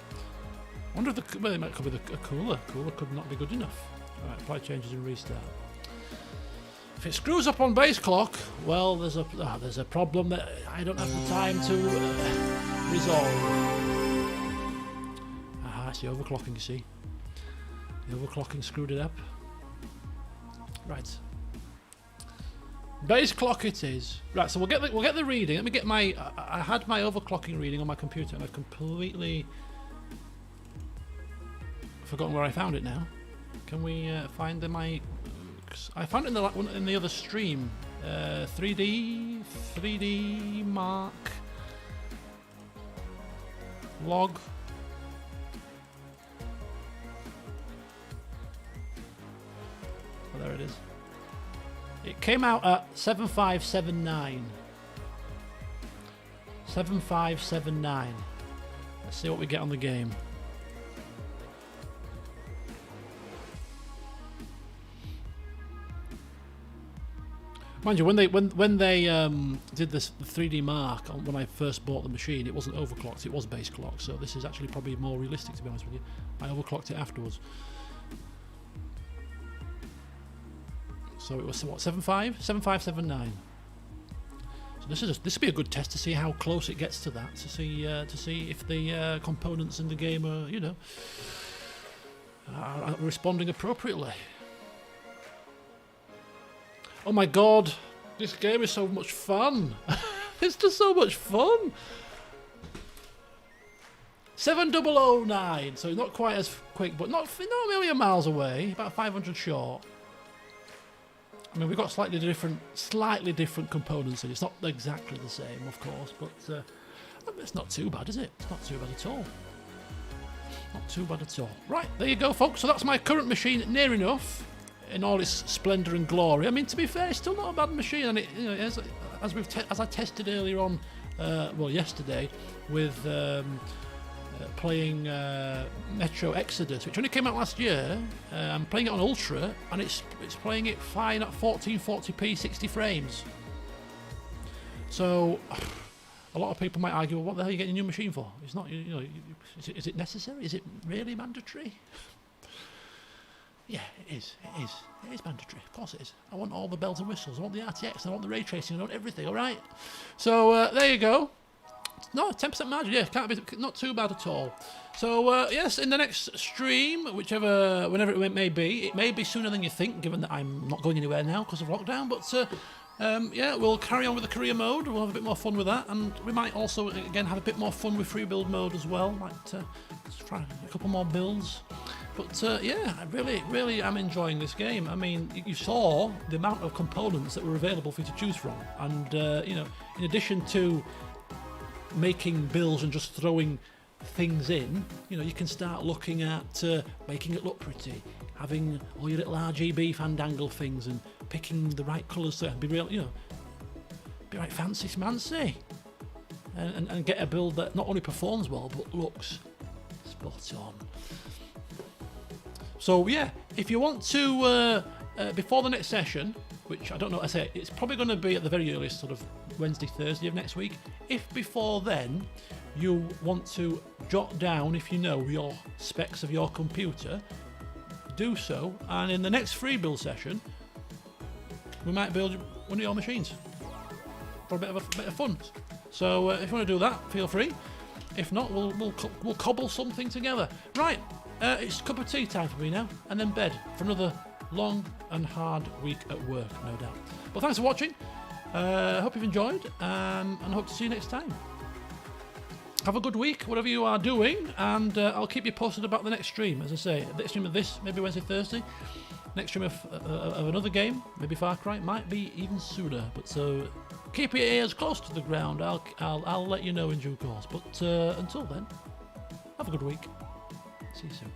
I wonder if well, it might could be a cooler. Cooler could not be good enough. Right, apply changes and restart. If it screws up on base clock, well, there's a problem that I don't have the time to resolve. Aha, it's the overclocking. You see, the overclocking screwed it up. Right. Base clock it is. Right, so we'll get the reading. Let me get my. I had my overclocking reading on my computer, and I've completely forgotten where I found it now. Can we find my? I found it in the other stream. 3D mark log. Oh, there it is. It came out at 7579. 7579. Let's see what we get on the game. Mind you, when they did this 3D mark when I first bought the machine, it wasn't overclocked; it was base clock. So this is actually probably more realistic, to be honest with you. I overclocked it afterwards. So it was what 7579. So this will be a good test to see how close it gets to that. To see if the components in the game are are responding appropriately. Oh my god, this game is so much fun. It's just so much fun. 7009, so not quite as quick, but not a million miles away, about 500 short. I mean, we've got slightly different components, and it's not exactly the same, of course, but it's not too bad, is it? It's not too bad at all. Not too bad at all. Right, there you go, folks. So that's my current machine, near enough. In all its splendour and glory. I mean, to be fair, it's still not a bad machine, and it, as I tested earlier on, well, yesterday, with playing Metro Exodus, which only came out last year. I'm playing it on Ultra, and it's playing it fine at 1440p, 60 frames. So, a lot of people might argue, well, what the hell are you getting a new machine for? It's not, is it necessary? Is it really mandatory? Yeah, it is. It is mandatory. Of course it is. I want all the bells and whistles. I want the RTX. I want the ray tracing. I want everything. All right. So there you go. No, 10% margin. Yeah, can't be. Not too bad at all. So yes, in the next stream, whenever it may be sooner than you think, given that I'm not going anywhere now because of lockdown. But yeah, we'll carry on with the career mode. We'll have a bit more fun with that, and we might also again have a bit more fun with free build mode as well. Like let's try a couple more builds. But yeah, I really am enjoying this game. I mean, you saw the amount of components that were available for you to choose from, and in addition to making builds and just throwing things in, you can start looking at making it look pretty, having all your little RGB fandangle things, and picking the right colours to be real, be right fancy schmancy, and get a build that not only performs well but looks spot on. So yeah, if you want to, before the next session, which I don't know, I say it's probably going to be at the very earliest sort of Wednesday, Thursday of next week. If before then you want to jot down, if you know your specs of your computer, do so, and in the next free build session, we might build one of your machines for a bit of fun. So if you want to do that, feel free. If not, we'll cobble something together. Right. It's cup of tea time for me now, and then bed for another long and hard week at work, no doubt. But thanks for watching. Hope you've enjoyed, and hope to see you next time. Have a good week, whatever you are doing, and I'll keep you posted about the next stream. As I say, the next stream of this, maybe Wednesday, Thursday. Next stream of another game, maybe Far Cry, might be even sooner. But so keep your ears close to the ground. I'll let you know in due course. But until then, have a good week. See you soon.